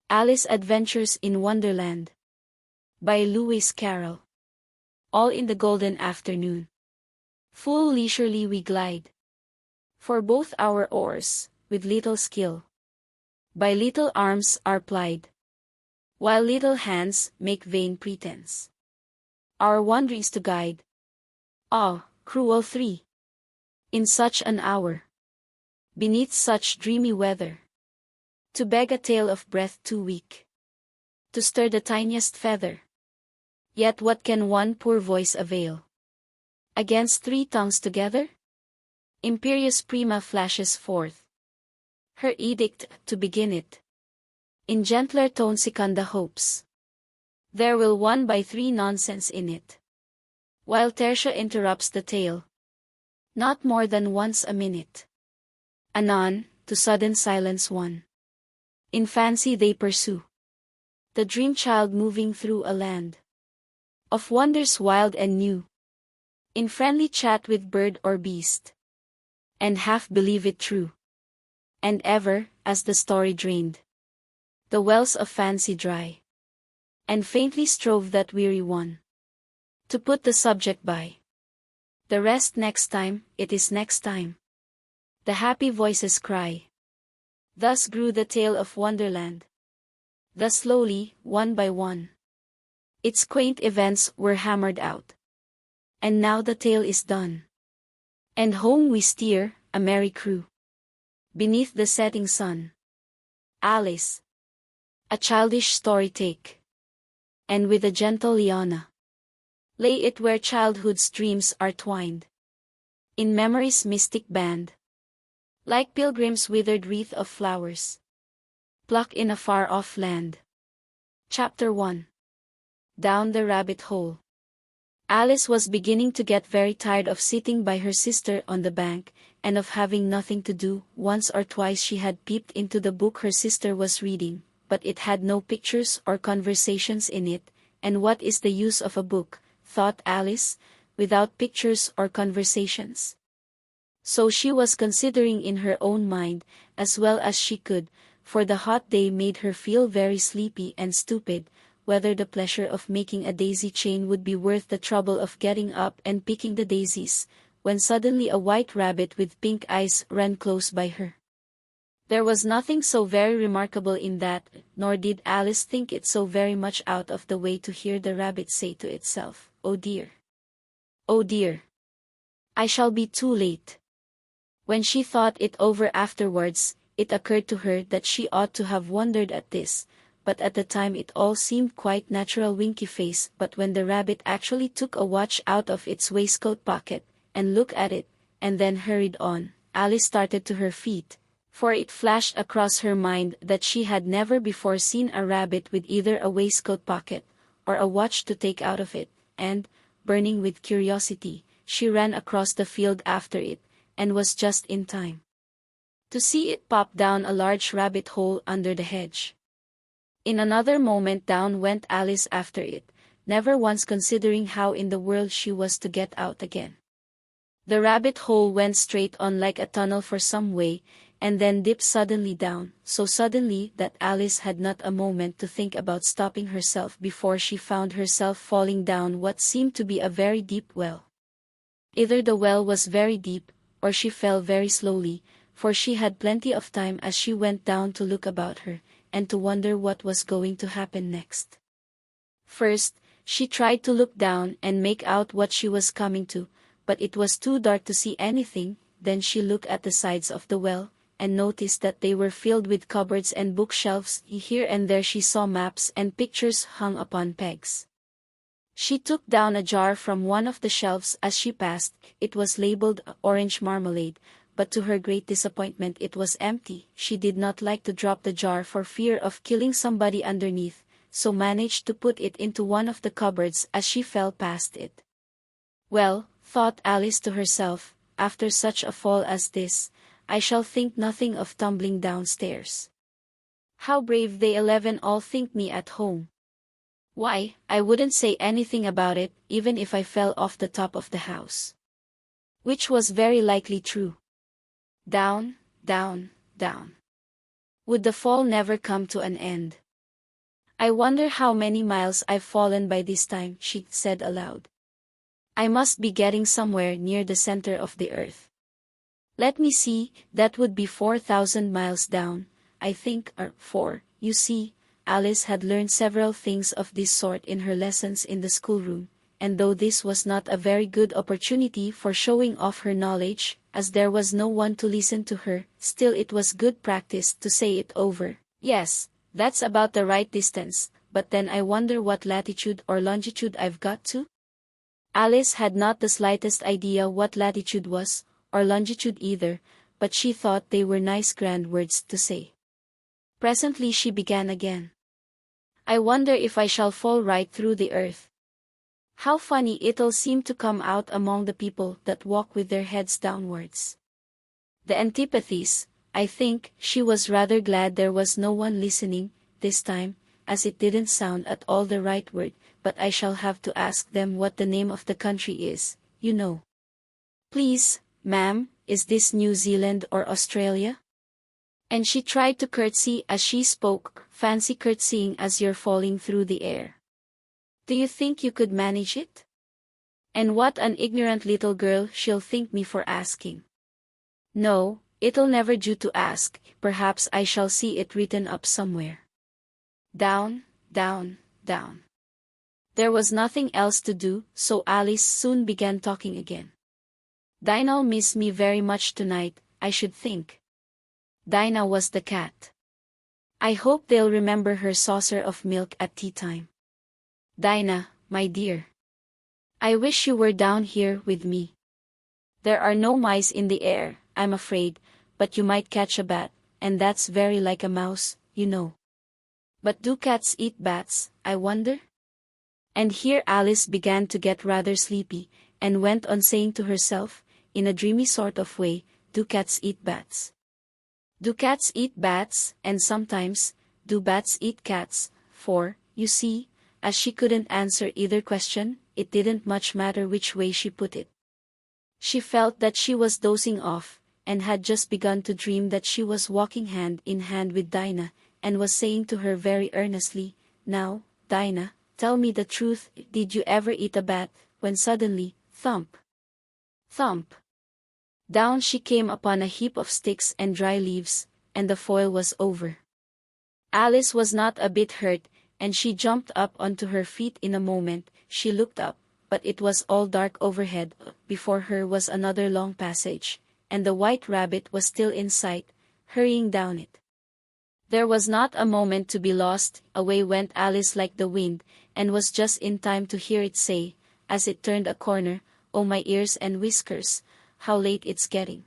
Alice's Adventures in Wonderland by Lewis Carroll. All in the golden afternoon. Full leisurely we glide. For both our oars, with little skill, by little arms are plied, while little hands make vain pretense our wanderings to guide. Ah, cruel three! In such an hour, beneath such dreamy weather, to beg a tale of breath too weak to stir the tiniest feather. Yet what can one poor voice avail against three tongues together? Imperious Prima flashes forth her edict to begin it. In gentler tone Secunda hopes there will one by three nonsense in it, while Tertia interrupts the tale, not more than once a minute. Anon, to sudden silence one. In fancy they pursue the dream child moving through a land of wonders wild and new, in friendly chat with bird or beast, and half believe it true. And ever, as the story drained the wells of fancy dry, and faintly strove that weary one to put the subject by, the rest next time, it is next time, the happy voices cry. Thus grew the tale of Wonderland. Thus slowly, one by one, its quaint events were hammered out. And now the tale is done, and home we steer, a merry crew, beneath the setting sun. Alice, a childish story take, and with a gentle liana, lay it where childhood's dreams are twined in memory's mystic band, like pilgrims' withered wreath of flowers plucked in a far-off land. Chapter 1. Down the Rabbit Hole. Alice was beginning to get very tired of sitting by her sister on the bank, and of having nothing to do. Once or twice she had peeped into the book her sister was reading, but it had no pictures or conversations in it, and what is the use of a book, thought Alice, without pictures or conversations? So she was considering in her own mind, as well as she could, for the hot day made her feel very sleepy and stupid, whether the pleasure of making a daisy chain would be worth the trouble of getting up and picking the daisies, when suddenly a white rabbit with pink eyes ran close by her. There was nothing so very remarkable in that, nor did Alice think it so very much out of the way to hear the rabbit say to itself, "Oh dear! Oh dear! I shall be too late." When she thought it over afterwards, it occurred to her that she ought to have wondered at this, but at the time it all seemed quite natural. Winky face. But when the rabbit actually took a watch out of its waistcoat pocket, and looked at it, and then hurried on, Alice started to her feet, for it flashed across her mind that she had never before seen a rabbit with either a waistcoat pocket, or a watch to take out of it, and, burning with curiosity, she ran across the field after it, and was just in time to see it pop down a large rabbit hole under the hedge. In another moment down went Alice after it, never once considering how in the world she was to get out again. The rabbit hole went straight on like a tunnel for some way, and then dipped suddenly down, so suddenly that Alice had not a moment to think about stopping herself before she found herself falling down what seemed to be a very deep well. Either the well was very deep, or she fell very slowly, for she had plenty of time as she went down to look about her, and to wonder what was going to happen next. First, she tried to look down and make out what she was coming to, but it was too dark to see anything. Then she looked at the sides of the well, and noticed that they were filled with cupboards and bookshelves. Here and there she saw maps and pictures hung upon pegs. She took down a jar from one of the shelves as she passed. It was labeled orange marmalade, but to her great disappointment it was empty. She did not like to drop the jar for fear of killing somebody underneath, so managed to put it into one of the cupboards as she fell past it. Well, thought Alice to herself, after such a fall as this, I shall think nothing of tumbling downstairs. How brave they 11 all think me at home. Why, I wouldn't say anything about it, even if I fell off the top of the house. Which was very likely true. Down, down, down. Would the fall never come to an end? I wonder how many miles I've fallen by this time, she said aloud. I must be getting somewhere near the center of the earth. Let me see, that would be 4,000 miles down, I think, or 4, you see. Alice had learned several things of this sort in her lessons in the schoolroom, and though this was not a very good opportunity for showing off her knowledge, as there was no one to listen to her, still it was good practice to say it over. Yes, that's about the right distance, but then I wonder what latitude or longitude I've got to? Alice had not the slightest idea what latitude was, or longitude either, but she thought they were nice grand words to say. Presently she began again. I wonder if I shall fall right through the earth. How funny it'll seem to come out among the people that walk with their heads downwards. The antipathies, I think. She was rather glad there was no one listening, this time, as it didn't sound at all the right word, but I shall have to ask them what the name of the country is, you know. Please, ma'am, is this New Zealand or Australia? And she tried to curtsy as she spoke. Fancy curtsying as you're falling through the air. Do you think you could manage it? And what an ignorant little girl she'll think me for asking. No, it'll never do to ask. Perhaps I shall see it written up somewhere. Down, down, down. There was nothing else to do, so Alice soon began talking again. Dinah'll miss me very much tonight, I should think. Dinah was the cat. I hope they'll remember her saucer of milk at tea time. Dinah, my dear. I wish you were down here with me. There are no mice in the air, I'm afraid, but you might catch a bat, and that's very like a mouse, you know. But do cats eat bats, I wonder? And here Alice began to get rather sleepy, and went on saying to herself, in a dreamy sort of way, do cats eat bats? Do cats eat bats, and sometimes, do bats eat cats? For, you see, as she couldn't answer either question, it didn't much matter which way she put it. She felt that she was dozing off, and had just begun to dream that she was walking hand in hand with Dinah, and was saying to her very earnestly, Now, Dinah, tell me the truth, did you ever eat a bat, when suddenly, thump, thump. Down she came upon a heap of sticks and dry leaves, and the foil was over. Alice was not a bit hurt, and she jumped up onto her feet in a moment. She looked up, but it was all dark overhead. Before her was another long passage, and the white rabbit was still in sight, hurrying down it. There was not a moment to be lost. Away went Alice like the wind, and was just in time to hear it say, as it turned a corner, Oh my ears and whiskers, how late it's getting.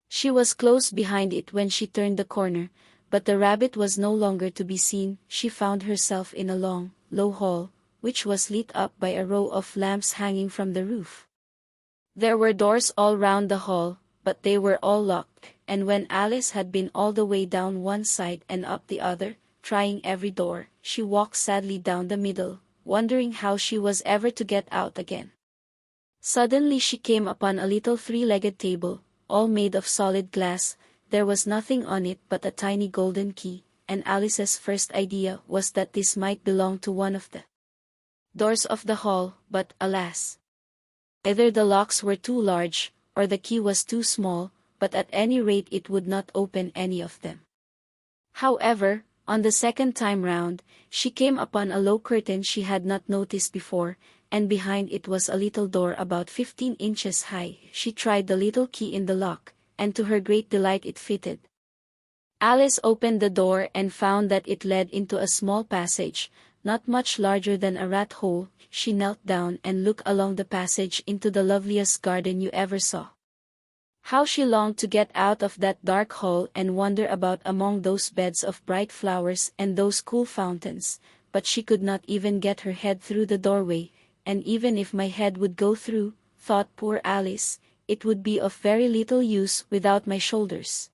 She was close behind it when she turned the corner, but the rabbit was no longer to be seen. She found herself in a long, low hall, which was lit up by a row of lamps hanging from the roof. There were doors all round the hall, but they were all locked, and when Alice had been all the way down one side and up the other, trying every door, she walked sadly down the middle, wondering how she was ever to get out again. Suddenly she came upon a little three-legged table, all made of solid glass. There was nothing on it but a tiny golden key, and Alice's first idea was that this might belong to one of the doors of the hall, but, alas! Either the locks were too large, or the key was too small, but at any rate it would not open any of them. However, on the second time round, she came upon a low curtain she had not noticed before, and behind it was a little door about 15 inches high. She tried the little key in the lock, and to her great delight it fitted. Alice opened the door and found that it led into a small passage, not much larger than a rat hole. She knelt down and looked along the passage into the loveliest garden you ever saw. How she longed to get out of that dark hall and wander about among those beds of bright flowers and those cool fountains, but she could not even get her head through the doorway, and even if my head would go through, thought poor Alice, it would be of very little use without my shoulders.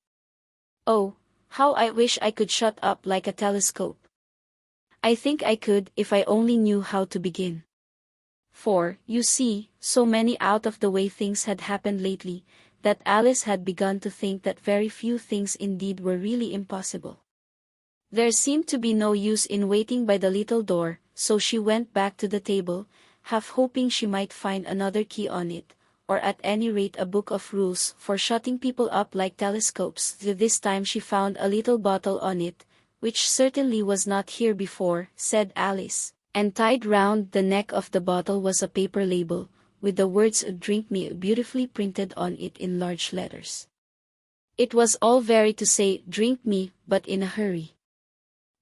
Oh, how I wish I could shut up like a telescope. I think I could if I only knew how to begin. For, you see, so many out-of-the-way things had happened lately, that Alice had begun to think that very few things indeed were really impossible. There seemed to be no use in waiting by the little door, so she went back to the table, half hoping she might find another key on it, or at any rate a book of rules for shutting people up like telescopes. This time she found a little bottle on it, which certainly was not here before, said Alice, and tied round the neck of the bottle was a paper label, with the words "Drink Me" beautifully printed on it in large letters. It was all very to say "Drink me," but in a hurry.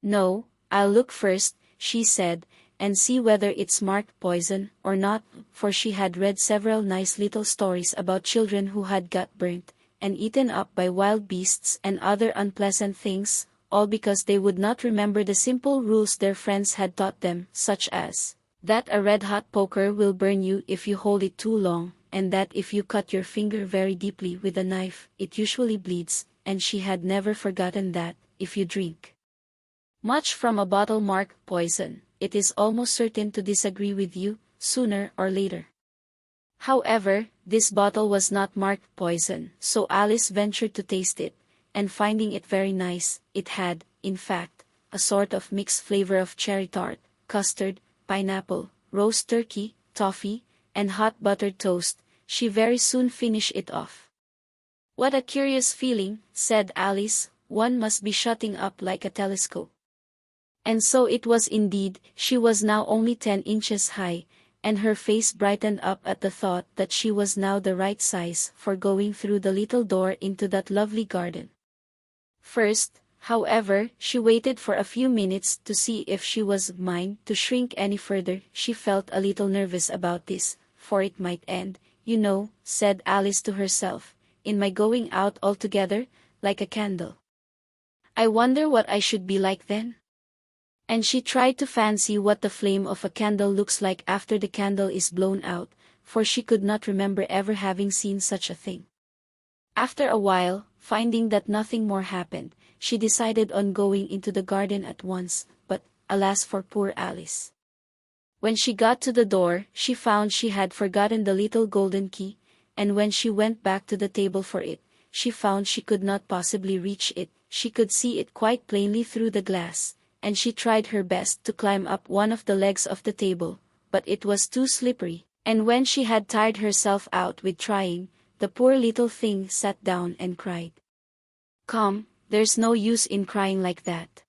"No, I'll look first," she said, "and see whether it's marked poison or not," for she had read several nice little stories about children who had got burnt, and eaten up by wild beasts and other unpleasant things, all because they would not remember the simple rules their friends had taught them, such as that a red-hot poker will burn you if you hold it too long, and that if you cut your finger very deeply with a knife, it usually bleeds, and she had never forgotten that, if you drink much from a bottle marked poison, it is almost certain to disagree with you, sooner or later. However, this bottle was not marked poison, so Alice ventured to taste it, and finding it very nice, it had, in fact, a sort of mixed flavor of cherry tart, custard, pineapple, roast turkey, toffee, and hot buttered toast. She very soon finished it off. "What a curious feeling," said Alice, "one must be shutting up like a telescope." And so it was indeed. She was now only 10 inches high, and her face brightened up at the thought that she was now the right size for going through the little door into that lovely garden. First, however, she waited for a few minutes to see if she was mine to shrink any further. She felt a little nervous about this, for it might end, you know, said Alice to herself, in my going out altogether, like a candle. I wonder what I should be like then? And she tried to fancy what the flame of a candle looks like after the candle is blown out, for she could not remember ever having seen such a thing. After a while, finding that nothing more happened, she decided on going into the garden at once, but, alas for poor Alice. When she got to the door, she found she had forgotten the little golden key, and when she went back to the table for it, she found she could not possibly reach it. She could see it quite plainly through the glass, and she tried her best to climb up one of the legs of the table, but it was too slippery, and when she had tired herself out with trying, the poor little thing sat down and cried. "Come, there's no use in crying like that,"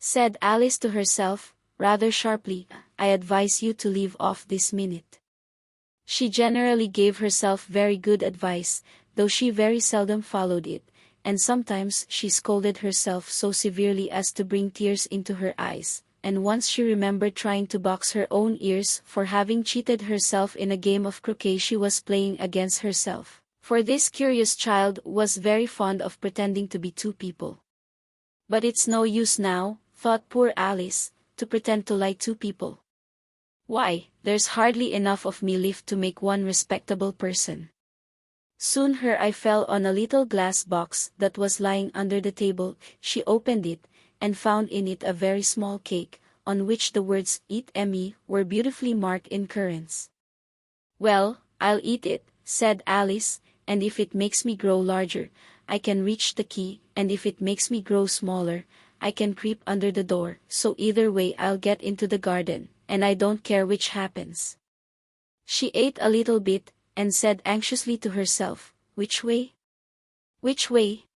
said Alice to herself, rather sharply. "I advise you to leave off this minute." She generally gave herself very good advice, though she very seldom followed it, and sometimes she scolded herself so severely as to bring tears into her eyes, and once she remembered trying to box her own ears for having cheated herself in a game of croquet she was playing against herself, for this curious child was very fond of pretending to be two people. "But it's no use now," thought poor Alice, "to pretend to like two people. Why, there's hardly enough of me left to make one respectable person." Soon her eye fell on a little glass box that was lying under the table. She opened it, and found in it a very small cake, on which the words "Eat me" were beautifully marked in currants. "Well, I'll eat it," said Alice, "and if it makes me grow larger, I can reach the key, and if it makes me grow smaller, I can creep under the door, so either way I'll get into the garden, and I don't care which happens." She ate a little bit, and said anxiously to herself, "Which way? Which way?"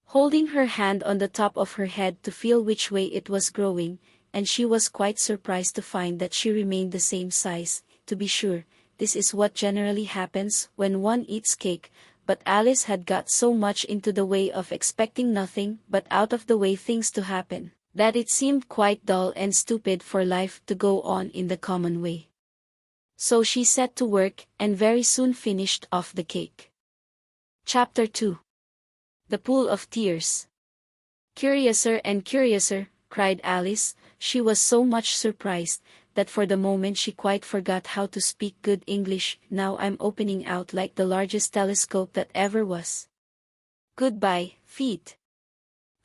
holding her hand on the top of her head to feel which way it was growing, and she was quite surprised to find that she remained the same size. To be sure, this is what generally happens when one eats cake, but Alice had got so much into the way of expecting nothing but out-of-the-way things to happen, that it seemed quite dull and stupid for life to go on in the common way. So she set to work, and very soon finished off the cake. Chapter 2. The Pool of Tears. "Curiouser and curiouser," cried Alice. She was so much surprised, that for the moment she quite forgot how to speak good English. "Now I'm opening out like the largest telescope that ever was. Goodbye, feet."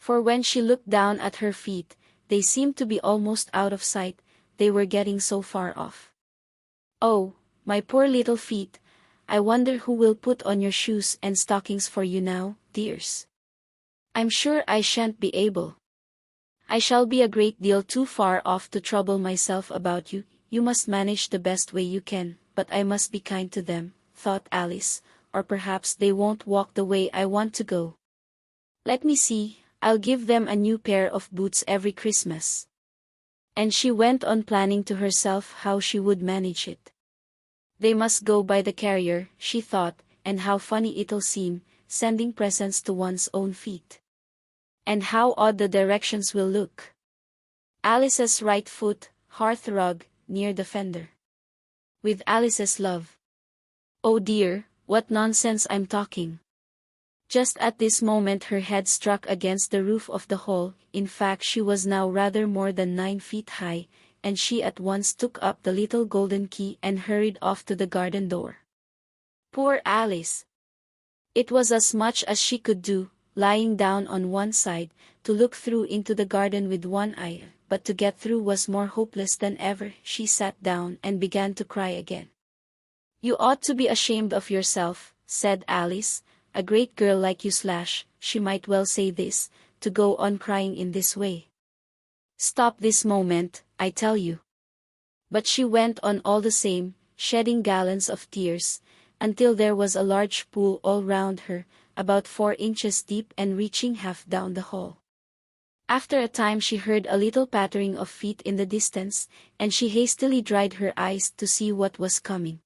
For when she looked down at her feet, they seemed to be almost out of sight, they were getting so far off. "Oh, my poor little feet, I wonder who will put on your shoes and stockings for you now, dears. I'm sure I shan't be able." I shall be a great deal too far off to trouble myself about you. You must manage the best way you can, but I must be kind to them, thought Alice, or perhaps they won't walk the way I want to go. Let me see, I'll give them a new pair of boots every Christmas. And she went on planning to herself how she would manage it. They must go by the carrier, she thought, and how funny it'll seem, sending presents to one's own feet. And how odd the directions will look. Alice's right foot, hearth rug, near the fender. With Alice's love. Oh dear, what nonsense I'm talking. Just at this moment her head struck against the roof of the hall. In fact she was now rather more than 9 feet high, and she at once took up the little golden key and hurried off to the garden door. Poor Alice! It was as much as she could do, lying down on one side, to look through into the garden with one eye, but to get through was more hopeless than ever. She sat down and began to cry again. You ought to be ashamed of yourself, said Alice, a great girl like you / she might well say this, to go on crying in this way. Stop this moment, I tell you. But she went on all the same, shedding gallons of tears, until there was a large pool all round her, about 4 inches deep and reaching half down the hall. After a time she heard a little pattering of feet in the distance, and she hastily dried her eyes to see what was coming.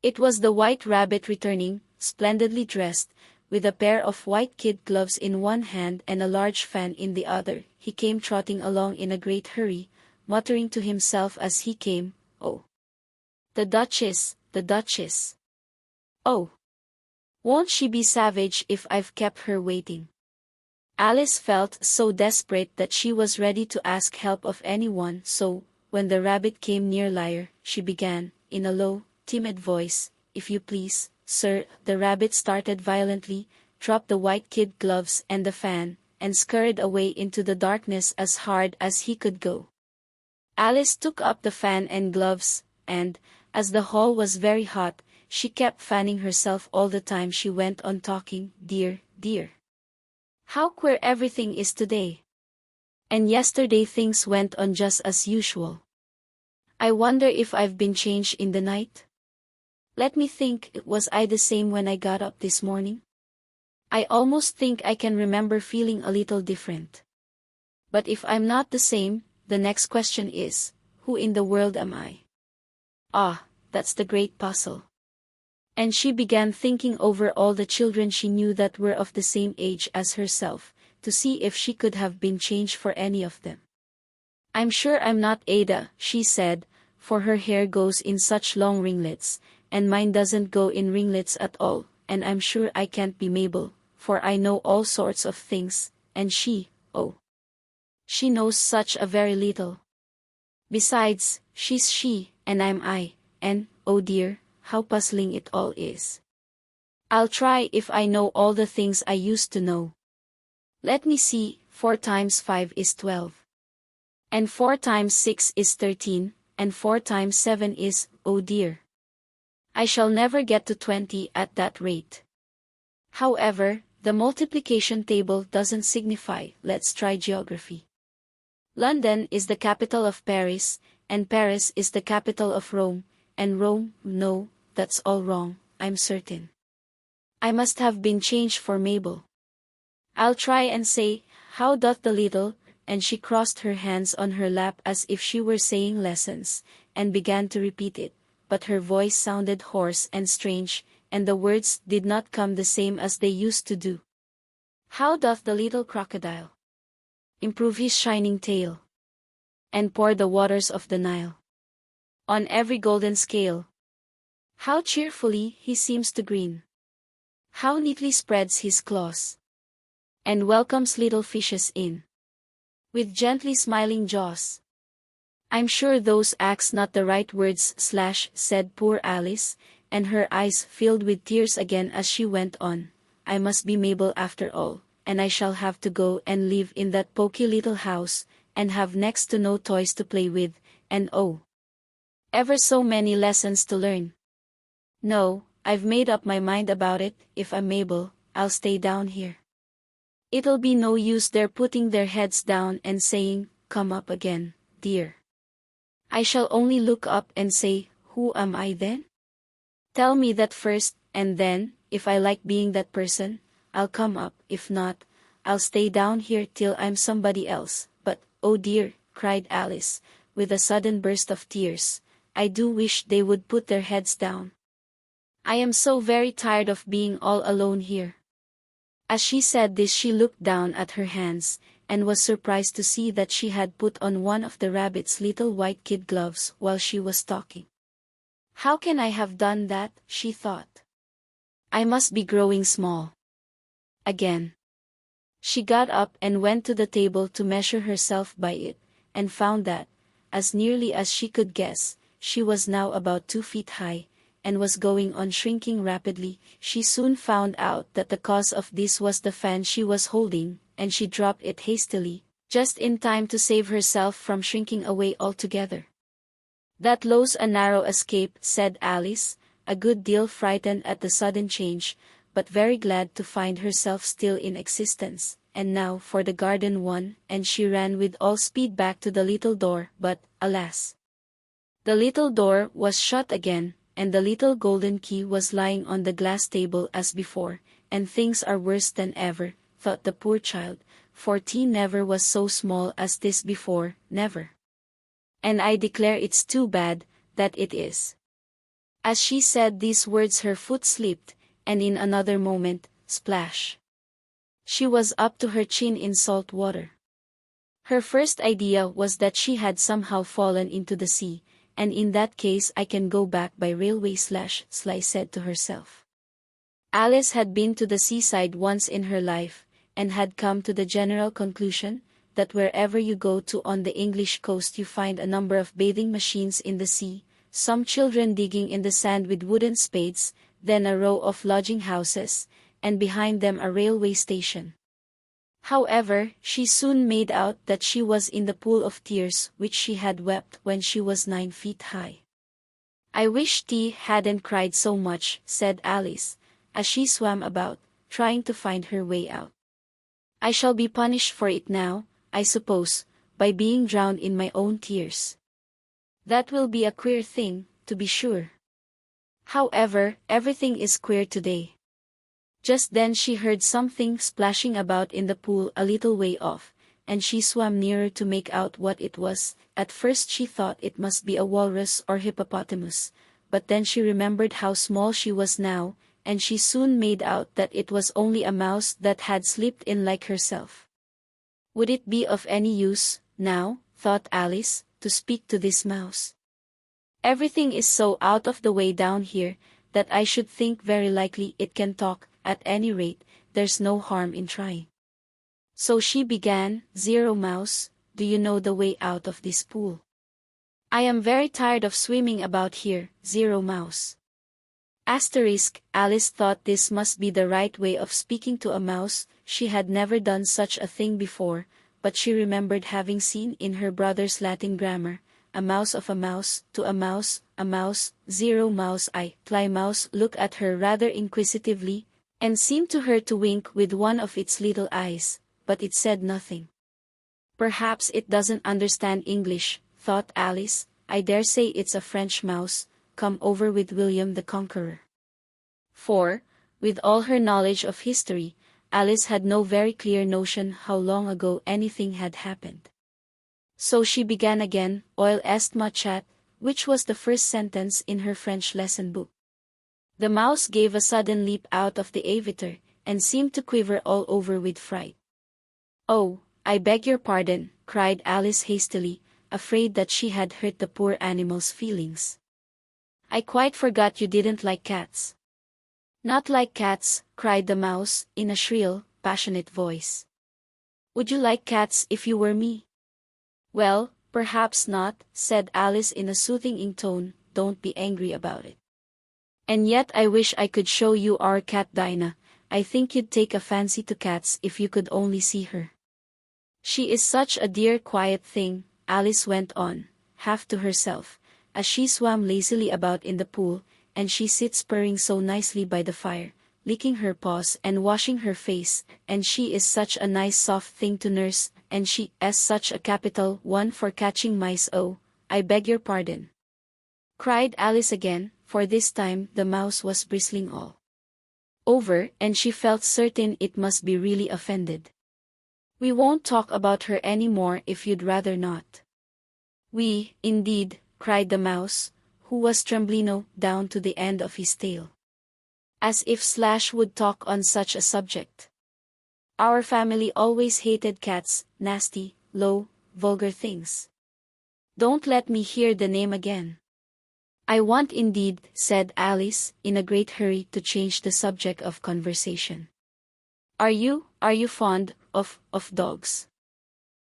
It was the White Rabbit returning, splendidly dressed, with a pair of white kid gloves in one hand and a large fan in the other. He came trotting along in a great hurry, muttering to himself as he came, "Oh, the Duchess, the Duchess! Oh, won't she be savage if I've kept her waiting?" Alice felt so desperate that she was ready to ask help of anyone, so, when the rabbit came near Lyre, she began, in a low, timid voice, "If you please, sir." The rabbit started violently, dropped the white kid gloves and the fan, and scurried away into the darkness as hard as he could go. Alice took up the fan and gloves, and, as the hall was very hot, she kept fanning herself all the time she went on talking, "Dear, dear. How queer everything is today. And yesterday things went on just as usual. I wonder if I've been changed in the night? Let me think, was I the same when I got up this morning? I almost think I can remember feeling a little different. But if I'm not the same, the next question is, who in the world am I? Ah, that's the great puzzle." And she began thinking over all the children she knew that were of the same age as herself, to see if she could have been changed for any of them. "I'm sure I'm not Ada," she said, "for her hair goes in such long ringlets, and mine doesn't go in ringlets at all, and I'm sure I can't be Mabel, for I know all sorts of things, and she, oh, she knows such a very little. Besides, she's she, and I'm I, and, oh dear, how puzzling it all is. I'll try if I know all the things I used to know. Let me see, 4 times 5 is 12. And 4 times 6 is 13, and 4 times 7 is, oh dear. I shall never get to 20 at that rate. However, the multiplication table doesn't signify. Let's try geography. London is the capital of Paris, and Paris is the capital of Rome, and Rome, no, that's all wrong, I'm certain. I must have been changed for Mabel. I'll try and say, how doth the little," and she crossed her hands on her lap as if she were saying lessons, and began to repeat it, but her voice sounded hoarse and strange, and the words did not come the same as they used to do. "How doth the little crocodile improve his shining tail, and pour the waters of the Nile on every golden scale? How cheerfully he seems to grin, how neatly spreads his claws, and welcomes little fishes in with gently smiling jaws." "I'm sure those axe not the right words / said poor Alice, and her eyes filled with tears again as she went on. "I must be Mabel after all, and I shall have to go and live in that poky little house, and have next to no toys to play with, and oh, ever so many lessons to learn. No, I've made up my mind about it. If I'm Mabel, I'll stay down here. It'll be no use their putting their heads down and saying, "Come up again, dear." I shall only look up and say, "Who am I then?" Tell me that first, and then, if I like being that person, I'll come up. If not, I'll stay down here till I'm somebody else. But, oh dear, cried Alice, with a sudden burst of tears, I do wish they would put their heads down. I am so very tired of being all alone here. As she said this, she looked down at her hands, and was surprised to see that she had put on one of the rabbit's little white kid gloves while she was talking. How can I have done that? She thought. I must be growing small again. She got up and went to the table to measure herself by it, and found that, as nearly as she could guess, she was now about 2 feet high, and was going on shrinking rapidly. She soon found out that the cause of this was the fan she was holding, and she dropped it hastily, just in time to save herself from shrinking away altogether. That was a narrow escape, said Alice, a good deal frightened at the sudden change, but very glad to find herself still in existence. And now for the garden one, and she ran with all speed back to the little door, but, alas! The little door was shut again, and the little golden key was lying on the glass table as before, and things are worse than ever, thought the poor child, for tea never was so small as this before, never. And I declare it's too bad, that it is. As she said these words her foot slipped, and in another moment, splash! She was up to her chin in salt water. Her first idea was that she had somehow fallen into the sea, and in that case I can go back by railway / Sly said to herself. Alice had been to the seaside once in her life, and had come to the general conclusion that wherever you go to on the English coast you find a number of bathing machines in the sea, some children digging in the sand with wooden spades, then a row of lodging houses, and behind them a railway station. However, she soon made out that she was in the pool of tears which she had wept when she was 9 feet high. I wish Tea hadn't cried so much, said Alice, as she swam about, trying to find her way out. I shall be punished for it now, I suppose, by being drowned in my own tears. That will be a queer thing, to be sure. However, everything is queer today. Just then she heard something splashing about in the pool a little way off, and she swam nearer to make out what it was. At first she thought it must be a walrus or hippopotamus, but then she remembered how small she was now, and she soon made out that it was only a mouse that had slipped in like herself. Would it be of any use, now, thought Alice, to speak to this mouse? Everything is so out of the way down here, that I should think very likely it can talk. At any rate, there's no harm in trying. So she began, "Zero Mouse, do you know the way out of this pool? I am very tired of swimming about here, Zero Mouse." Alice thought this must be the right way of speaking to a mouse. She had never done such a thing before, but she remembered having seen in her brother's Latin grammar, a mouse of a mouse, to a mouse, Zero Mouse. Mouse looked at her rather inquisitively, and seemed to her to wink with one of its little eyes, but it said nothing. Perhaps it doesn't understand English, thought Alice. I dare say it's a French mouse, come over with William the Conqueror. For, with all her knowledge of history, Alice had no very clear notion how long ago anything had happened. So she began again, "Oil est ma chat," which was the first sentence in her French lesson book. The mouse gave a sudden leap out of the aviator, and seemed to quiver all over with fright. "Oh, I beg your pardon," cried Alice hastily, afraid that she had hurt the poor animal's feelings. "I quite forgot you didn't like cats." "Not like cats," cried the mouse, in a shrill, passionate voice. "Would you like cats if you were me?" "Well, perhaps not," said Alice in a soothing tone. "Don't be angry about it. And yet I wish I could show you our cat Dinah. I think you'd take a fancy to cats if you could only see her. She is such a dear quiet thing," Alice went on, half to herself, as she swam lazily about in the pool, "and she sits purring so nicely by the fire, licking her paws and washing her face, and she is such a nice soft thing to nurse, and she is such a capital one for catching mice. Oh, I beg your pardon," cried Alice again, for this time the mouse was bristling all over, and she felt certain it must be really offended. "We won't talk about her any more if you'd rather not." "We, indeed," cried the mouse, who was trembling down to the end of his tail. As if Slash would talk on such a subject. "Our family always hated cats, nasty, low, vulgar things. Don't let me hear the name again." "I want indeed," said Alice, in a great hurry to change the subject of conversation. Are you fond of dogs?"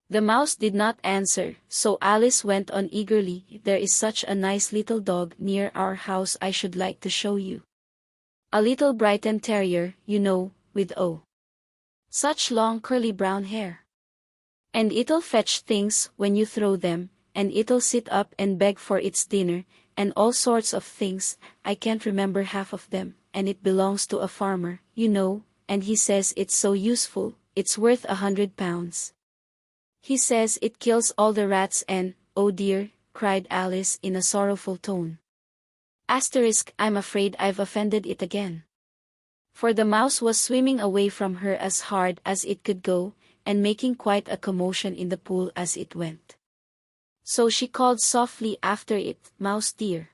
The mouse did not answer, so Alice went on eagerly. "There is such a nice little dog near our house I should like to show you. A little Brighton terrier, you know, with such long curly brown hair. And it'll fetch things when you throw them, and it'll sit up and beg for its dinner, and all sorts of things, I can't remember half of them, and it belongs to a farmer, you know, and he says it's so useful, it's worth £100. He says it kills all the rats and—" "Oh dear," cried Alice in a sorrowful tone. I'm afraid I've offended it again." For the mouse was swimming away from her as hard as it could go, and making quite a commotion in the pool as it went. So she called softly after it, "Mouse dear,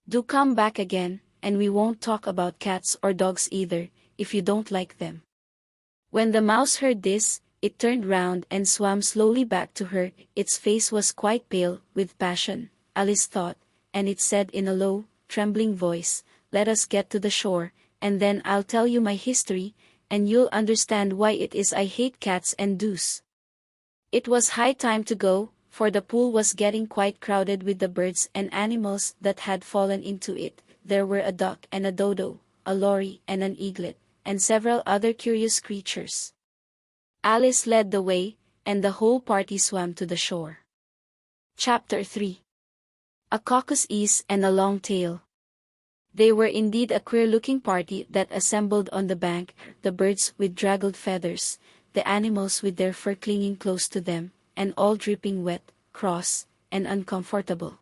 do come back again, and we won't talk about cats or dogs either, if you don't like them." When the mouse heard this, it turned round and swam slowly back to her. Its face was quite pale with passion, Alice thought, and it said in a low, trembling voice, "Let us get to the shore, and then I'll tell you my history, and you'll understand why it is I hate cats and dogs." It was high time to go, for the pool was getting quite crowded with the birds and animals that had fallen into it. There were a duck and a dodo, a lory and an eaglet, and several other curious creatures. Alice led the way, and the whole party swam to the shore. Chapter 3. A Caucus Ease and a Long Tail. They were indeed a queer-looking party that assembled on the bank, the birds with draggled feathers, the animals with their fur clinging close to them, and all dripping wet, cross, and uncomfortable.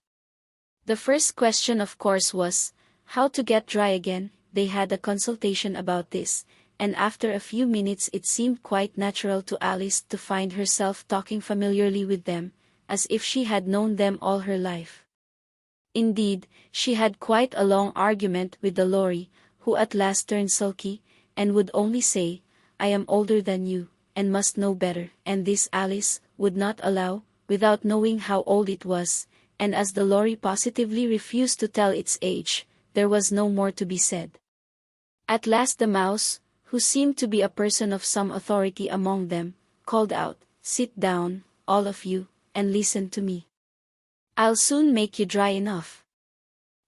The first question of course was, how to get dry again. They had a consultation about this, and after a few minutes it seemed quite natural to Alice to find herself talking familiarly with them, as if she had known them all her life. Indeed, she had quite a long argument with the lory, who at last turned sulky, and would only say, "I am older than you, and must know better," and this Alice would not allow, without knowing how old it was, and as the lory positively refused to tell its age, there was no more to be said. At last the mouse, who seemed to be a person of some authority among them, called out, "Sit down, all of you, and listen to me. I'll soon make you dry enough."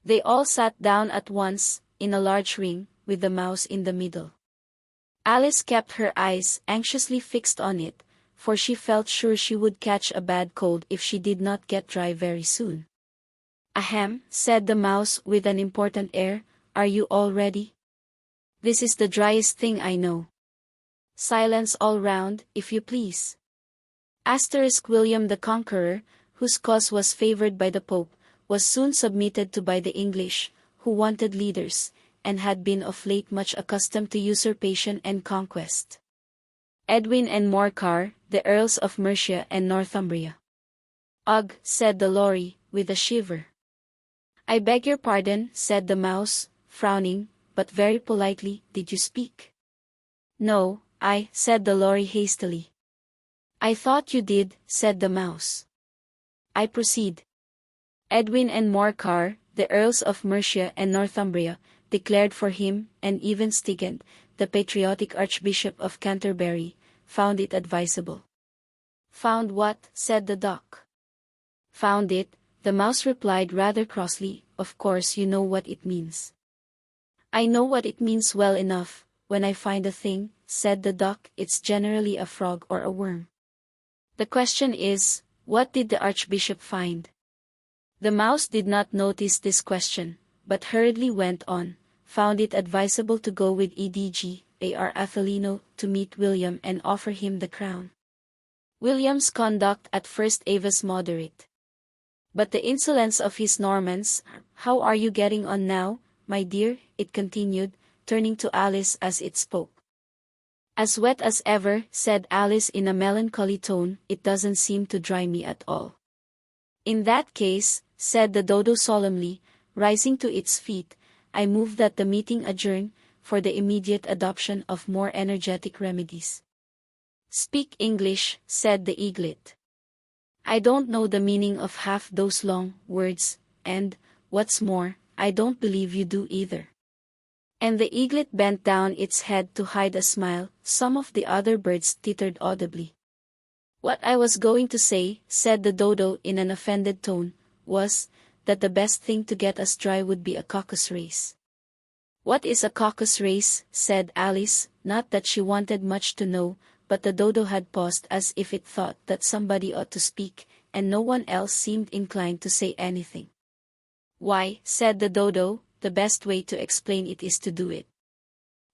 They all sat down at once, in a large ring, with the mouse in the middle. Alice kept her eyes anxiously fixed on it, for she felt sure she would catch a bad cold if she did not get dry very soon. "Ahem," said the mouse with an important air, "are you all ready? This is the driest thing I know. Silence all round, if you please." William the Conqueror, whose cause was favored by the Pope, was soon submitted to by the English, who wanted leaders, and had been of late much accustomed to usurpation and conquest. Edwin and Morcar, the Earls of Mercia and Northumbria. "Ugh," said the lory, with a shiver. "I beg your pardon," said the mouse, frowning, but very politely. "Did you speak?" "No, said the lory hastily. "I thought you did," said the mouse. "I proceed. Edwin and Morcar, the Earls of Mercia and Northumbria, declared for him, and even Stigand, the patriotic Archbishop of Canterbury, found it advisable." "Found what?" said the duck. "Found it," the mouse replied rather crossly. "Of course you know what it means." "I know what it means well enough. When I find a thing," said the duck, "it's generally a frog or a worm. The question is, what did the Archbishop find?" The mouse did not notice this question, but hurriedly went on, found it advisable to go with EDG, A.R. Athelino, to meet William and offer him the crown. William's conduct at first was moderate. But the insolence of his Normans, "How are you getting on now, my dear?" it continued, turning to Alice as it spoke. "As wet as ever," said Alice in a melancholy tone. "It doesn't seem to dry me at all." "In that case," said the dodo solemnly, rising to its feet, "I move that the meeting adjourn, for the immediate adoption of more energetic remedies." "Speak English," said the eaglet. "I don't know the meaning of half those long words, and, what's more, I don't believe you do either." And the eaglet bent down its head to hide a smile. Some of the other birds tittered audibly. "What I was going to say," said the dodo in an offended tone, "was, that the best thing to get us dry would be a caucus race." "What is a caucus race?" said Alice, not that she wanted much to know, but the dodo had paused as if it thought that somebody ought to speak, and no one else seemed inclined to say anything. "Why," said the dodo, "the best way to explain it is to do it.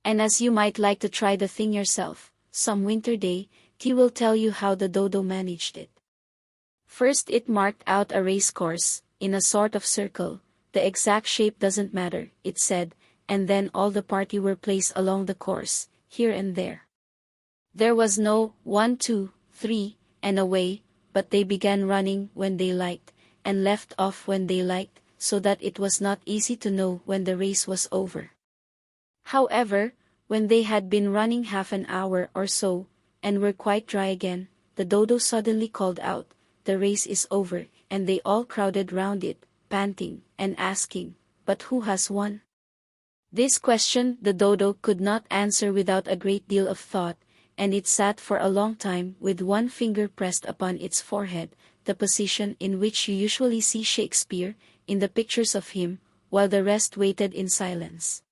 And as you might like to try the thing yourself, some winter day, he will tell you how the dodo managed it. First it marked out a race course, in a sort of circle. The exact shape doesn't matter, it said, and then all the party were placed along the course, here and there. There was no 1, 2, 3, and away, but they began running when they liked, and left off when they liked, so that it was not easy to know when the race was over. However, when they had been running half an hour or so, and were quite dry again, the dodo suddenly called out, 'The race is over,' and they all crowded round it, panting, and asking, 'But who has won?' This question the dodo could not answer without a great deal of thought, and it sat for a long time with one finger pressed upon its forehead, the position in which you usually see Shakespeare, in the pictures of him, while the rest waited in silence.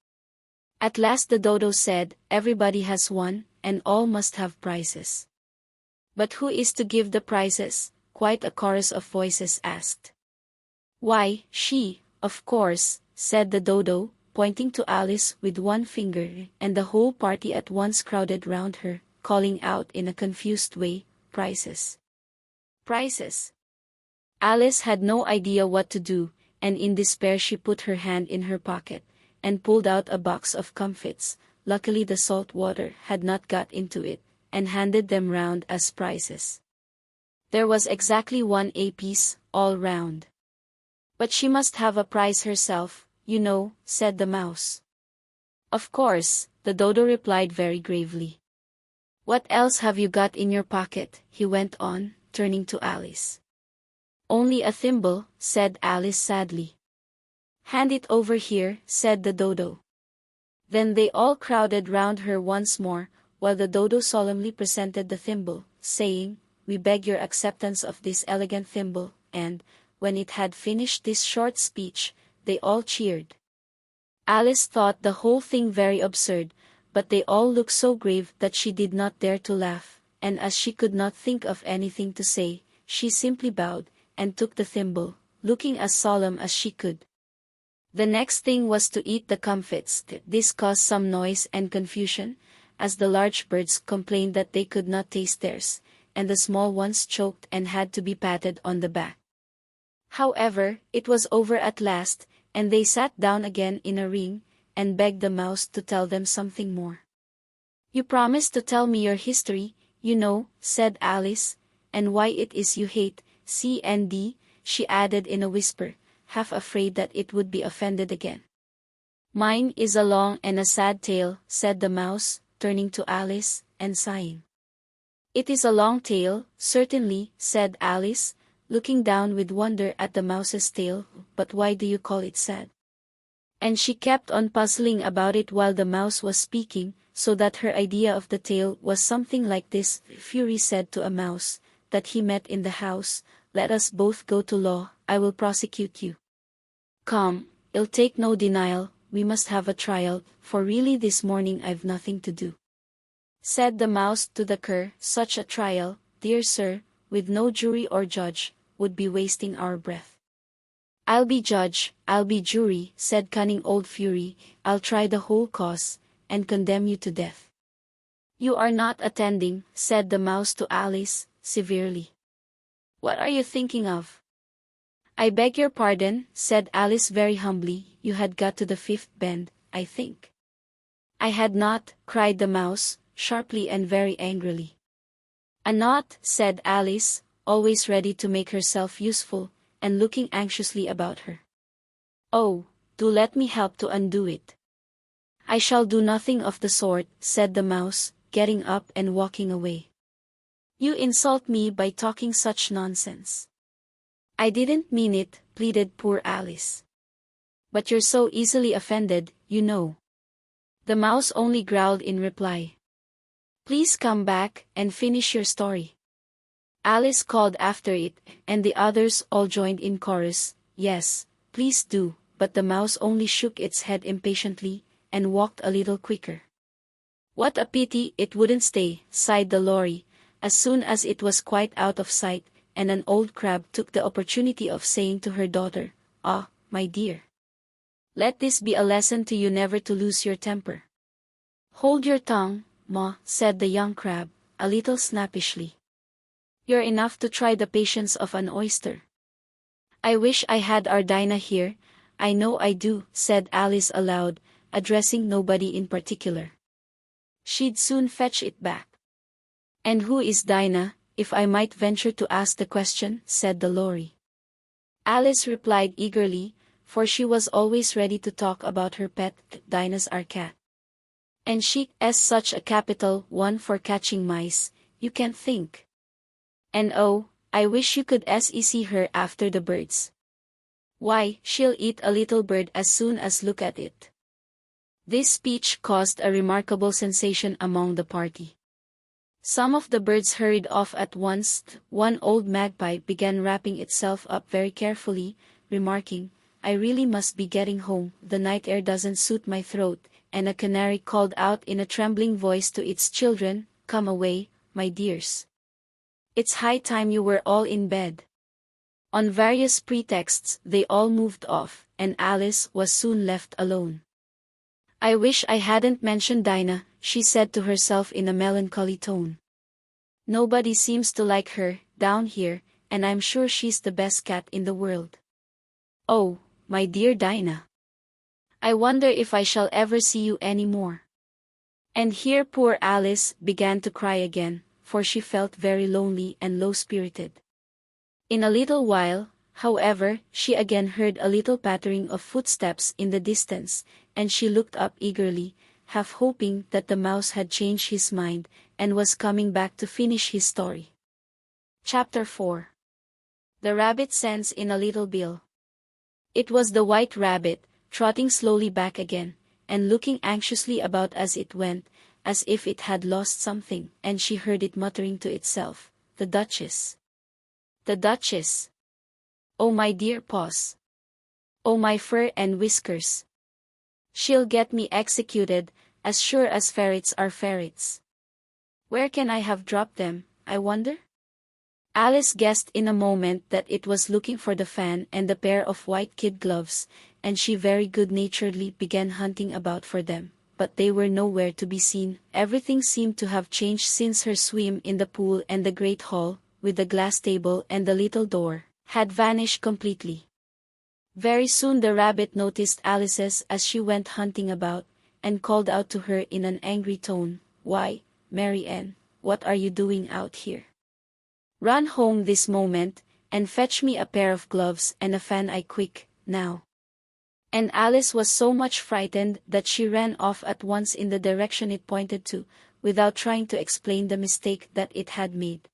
At last the dodo said, 'Everybody has won, and all must have prizes.' 'But who is to give the prizes?' quite a chorus of voices asked. 'Why, she, of course,' said the dodo, pointing to Alice with one finger, and the whole party at once crowded round her, calling out in a confused way, 'Prizes! Prizes!' Alice had no idea what to do, and in despair she put her hand in her pocket, and pulled out a box of comfits. Luckily the salt water had not got into it, and handed them round as prizes. There was exactly one apiece, all round. 'But she must have a prize herself, you know,' said the mouse. 'Of course,' the dodo replied very gravely. 'What else have you got in your pocket?' he went on, turning to Alice. 'Only a thimble,' said Alice sadly. 'Hand it over here,' said the dodo. Then they all crowded round her once more, while the dodo solemnly presented the thimble, saying, 'We beg your acceptance of this elegant thimble,' and, when it had finished this short speech, they all cheered. Alice thought the whole thing very absurd, but they all looked so grave that she did not dare to laugh, and as she could not think of anything to say, she simply bowed, and took the thimble, looking as solemn as she could. The next thing was to eat the comfits. This caused some noise and confusion, as the large birds complained that they could not taste theirs, and the small ones choked and had to be patted on the back. However, it was over at last, and they sat down again in a ring, and begged the mouse to tell them something more. 'You promised to tell me your history, you know,' said Alice, 'and why it is you hate C&D, she added in a whisper, half afraid that it would be offended again. 'Mine is a long and a sad tale,' said the mouse, turning to Alice, and sighing. 'It is a long tale, certainly,' said Alice, looking down with wonder at the mouse's tail, 'but why do you call it sad?' And she kept on puzzling about it while the mouse was speaking, so that her idea of the tale was something like this. Fury said to a mouse, that he met in the house, 'Let us both go to law, I will prosecute you.' 'Come, I'll take no denial, we must have a trial, for really this morning I've nothing to do,' said the mouse to the cur. 'Such a trial, dear sir, with no jury or judge, would be wasting our breath.' I'll be judge, I'll be jury, said cunning old Fury, I'll try the whole cause, and condemn you to death. You are not attending, said the mouse to Alice, severely. What are you thinking of? I beg your pardon, said Alice very humbly, you had got to the fifth bend, I think. I had not, cried the mouse, sharply and very angrily. A knot, said Alice, always ready to make herself useful, and looking anxiously about her. Oh, do let me help to undo it. I shall do nothing of the sort, said the mouse, getting up and walking away. You insult me by talking such nonsense. I didn't mean it, pleaded poor Alice. But you're so easily offended, you know. The mouse only growled in reply. Please come back and finish your story. Alice called after it, and the others all joined in chorus, yes, please do, but the mouse only shook its head impatiently, and walked a little quicker. What a pity it wouldn't stay, sighed the lorry, as soon as it was quite out of sight, and an old crab took the opportunity of saying to her daughter, Ah, my dear. Let this be a lesson to you never to lose your temper. Hold your tongue, Ma, said the young crab, a little snappishly. You're enough to try the patience of an oyster. I wish I had our Dinah here, I know I do, said Alice aloud, addressing nobody in particular. She'd soon fetch it back. And who is Dinah, if I might venture to ask the question, said the lorry. Alice replied eagerly, for she was always ready to talk about her pet, Dinah's our cat. And she's such a capital one for catching mice, you can't think. And oh, I wish you could see her after the birds. Why, she'll eat a little bird as soon as look at it. This speech caused a remarkable sensation among the party. Some of the birds hurried off at once. One old magpie began wrapping itself up very carefully, remarking, I really must be getting home, the night air doesn't suit my throat, and a canary called out in a trembling voice to its children, Come away, my dears. It's high time you were all in bed. On various pretexts they all moved off, and Alice was soon left alone. I wish I hadn't mentioned Dinah, she said to herself in a melancholy tone. Nobody seems to like her, down here, and I'm sure she's the best cat in the world. Oh, my dear Dinah. I wonder if I shall ever see you any more. And here poor Alice began to cry again, for she felt very lonely and low-spirited. In a little while, however, she again heard a little pattering of footsteps in the distance, and she looked up eagerly, half hoping that the mouse had changed his mind, and was coming back to finish his story. Chapter 4. The Rabbit Sends in a Little Bill. It was the White Rabbit, trotting slowly back again, and looking anxiously about as it went, as if it had lost something, and she heard it muttering to itself, The Duchess. The Duchess. Oh my dear paws. Oh my fur and whiskers. She'll get me executed, as sure as ferrets are ferrets. Where can I have dropped them, I wonder? Alice guessed in a moment that it was looking for the fan and the pair of white kid gloves, and she very good-naturedly began hunting about for them, but they were nowhere to be seen. Everything seemed to have changed since her swim in the pool, and the great hall, with the glass table and the little door, had vanished completely. Very soon the rabbit noticed Alice's as she went hunting about, and called out to her in an angry tone, Why, Mary Ann, what are you doing out here? Run home this moment, and fetch me a pair of gloves and a fan quick, now. And Alice was so much frightened that she ran off at once in the direction it pointed to, without trying to explain the mistake that it had made.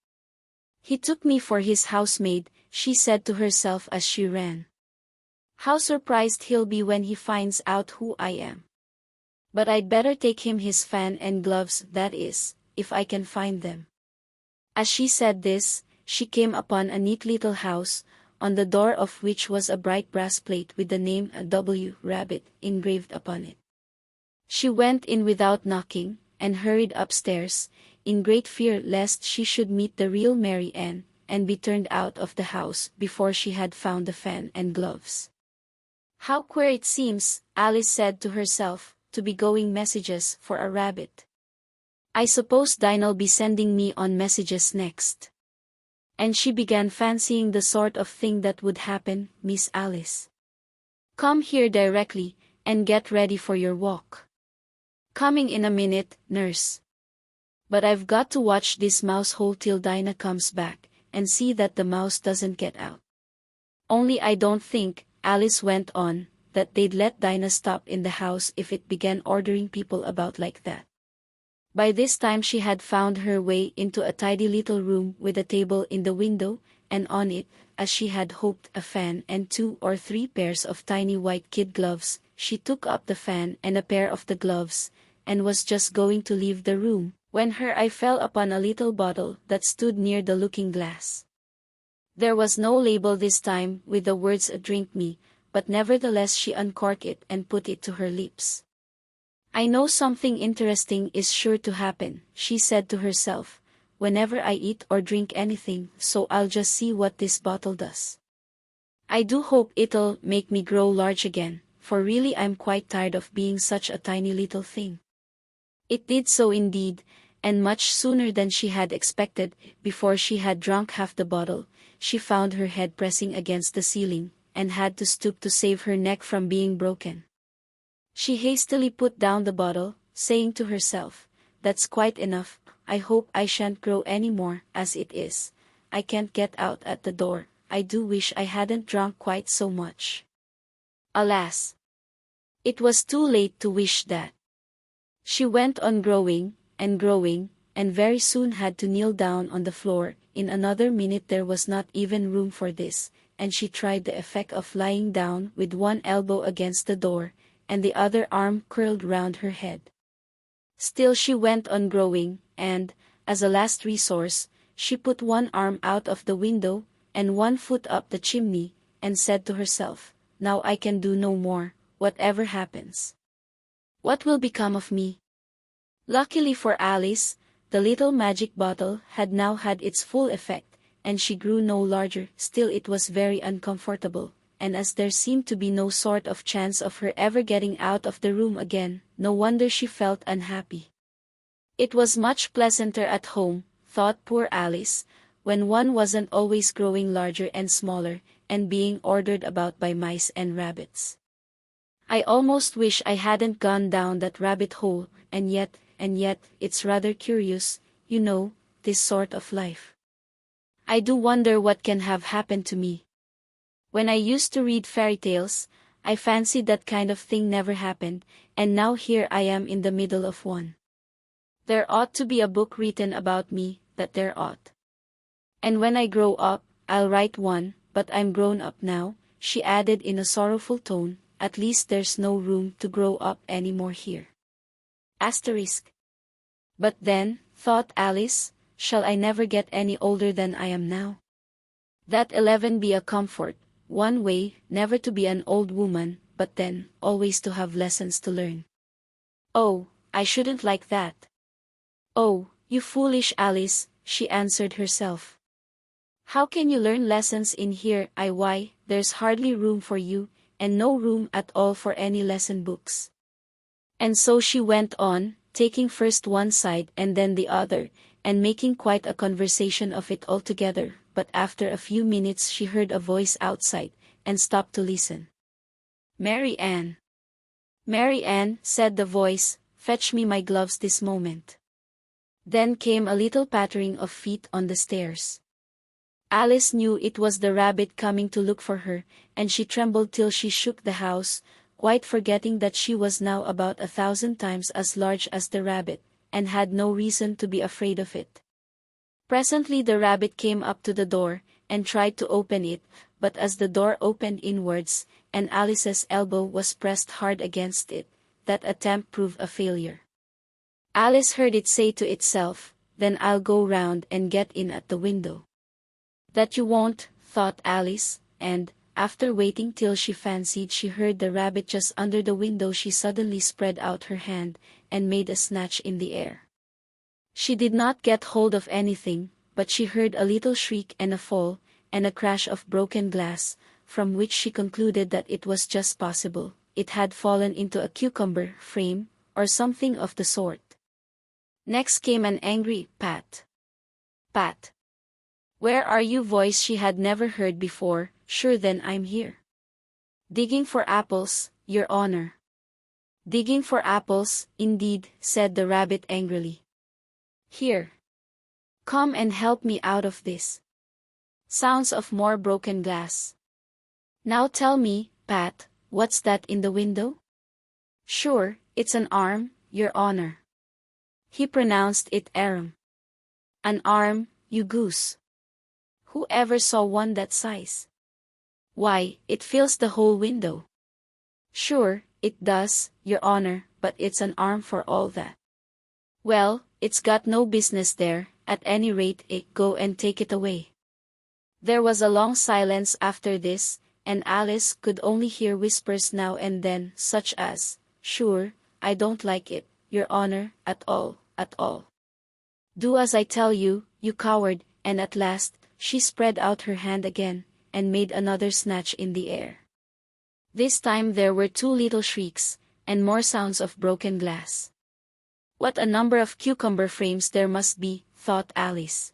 He took me for his housemaid, she said to herself as she ran. How surprised he'll be when he finds out who I am. But I'd better take him his fan and gloves, that is, if I can find them. As she said this, she came upon a neat little house, on the door of which was a bright brass plate with the name W. Rabbit engraved upon it. She went in without knocking, and hurried upstairs, in great fear lest she should meet the real Mary Ann, and be turned out of the house before she had found the fan and gloves. How queer it seems, Alice said to herself, to be going messages for a rabbit. I suppose Dinah'll be sending me on messages next. And she began fancying the sort of thing that would happen. Miss Alice, come here directly, and get ready for your walk. Coming in a minute, nurse. But I've got to watch this mouse hole till Dinah comes back, and see that the mouse doesn't get out. Only I don't think, Alice went on, that they'd let Dinah stop in the house if it began ordering people about like that. By this time she had found her way into a tidy little room with a table in the window, and on it, as she had hoped, a fan and 2 or 3 pairs of tiny white kid gloves. She took up the fan and a pair of the gloves, and was just going to leave the room, when her eye fell upon a little bottle that stood near the looking-glass. There was no label this time with the words "Drink me," but nevertheless she uncorked it and put it to her lips. I know something interesting is sure to happen, she said to herself, whenever I eat or drink anything, so I'll just see what this bottle does. I do hope it'll make me grow large again, for really I'm quite tired of being such a tiny little thing. It did so indeed, and much sooner than she had expected. Before she had drunk half the bottle, she found her head pressing against the ceiling, and had to stoop to save her neck from being broken. She hastily put down the bottle, saying to herself, "That's quite enough, I hope I shan't grow any more. As it is, I can't get out at the door. I do wish I hadn't drunk quite so much." Alas! It was too late to wish that. She went on growing, and very soon had to kneel down on the floor. In another minute there was not even room for this, and she tried the effect of lying down with one elbow against the door, and the other arm curled round her head. Still she went on growing, and, as a last resource, she put one arm out of the window, and one foot up the chimney, and said to herself, "Now I can do no more, whatever happens. What will become of me?" Luckily for Alice, the little magic bottle had now had its full effect, and she grew no larger. Still it was very uncomfortable, and as there seemed to be no sort of chance of her ever getting out of the room again, no wonder she felt unhappy. It was much pleasanter at home, thought poor Alice, when one wasn't always growing larger and smaller, and being ordered about by mice and rabbits. I almost wish I hadn't gone down that rabbit hole, and yet, it's rather curious, you know, this sort of life. I do wonder what can have happened to me. When I used to read fairy tales, I fancied that kind of thing never happened, and now here I am in the middle of one. There ought to be a book written about me, that there ought. And when I grow up, I'll write one, but I'm grown up now, she added in a sorrowful tone. At least there's no room to grow up any more here. Asterisk. But then, thought Alice, shall I never get any older than I am now? That 11 be a comfort, one way, never to be an old woman, but then, always to have lessons to learn. Oh, I shouldn't like that. Oh, you foolish Alice, she answered herself. How can you learn lessons in here? Why, there's hardly room for you, and no room at all for any lesson books. And so she went on, taking first one side and then the other, and making quite a conversation of it altogether. But after a few minutes she heard a voice outside, and stopped to listen. "Mary Ann. Mary Ann," said the voice, "fetch me my gloves this moment." Then came a little pattering of feet on the stairs. Alice knew it was the rabbit coming to look for her, and she trembled till she shook the house, quite forgetting that she was now about 1,000 times as large as the rabbit, and had no reason to be afraid of it. Presently the rabbit came up to the door, and tried to open it, but as the door opened inwards, and Alice's elbow was pressed hard against it, that attempt proved a failure. Alice heard it say to itself, "Then I'll go round and get in at the window." "That you won't," thought Alice, and, after waiting till she fancied she heard the rabbit just under the window, she suddenly spread out her hand, and made a snatch in the air. She did not get hold of anything, but she heard a little shriek and a fall, and a crash of broken glass, from which she concluded that it was just possible it had fallen into a cucumber frame, or something of the sort. Next came an angry "Pat! Pat! Where are you?" voice she had never heard before. "Sure then I'm here." "Digging for apples, Your Honor." "Digging for apples, indeed," said the rabbit angrily. "Here. Come and help me out of this." Sounds of more broken glass. "Now tell me, Pat, what's that in the window?" "Sure, it's an arm, Your Honor." He pronounced it "arum." "An arm, you goose. Who ever saw one that size? Why, it fills the whole window." "Sure, it does, Your Honor, but it's an arm for all that." "Well, it's got no business there, at any rate. Go and take it away." There was a long silence after this, and Alice could only hear whispers now and then, such as, "Sure, I don't like it, Your Honor, at all, at all." "Do as I tell you, you coward," and at last, she spread out her hand again, and made another snatch in the air. This time there were two little shrieks, and more sounds of broken glass. "What a number of cucumber frames there must be," thought Alice.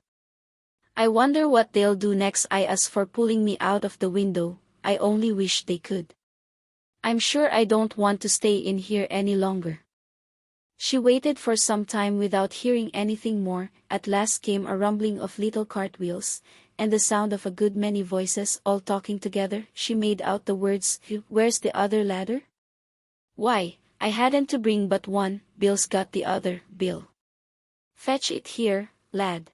"I wonder what they'll do next. As for pulling me out of the window, I only wish they could. I'm sure I don't want to stay in here any longer." She waited for some time without hearing anything more. At last came a rumbling of little cartwheels, and the sound of a good many voices all talking together. She made out the words, "Where's the other ladder?" "Why, I hadn't to bring but one. Bill's got the other, Bill." "Fetch it here, lad."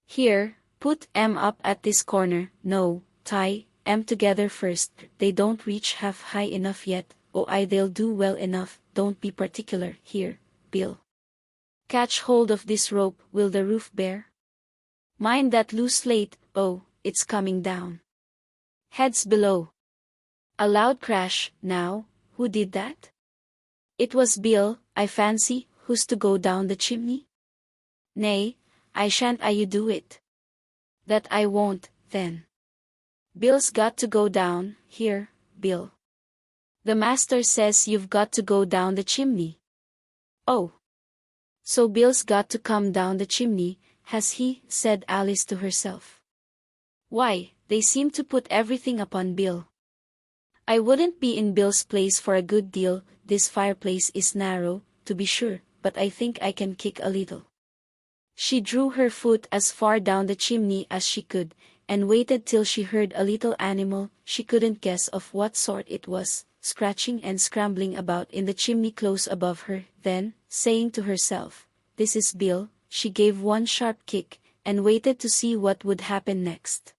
"Here, put 'em up at this corner. No, tie 'em together first. They don't reach half high enough yet." "Oh, they'll do well enough, don't be particular. Here, Bill. Catch hold of this rope. Will the roof bear? Mind that loose slate. Oh, it's coming down. Heads below." A loud crash. "Now, who did that?" "It was Bill, I fancy. Who's to go down the chimney?" "Nay, I shan't. You do it." "That I won't, then. Bill's got to go down. Here, Bill. The master says you've got to go down the chimney." "Oh. So Bill's got to come down the chimney, has he?" said Alice to herself. "Why, they seem to put everything upon Bill. I wouldn't be in Bill's place for a good deal. This fireplace is narrow, to be sure, but I think I can kick a little." She drew her foot as far down the chimney as she could, and waited till she heard a little animal, she couldn't guess of what sort it was, scratching and scrambling about in the chimney close above her. Then, saying to herself, "This is Bill," she gave one sharp kick, and waited to see what would happen next.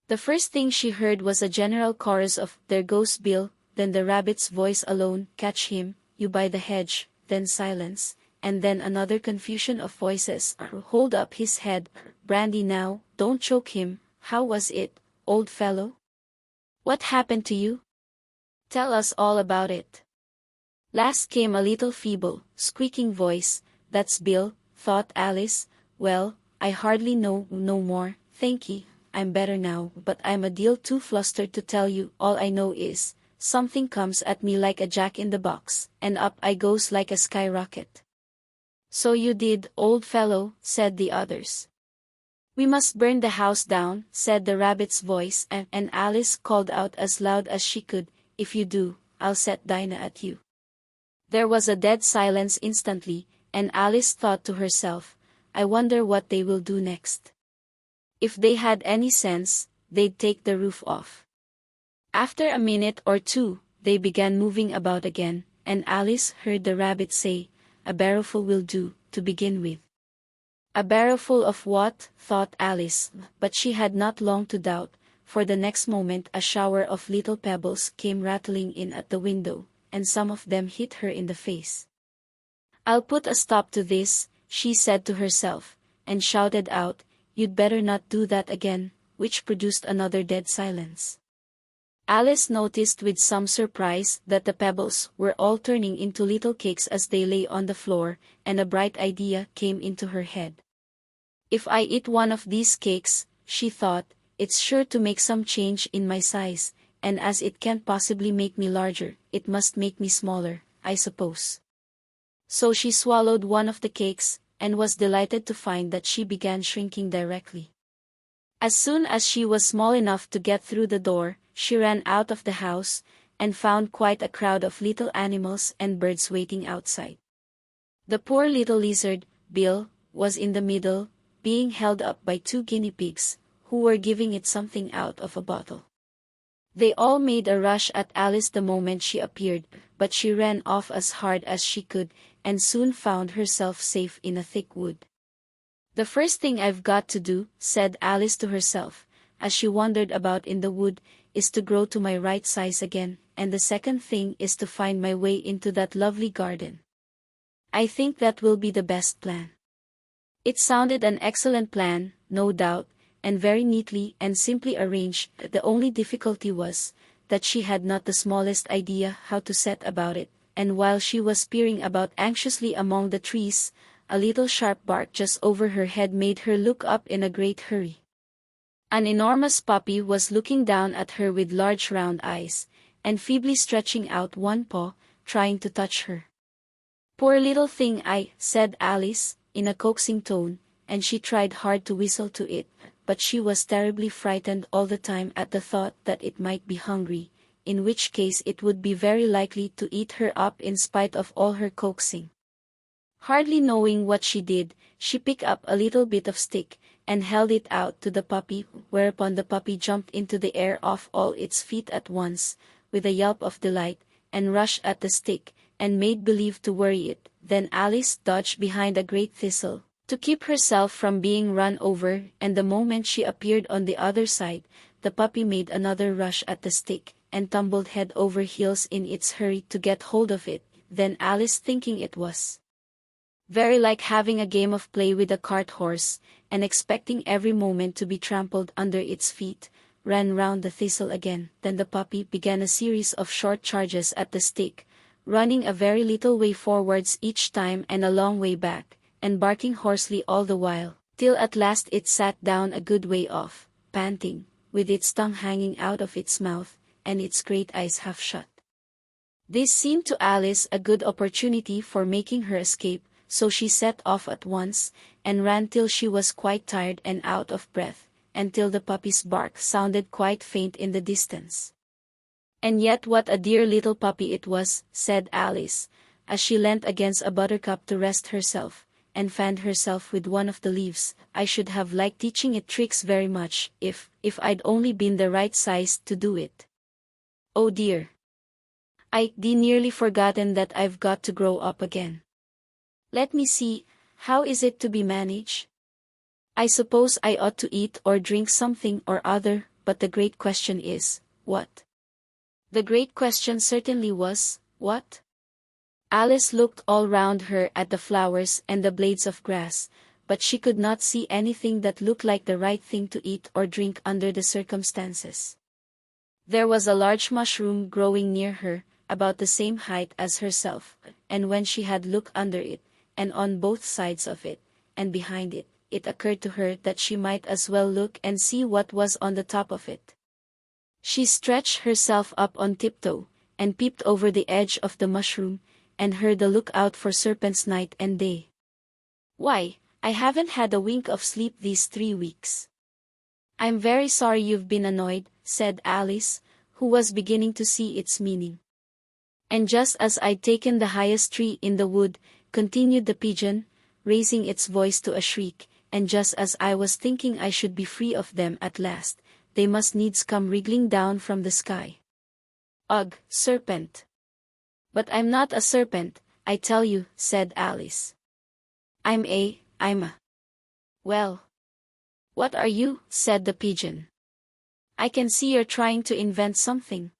The first thing she heard was a general chorus of "There goes Bill," then the rabbit's voice alone, "Catch him, you by the hedge," then silence, and then another confusion of voices, "Hold up his head, Brandy now, don't choke him. How was it, old fellow? What happened to you? Tell us all about it." Last came a little feeble, squeaking voice. "That's Bill," thought Alice. "Well, I hardly know no more, thanky. I'm better now, but I'm a deal too flustered to tell you. All I know is, something comes at me like a jack-in-the-box, and up I goes like a skyrocket." "So you did, old fellow," said the others. "We must burn the house down," said the rabbit's voice, and Alice called out as loud as she could, "If you do, I'll set Dinah at you." There was a dead silence instantly, and Alice thought to herself, "I wonder what they will do next. If they had any sense, they'd take the roof off." After a minute or two, they began moving about again, and Alice heard the rabbit say, "A barrowful will do, to begin with." A barrowful of what? thought Alice, but she had not long to doubt, for the next moment a shower of little pebbles came rattling in at the window, and some of them hit her in the face. "I'll put a stop to this," she said to herself, and shouted out, "You'd better not do that again," which produced another dead silence. Alice noticed with some surprise that the pebbles were all turning into little cakes as they lay on the floor, and a bright idea came into her head. If I eat one of these cakes, she thought, it's sure to make some change in my size, and as it can't possibly make me larger, it must make me smaller, I suppose. So she swallowed one of the cakes, and was delighted to find that she began shrinking directly. As soon as she was small enough to get through the door, she ran out of the house, and found quite a crowd of little animals and birds waiting outside. The poor little lizard, Bill, was in the middle, being held up by 2 guinea pigs, who were giving it something out of a bottle. They all made a rush at Alice the moment she appeared, but she ran off as hard as she could, and soon found herself safe in a thick wood. "The first thing I've got to do," said Alice to herself, as she wandered about in the wood, "is to grow to my right size again, and the second thing is to find my way into that lovely garden. I think that will be the best plan." It sounded an excellent plan, no doubt, and very neatly and simply arranged. The only difficulty was, that she had not the smallest idea how to set about it, and while she was peering about anxiously among the trees, a little sharp bark just over her head made her look up in a great hurry. An enormous puppy was looking down at her with large round eyes, and feebly stretching out one paw, trying to touch her. "Poor little thing," said Alice, in a coaxing tone, and she tried hard to whistle to it, but she was terribly frightened all the time at the thought that it might be hungry, in which case it would be very likely to eat her up in spite of all her coaxing. Hardly knowing what she did, she picked up a little bit of stick, and held it out to the puppy, whereupon the puppy jumped into the air off all its feet at once, with a yelp of delight, and rushed at the stick, and made believe to worry it. Then Alice dodged behind a great thistle, to keep herself from being run over, and the moment she appeared on the other side, the puppy made another rush at the stick, and tumbled head over heels in its hurry to get hold of it. Then Alice, thinking it was very like having a game of play with a cart horse, and expecting every moment to be trampled under its feet, ran round the thistle again. Then the puppy began a series of short charges at the stick, running a very little way forwards each time and a long way back, and barking hoarsely all the while, till at last it sat down a good way off, panting, with its tongue hanging out of its mouth, and its great eyes half shut. This seemed to Alice a good opportunity for making her escape, so she set off at once, and ran till she was quite tired and out of breath, and till the puppy's bark sounded quite faint in the distance. "And yet what a dear little puppy it was," said Alice, as she leant against a buttercup to rest herself, and fanned herself with one of the leaves. "I should have liked teaching it tricks very much, if I'd only been the right size to do it. Oh dear! I'd nearly forgotten that I've got to grow up again. Let me see, how is it to be managed? I suppose I ought to eat or drink something or other, but the great question is, what?" The great question certainly was, what? Alice looked all round her at the flowers and the blades of grass, but she could not see anything that looked like the right thing to eat or drink under the circumstances. There was a large mushroom growing near her, about the same height as herself, and when she had looked under it, and on both sides of it, and behind it, it occurred to her that she might as well look and see what was on the top of it. She stretched herself up on tiptoe, and peeped over the edge of the mushroom, and heard the look-out for serpents night and day. "Why, I haven't had a wink of sleep these 3 weeks. I'm very sorry you've been annoyed," said Alice, who was beginning to see its meaning. "And just as I'd taken the highest tree in the wood," continued the pigeon, raising its voice to a shriek, "and just as I was thinking I should be free of them at last, they must needs come wriggling down from the sky. Ugh, serpent! But I'm not a serpent, I tell you," said Alice. I'm a... "Well, what are you?" said the pigeon. "I can see you're trying to invent something."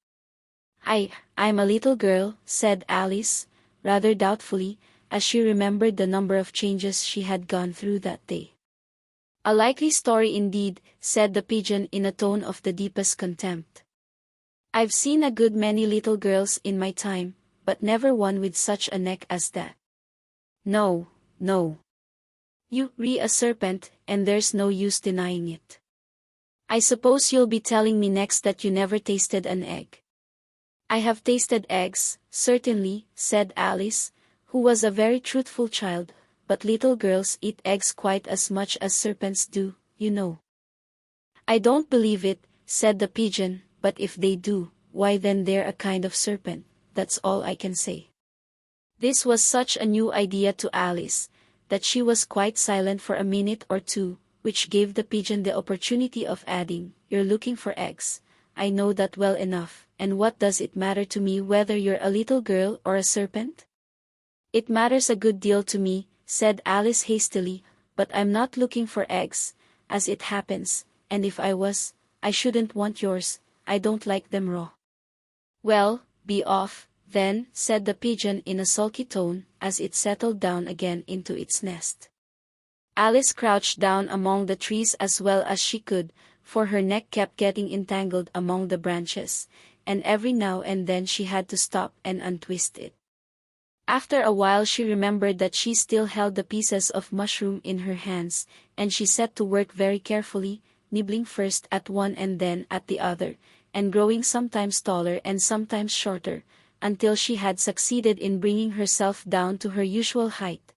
I'm a little girl," said Alice, rather doubtfully, as she remembered the number of changes she had gone through that day. "A likely story indeed," said the pigeon in a tone of the deepest contempt. "I've seen a good many little girls in my time, but never one with such a neck as that. No, no. You're a serpent, and there's no use denying it. I suppose you'll be telling me next that you never tasted an egg. I have tasted eggs, certainly, said Alice, who was a very truthful child, but little girls eat eggs quite as much as serpents do, you know. I don't believe it, said the pigeon, but if they do, why then they're a kind of serpent, that's all I can say. This was such a new idea to Alice, that she was quite silent for a minute or two, which gave the pigeon the opportunity of adding, You're looking for eggs, I know that well enough, and what does it matter to me whether you're a little girl or a serpent? It matters a good deal to me, said Alice hastily, but I'm not looking for eggs, as it happens, and if I was, I shouldn't want yours, I don't like them raw. Well, be off, then, said the pigeon in a sulky tone, as it settled down again into its nest. Alice crouched down among the trees as well as she could, for her neck kept getting entangled among the branches, and every now and then she had to stop and untwist it. After a while she remembered that she still held the pieces of mushroom in her hands, and she set to work very carefully, nibbling first at one and then at the other, and growing sometimes taller and sometimes shorter, until she had succeeded in bringing herself down to her usual height.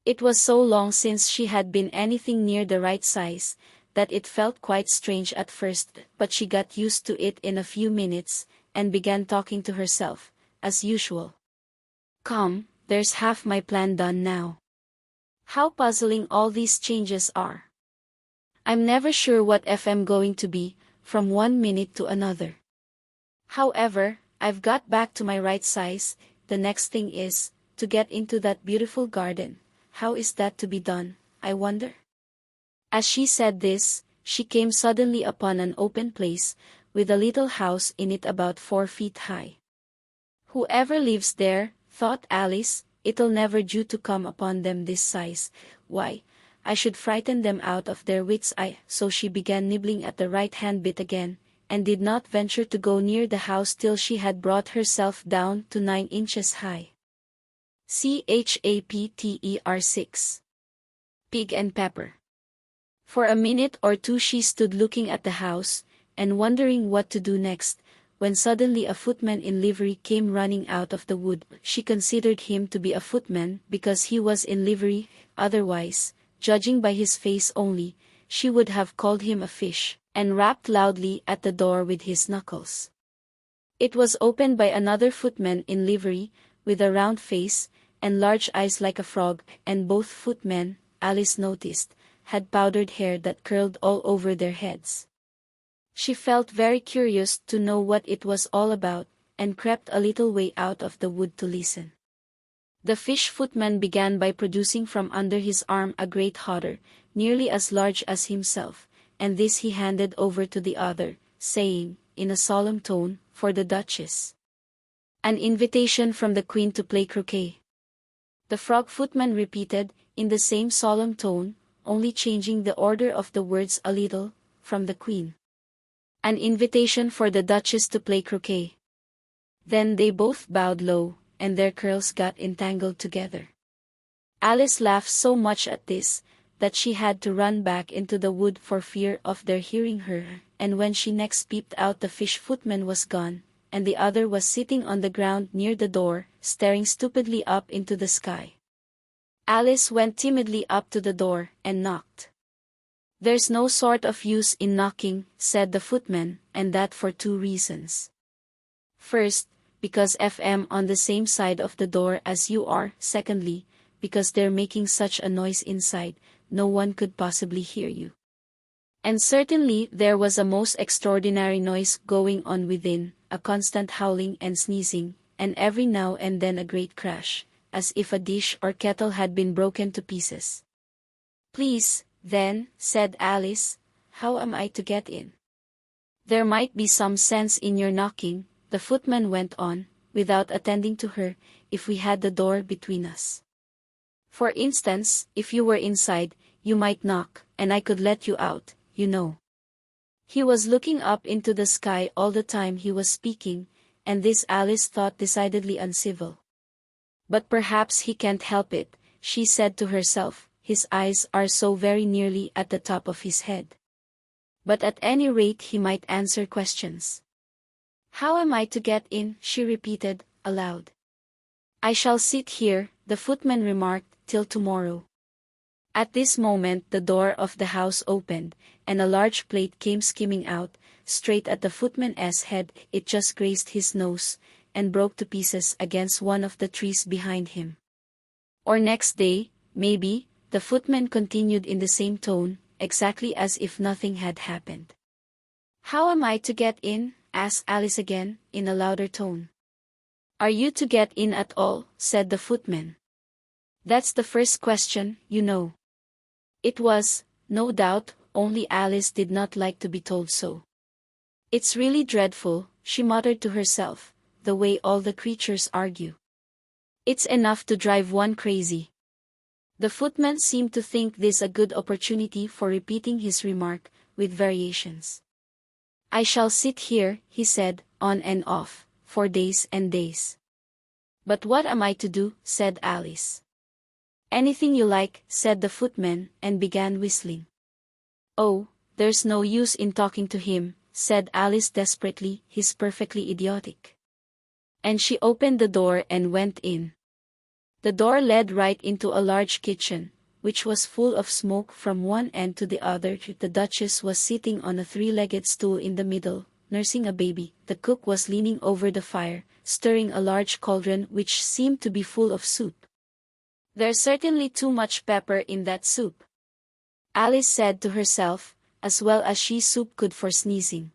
It was so long since she had been anything near the right size, that it felt quite strange at first, but she got used to it in a few minutes, and began talking to herself, as usual. Come, there's half my plan done now. How puzzling all these changes are. I'm never sure what I'm going to be, from one minute to another. However, I've got back to my right size. The next thing is, to get into that beautiful garden. How is that to be done, I wonder? As she said this, she came suddenly upon an open place, with a little house in it about 4 feet high. Whoever lives there, thought Alice, it'll never do to come upon them this size. Why, I should frighten them out of their wits' eye. So she began nibbling at the right-hand bit again, and did not venture to go near the house till she had brought herself down to 9 inches high. Chapter 6. Pig and Pepper. For a minute or two she stood looking at the house, and wondering what to do next, when suddenly a footman in livery came running out of the wood. She considered him to be a footman because he was in livery, otherwise, judging by his face only, she would have called him a fish, and rapped loudly at the door with his knuckles. It was opened by another footman in livery, with a round face, and large eyes like a frog, and both footmen, Alice noticed, had powdered hair that curled all over their heads. She felt very curious to know what it was all about, and crept a little way out of the wood to listen. The fish footman began by producing from under his arm a great hodder, nearly as large as himself, and this he handed over to the other, saying, in a solemn tone, for the Duchess. An invitation from the Queen to play croquet. The frog footman repeated, in the same solemn tone, only changing the order of the words a little, from the Queen. An invitation for the Duchess to play croquet. Then they both bowed low, and their curls got entangled together. Alice laughed so much at this, that she had to run back into the wood for fear of their hearing her, and when she next peeped out the fish footman was gone, and the other was sitting on the ground near the door, staring stupidly up into the sky. Alice went timidly up to the door, and knocked. There's no sort of use in knocking, said the footman, and that for 2 reasons. First, because I'm on the same side of the door as you are. Secondly, because they're making such a noise inside, no one could possibly hear you. And certainly there was a most extraordinary noise going on within, a constant howling and sneezing, and every now and then a great crash, as if a dish or kettle had been broken to pieces. Please, then, said Alice, how am I to get in? There might be some sense in your knocking, the footman went on, without attending to her, if we had the door between us. For instance, if you were inside, you might knock, and I could let you out, you know. He was looking up into the sky all the time he was speaking, and this Alice thought decidedly uncivil. But perhaps he can't help it, she said to herself, his eyes are so very nearly at the top of his head. But at any rate he might answer questions. "How am I to get in?" she repeated, aloud. "I shall sit here," the footman remarked, "till tomorrow." At this moment the door of the house opened, and a large plate came skimming out, straight at the footman's head. It just grazed his nose, and broke to pieces against one of the trees behind him. "Or next day, maybe," the footman continued in the same tone, exactly as if nothing had happened. "How am I to get in?" asked Alice again, in a louder tone. "Are you to get in at all?" said the footman. "That's the first question, you know." It was, no doubt, only Alice did not like to be told so. "It's really dreadful," she muttered to herself, "the way all the creatures argue. It's enough to drive one crazy." The footman seemed to think this a good opportunity for repeating his remark, with variations. "I shall sit here," he said, "on and off, for days and days." "But what am I to do?" said Alice. "Anything you like," said the footman, and began whistling. "Oh, there's no use in talking to him," said Alice desperately, "he's perfectly idiotic." And she opened the door and went in. The door led right into a large kitchen, which was full of smoke from one end to the other. The Duchess was sitting on a three-legged stool in the middle, nursing a baby. The cook was leaning over the fire, stirring a large cauldron which seemed to be full of soup. "There's certainly too much pepper in that soup," Alice said to herself, as well as she soup could for sneezing.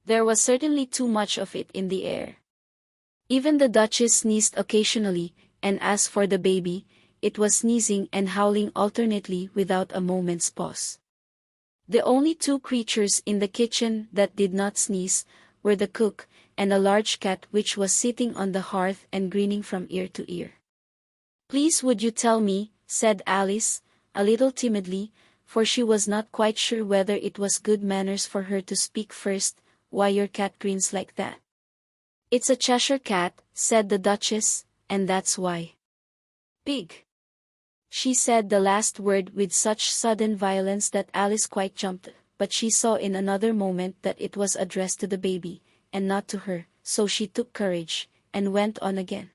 There was certainly too much of it in the air. Even the Duchess sneezed occasionally, and as for the baby, it was sneezing and howling alternately without a moment's pause. The only two creatures in the kitchen that did not sneeze were the cook and a large cat which was sitting on the hearth and grinning from ear to ear. "Please would you tell me," said Alice, a little timidly, for she was not quite sure whether it was good manners for her to speak first, "why your cat grins like that?" "It's a Cheshire Cat," said the Duchess, "and that's why." "Pig." She said the last word with such sudden violence that Alice quite jumped, but she saw in another moment that it was addressed to the baby, and not to her, so she took courage, and went on again.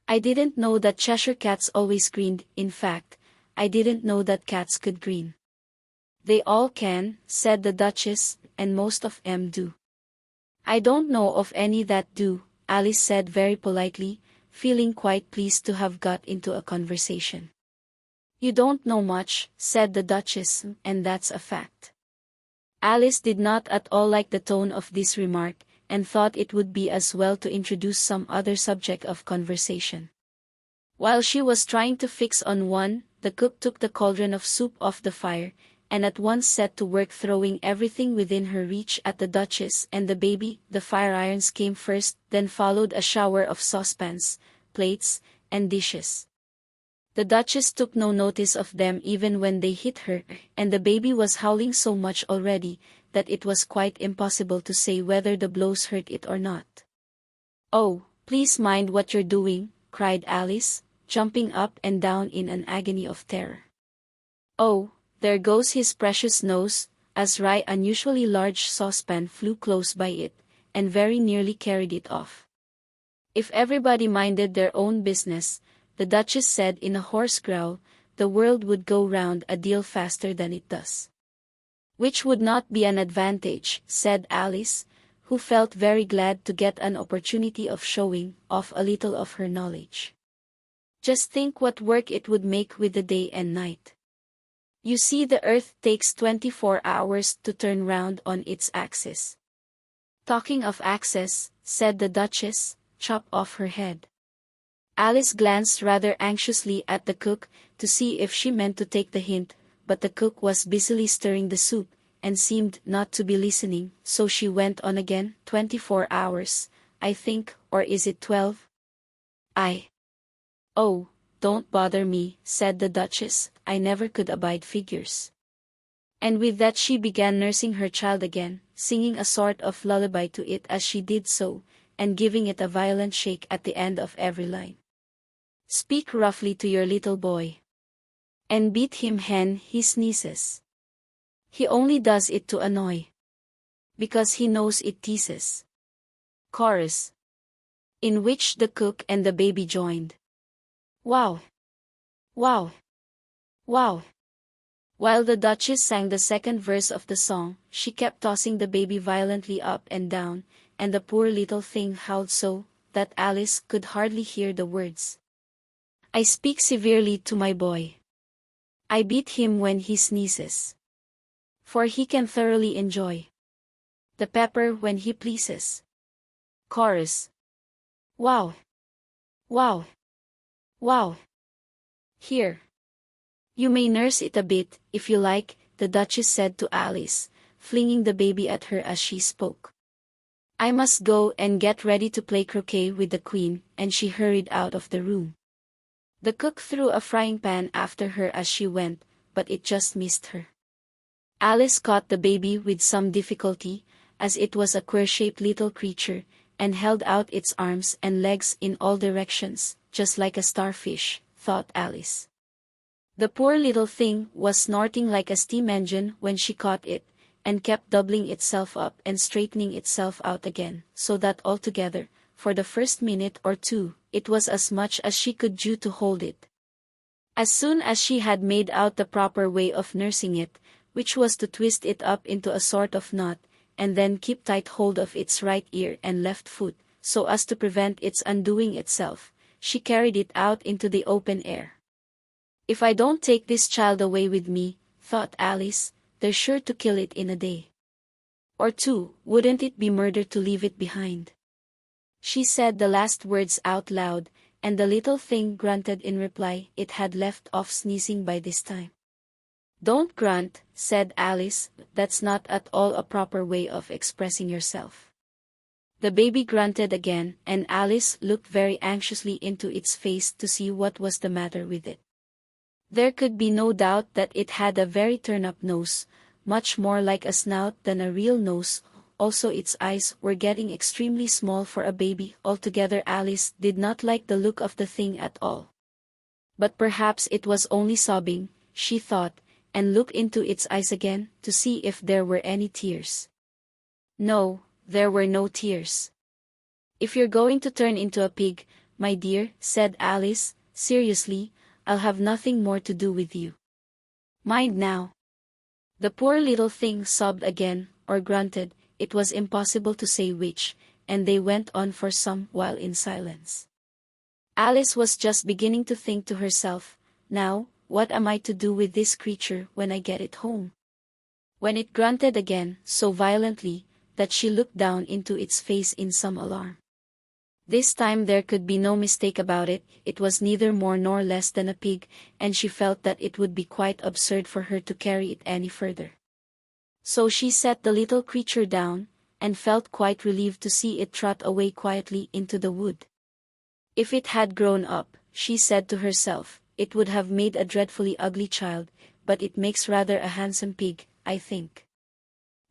"I didn't know that Cheshire Cats always grinned. In fact, I didn't know that cats could grin." "They all can," said the Duchess, "and most of 'em do." "I don't know of any that do," Alice said very politely, feeling quite pleased to have got into a conversation. "You don't know much," said the Duchess, "and that's a fact." Alice did not at all like the tone of this remark, and thought it would be as well to introduce some other subject of conversation. While she was trying to fix on one, the cook took the cauldron of soup off the fire, and at once set to work throwing everything within her reach at the Duchess and the baby. The fire irons came first, then followed a shower of saucepans, plates, and dishes. The Duchess took no notice of them even when they hit her, and the baby was howling so much already, that it was quite impossible to say whether the blows hurt it or not. "Oh, please mind what you're doing," cried Alice, jumping up and down in an agony of terror. "Oh, there goes his precious nose," as an unusually large saucepan flew close by it, and very nearly carried it off. "If everybody minded their own business," the Duchess said in a hoarse growl, "the world would go round a deal faster than it does." "Which would not be an advantage," said Alice, who felt very glad to get an opportunity of showing off a little of her knowledge. "Just think what work it would make with the day and night. You see, the Earth takes 24 hours to turn round on its axis." "Talking of axes," said the Duchess, "chop off her head." Alice glanced rather anxiously at the cook, to see if she meant to take the hint, but the cook was busily stirring the soup, and seemed not to be listening, so she went on again. 24 hours, I think, or is it 12? "Oh, don't bother me," said the Duchess, "I never could abide figures." And with that she began nursing her child again, singing a sort of lullaby to it as she did so, and giving it a violent shake at the end of every line. "Speak roughly to your little boy." And beat him when he sneezes. He only does it to annoy. Because he knows it teases. Chorus. In which the cook and the baby joined. Wow! Wow! Wow! While the Duchess sang the second verse of the song, she kept tossing the baby violently up and down, and the poor little thing howled so that Alice could hardly hear the words. I speak severely to my boy. I beat him when he sneezes. For he can thoroughly enjoy the pepper when he pleases. Chorus. Wow! Wow! Wow! Here. You may nurse it a bit, if you like, the Duchess said to Alice, flinging the baby at her as she spoke. I must go and get ready to play croquet with the Queen, and she hurried out of the room. The cook threw a frying pan after her as she went, but it just missed her. Alice caught the baby with some difficulty, as it was a queer-shaped little creature, and held out its arms and legs in all directions, just like a starfish, thought Alice. The poor little thing was snorting like a steam engine when she caught it, and kept doubling itself up and straightening itself out again, so that altogether, for the first minute or two, it was as much as she could do to hold it. As soon as she had made out the proper way of nursing it, which was to twist it up into a sort of knot, and then keep tight hold of its right ear and left foot, so as to prevent its undoing itself, she carried it out into the open air. If I don't take this child away with me, thought Alice, they're sure to kill it in a day or two. Wouldn't it be murder to leave it behind? She said the last words out loud, and the little thing grunted in reply. It had left off sneezing by this time. Don't grunt, said Alice, that's not at all a proper way of expressing yourself. The baby grunted again, and Alice looked very anxiously into its face to see what was the matter with it. There could be no doubt that it had a very turn-up nose, much more like a snout than a real nose. Also its eyes were getting extremely small for a baby. Altogether Alice did not like the look of the thing at all. But perhaps it was only sobbing, she thought, and looked into its eyes again, to see if there were any tears. No, there were no tears. If you're going to turn into a pig, my dear, said Alice, seriously, I'll have nothing more to do with you. Mind now. The poor little thing sobbed again, or grunted, it was impossible to say which, and they went on for some while in silence. Alice was just beginning to think to herself, now, what am I to do with this creature when I get it home? When it grunted again, so violently, that she looked down into its face in some alarm. This time there could be no mistake about it, it was neither more nor less than a pig, and she felt that it would be quite absurd for her to carry it any further. So she set the little creature down, and felt quite relieved to see it trot away quietly into the wood. If it had grown up, she said to herself, it would have made a dreadfully ugly child, but it makes rather a handsome pig, I think.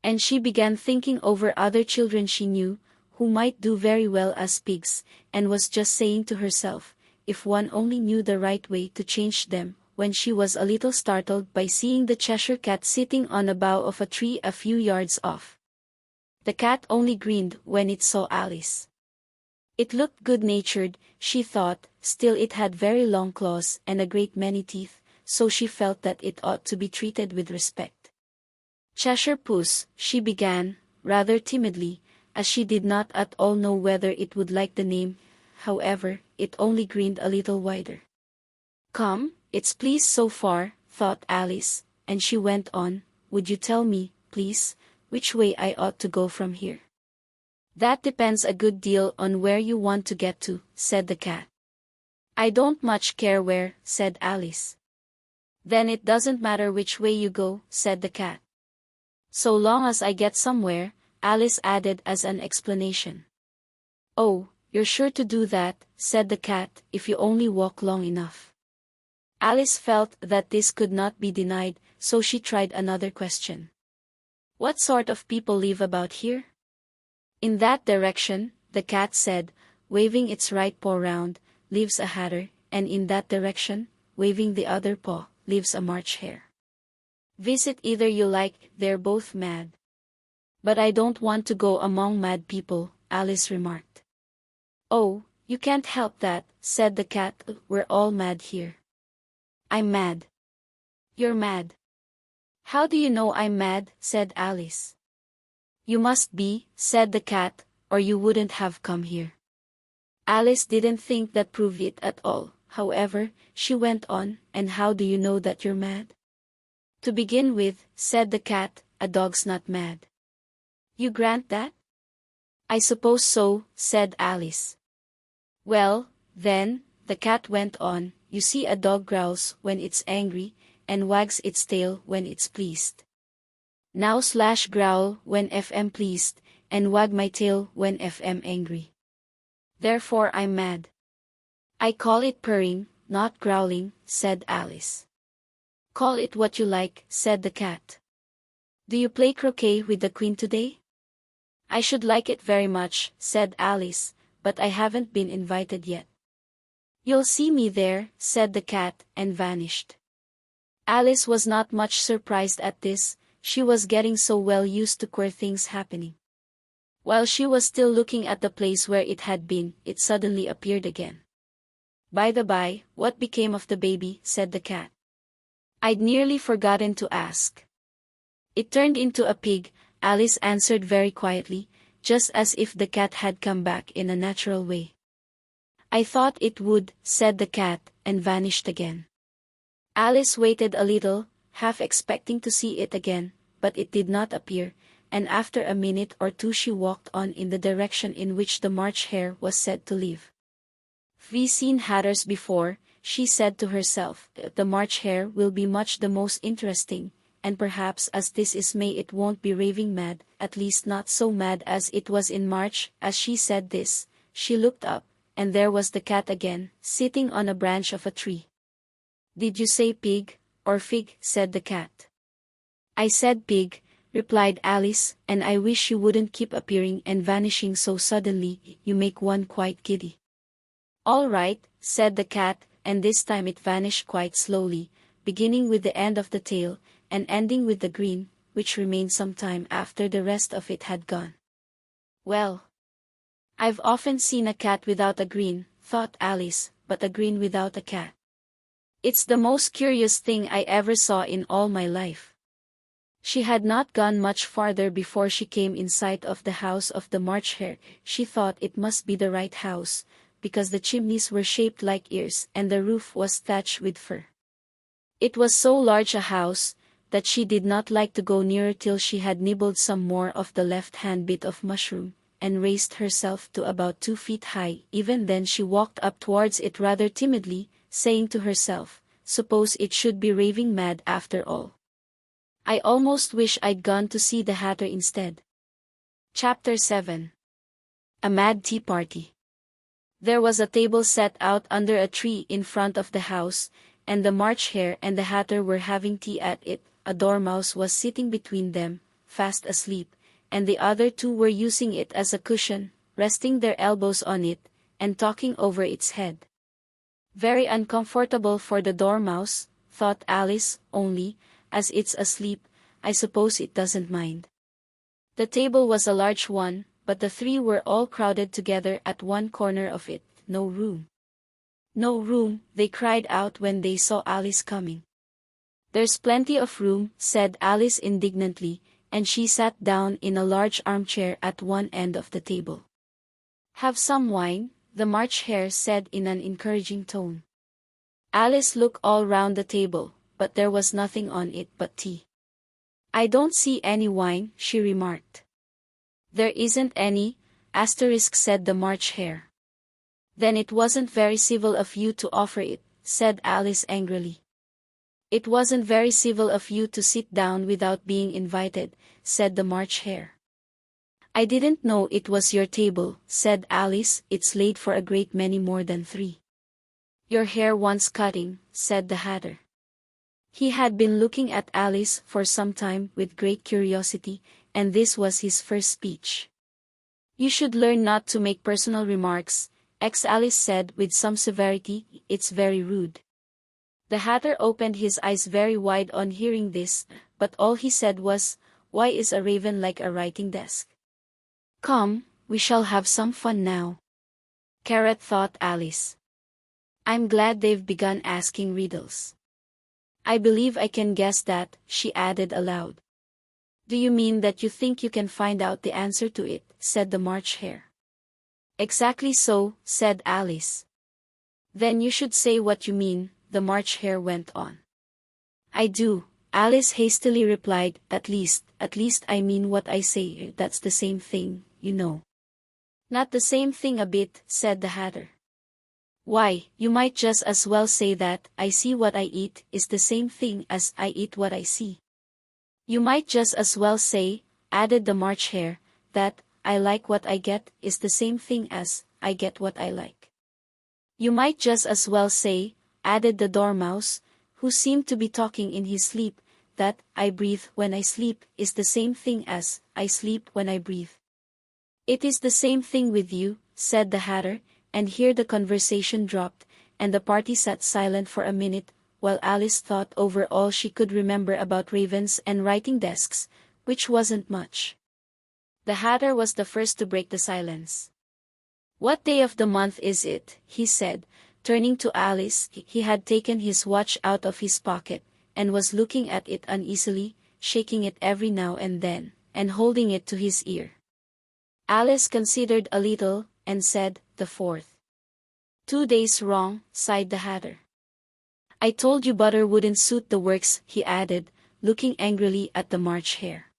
And she began thinking over other children she knew, who might do very well as pigs, and was just saying to herself, if one only knew the right way to change them, when she was a little startled by seeing the Cheshire Cat sitting on a bough of a tree a few yards off. The cat only grinned when it saw Alice. It looked good-natured, she thought, still it had very long claws and a great many teeth, so she felt that it ought to be treated with respect. Cheshire Puss, she began, rather timidly, as she did not at all know whether it would like the name. However, it only grinned a little wider. Come, it's pleased so far, thought Alice, and she went on, would you tell me, please, which way I ought to go from here? That depends a good deal on where you want to get to, said the cat. I don't much care where, said Alice. Then it doesn't matter which way you go, said the cat. So long as I get somewhere, Alice added as an explanation. Oh, you're sure to do that, said the cat, if you only walk long enough. Alice felt that this could not be denied, so she tried another question. What sort of people live about here? In that direction, the cat said, waving its right paw round, lives a hatter, and in that direction, waving the other paw, lives a March hare. Visit either you like, they're both mad. But I don't want to go among mad people, Alice remarked. Oh, you can't help that, said the cat, we're all mad here. I'm mad. You're mad. How do you know I'm mad, said Alice. You must be, said the cat, or you wouldn't have come here. Alice didn't think that proved it at all, however, she went on, and how do you know that you're mad? To begin with, said the cat, a dog's not mad. You grant that? I suppose so, said Alice. Well, then, the cat went on, you see a dog growls when it's angry, and wags its tail when it's pleased. Now / growl when I'm pleased, and wag my tail when I'm angry. Therefore I'm mad. I call it purring, not growling, said Alice. Call it what you like, said the cat. Do you play croquet with the queen today? I should like it very much, said Alice, but I haven't been invited yet. You'll see me there, said the cat, and vanished. Alice was not much surprised at this, she was getting so well used to queer things happening. While she was still looking at the place where it had been, it suddenly appeared again. By the by, what became of the baby, said the cat. I'd nearly forgotten to ask. It turned into a pig, Alice answered very quietly, just as if the cat had come back in a natural way. I thought it would, said the cat, and vanished again. Alice waited a little, half expecting to see it again, but it did not appear, and after a minute or two she walked on in the direction in which the March hare was said to live. We've seen hatters before, she said to herself, the March hare will be much the most interesting, and perhaps as this is May it won't be raving mad, at least not so mad as it was in March. As she said this, she looked up, and there was the cat again, sitting on a branch of a tree. Did you say pig, or fig, said the cat. I said pig, replied Alice, and I wish you wouldn't keep appearing and vanishing so suddenly, you make one quite giddy. All right, said the cat, and this time it vanished quite slowly, beginning with the end of the tail, and ending with the green, which remained some time after the rest of it had gone. Well, I've often seen a cat without a green, thought Alice, but a green without a cat. It's the most curious thing I ever saw in all my life. She had not gone much farther before she came in sight of the house of the March hare. She thought it must be the right house, because the chimneys were shaped like ears and the roof was thatched with fur. It was so large a house, that she did not like to go nearer till she had nibbled some more of the left-hand bit of mushroom, and raised herself to about 2 feet high. Even then she walked up towards it rather timidly, saying to herself, suppose it should be raving mad after all. I almost wish I'd gone to see the hatter instead. Chapter 7. A Mad Tea Party. There was a table set out under a tree in front of the house, and the March hare and the hatter were having tea at it. A dormouse was sitting between them, fast asleep, and the other two were using it as a cushion, resting their elbows on it, and talking over its head. Very uncomfortable for the dormouse, thought Alice, only, as it's asleep, I suppose it doesn't mind. The table was a large one, but the three were all crowded together at one corner of it. No room. No room, they cried out when they saw Alice coming. There's plenty of room, said Alice indignantly, and she sat down in a large armchair at one end of the table. Have some wine, the March hare said in an encouraging tone. Alice looked all round the table, but there was nothing on it but tea. I don't see any wine, she remarked. There isn't any, said the March hare. Then it wasn't very civil of you to offer it, said Alice angrily. It wasn't very civil of you to sit down without being invited, said the March hare. I didn't know it was your table, said Alice, it's laid for a great many more than 3. Your hair wants cutting, said the hatter. He had been looking at Alice for some time with great curiosity, and this was his first speech. You should learn not to make personal remarks, Alice said with some severity, it's very rude. The Hatter opened his eyes very wide on hearing this, but all he said was, "Why is a raven like a writing desk?" "Come, we shall have some fun now," Carrot thought Alice. "I'm glad they've begun asking riddles. I believe I can guess that," she added aloud. "Do you mean that you think you can find out the answer to it?" said the March Hare. "Exactly so," said Alice. "Then you should say what you mean," the March Hare went on. "I do," Alice hastily replied, At least I mean what I say. That's the same thing, you know." "Not the same thing a bit," said the Hatter. "Why, you might just as well say that I see what I eat is the same thing as I eat what I see." "You might just as well say," added the March Hare, "that I like what I get is the same thing as I get what I like." "You might just as well say," added the Dormouse, who seemed to be talking in his sleep, "that I breathe when I sleep is the same thing as I sleep when I breathe." "It is the same thing with you," said the Hatter, and here the conversation dropped, and the party sat silent for a minute, while Alice thought over all she could remember about ravens and writing desks, which wasn't much. The Hatter was the first to break the silence. "What day of the month is it?" he said, turning to Alice. He had taken his watch out of his pocket, and was looking at it uneasily, shaking it every now and then, and holding it to his ear. Alice considered a little, and said, "The 4th. 2 days wrong," sighed the Hatter. "I told you butter wouldn't suit the works," he added, looking angrily at the March Hare.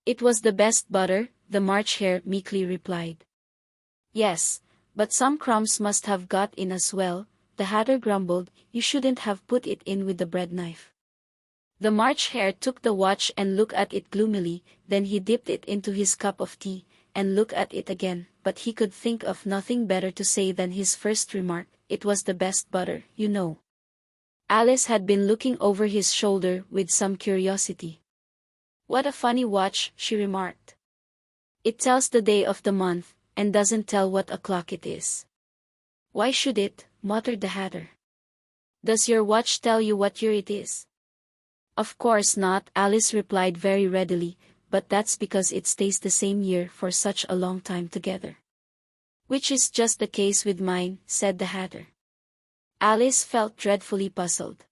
"It was the best butter," the March Hare meekly replied. "Yes, but some crumbs must have got in as well," the Hatter grumbled. "You shouldn't have put it in with the bread knife." The March Hare took the watch and looked at it gloomily, then he dipped it into his cup of tea, and looked at it again, but he could think of nothing better to say than his first remark, "It was the best butter, you know." Alice had been looking over his shoulder with some curiosity. "What a funny watch," she remarked. "It tells the day of the month, and doesn't tell what o'clock it is." "Why should it?" muttered the Hatter. "Does your watch tell you what year it is?" "Of course not," Alice replied very readily, "but that's because it stays the same year for such a long time together." "Which is just the case with mine," said the Hatter. Alice felt dreadfully puzzled.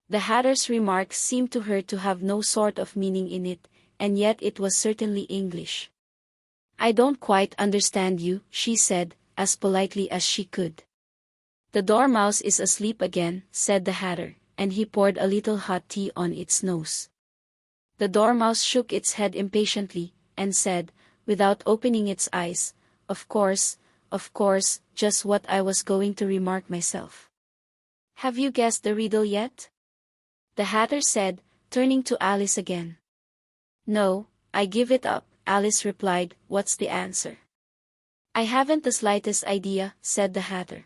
The Hatter's remark seemed to her to have no sort of meaning in it, and yet it was certainly English. "I don't quite understand you," she said, as politely as she could. "The Dormouse is asleep again," said the Hatter, and he poured a little hot tea on its nose. The Dormouse shook its head impatiently, and said, without opening its eyes, of course, just what I was going to remark myself." "Have you guessed the riddle yet?" the Hatter said, turning to Alice again. "No, I give it up," Alice replied. "What's the answer?" "I haven't the slightest idea," said the Hatter.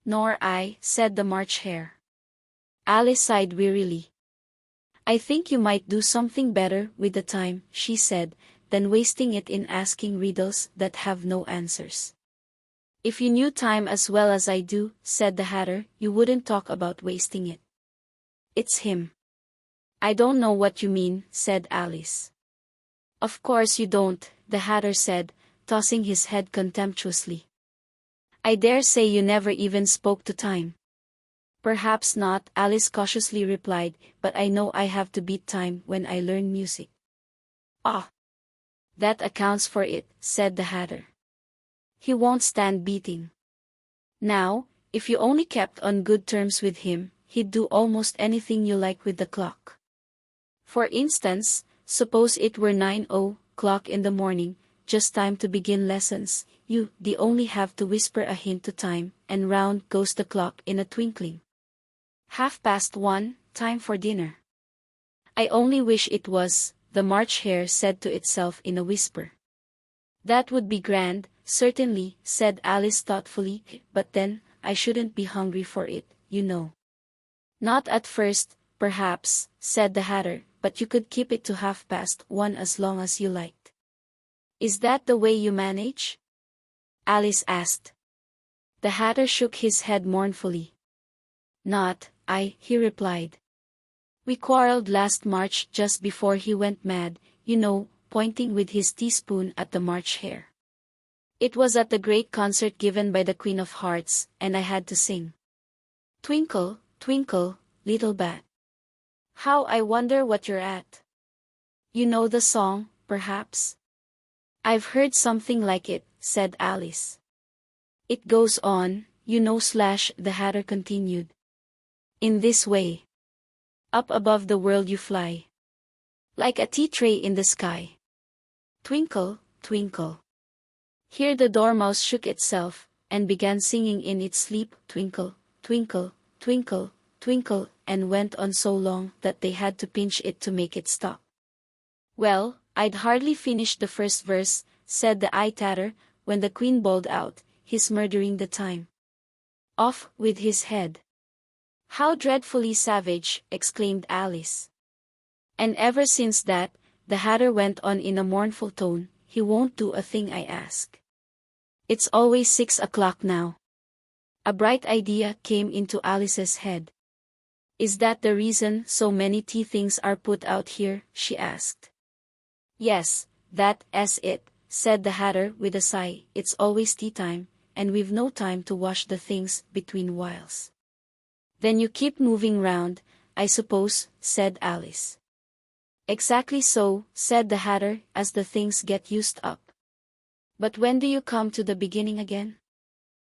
"Nor I," said the March Hare. Alice sighed wearily. "I think you might do something better with the time," she said, "than wasting it in asking riddles that have no answers." "If you knew time as well as I do," said the Hatter, "you wouldn't talk about wasting it." "It's him." "I don't know what you mean," said Alice. "Of course you don't," the Hatter said, tossing his head contemptuously. "I dare say you never even spoke to time." "Perhaps not," Alice cautiously replied, "but I know I have to beat time when I learn music." "Ah! That accounts for it," said the Hatter. "He won't stand beating. Now, if you only kept on good terms with him, he'd do almost anything you like with the clock. For instance, suppose it were 9 o'clock in the morning, just time to begin lessons, you'd only have to whisper a hint to time, and round goes the clock in a twinkling. 1:30, time for dinner." "I only wish it was," the March Hare said to itself in a whisper. "That would be grand, certainly," said Alice thoughtfully, "but then, I shouldn't be hungry for it, you know." "Not at first, perhaps," said the Hatter, "but you could keep it to 1:30 as long as you liked." "Is that the way you manage?" Alice asked. The Hatter shook his head mournfully. "Not he replied. We quarreled last March just before he went mad, you know, pointing with his teaspoon at the March hare. It was at the great concert given by the Queen of Hearts, and I had to sing. Twinkle, twinkle, little bat. How I wonder what you're at. You know the song, perhaps? I've heard something like it, said Alice. It goes on, you know, the Hatter continued. In this way. Up above the world you fly. Like a tea tray in the sky. Twinkle, twinkle. Here the dormouse shook itself, and began singing in its sleep, twinkle, twinkle, twinkle, twinkle, and went on so long that they had to pinch it to make it stop. Well, I'd hardly finished the first verse, said the Tatter, when the Queen bawled out, he's murdering the time. Off with his head. How dreadfully savage, exclaimed Alice. And ever since that, the Hatter went on in a mournful tone, he won't do a thing I ask. It's always 6 o'clock now. A bright idea came into Alice's head. Is that the reason so many tea things are put out here? She asked. Yes, that's it, said the Hatter with a sigh. It's always tea time, and we've no time to wash the things between whiles. Then you keep moving round, I suppose, said Alice. Exactly so, said the Hatter, as the things get used up. But when do you come to the beginning again?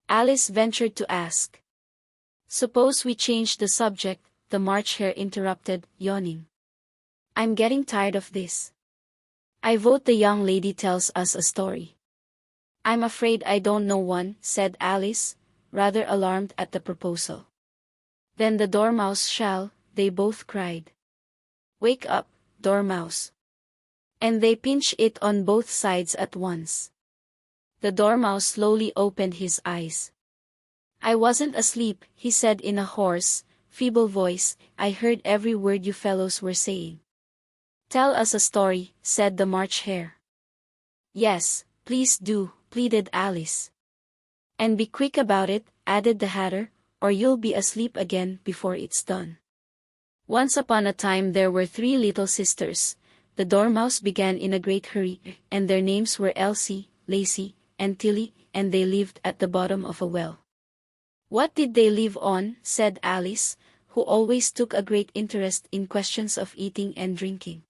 Alice ventured to ask. Suppose we change the subject, the March Hare interrupted, yawning. I'm getting tired of this. I vote the young lady tells us a story. I'm afraid I don't know one, said Alice, rather alarmed at the proposal. Then the Dormouse shall, they both cried. Wake up, Dormouse. And they pinched it on both sides at once. The Dormouse slowly opened his eyes. I wasn't asleep, he said in a hoarse, feeble voice, I heard every word you fellows were saying. Tell us a story, said the March Hare. Yes, please do, pleaded Alice. And be quick about it, added the Hatter, or you'll be asleep again before it's done. Once upon a time there were 3 little sisters. The Dormouse began in a great hurry, and their names were Elsie, Lacie, and Tilly, and they lived at the bottom of a well. What did they live on? Said Alice, who always took a great interest in questions of eating and drinking.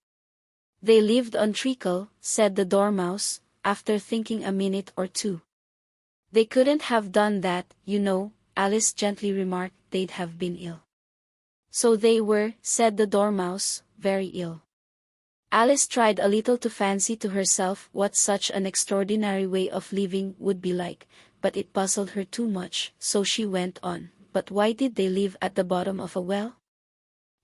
They lived on treacle, said the Dormouse, after thinking a minute or two. They couldn't have done that, you know, Alice gently remarked, they'd have been ill. So they were, said the Dormouse, very ill. Alice tried a little to fancy to herself what such an extraordinary way of living would be like, but it puzzled her too much, so she went on. But why did they live at the bottom of a well?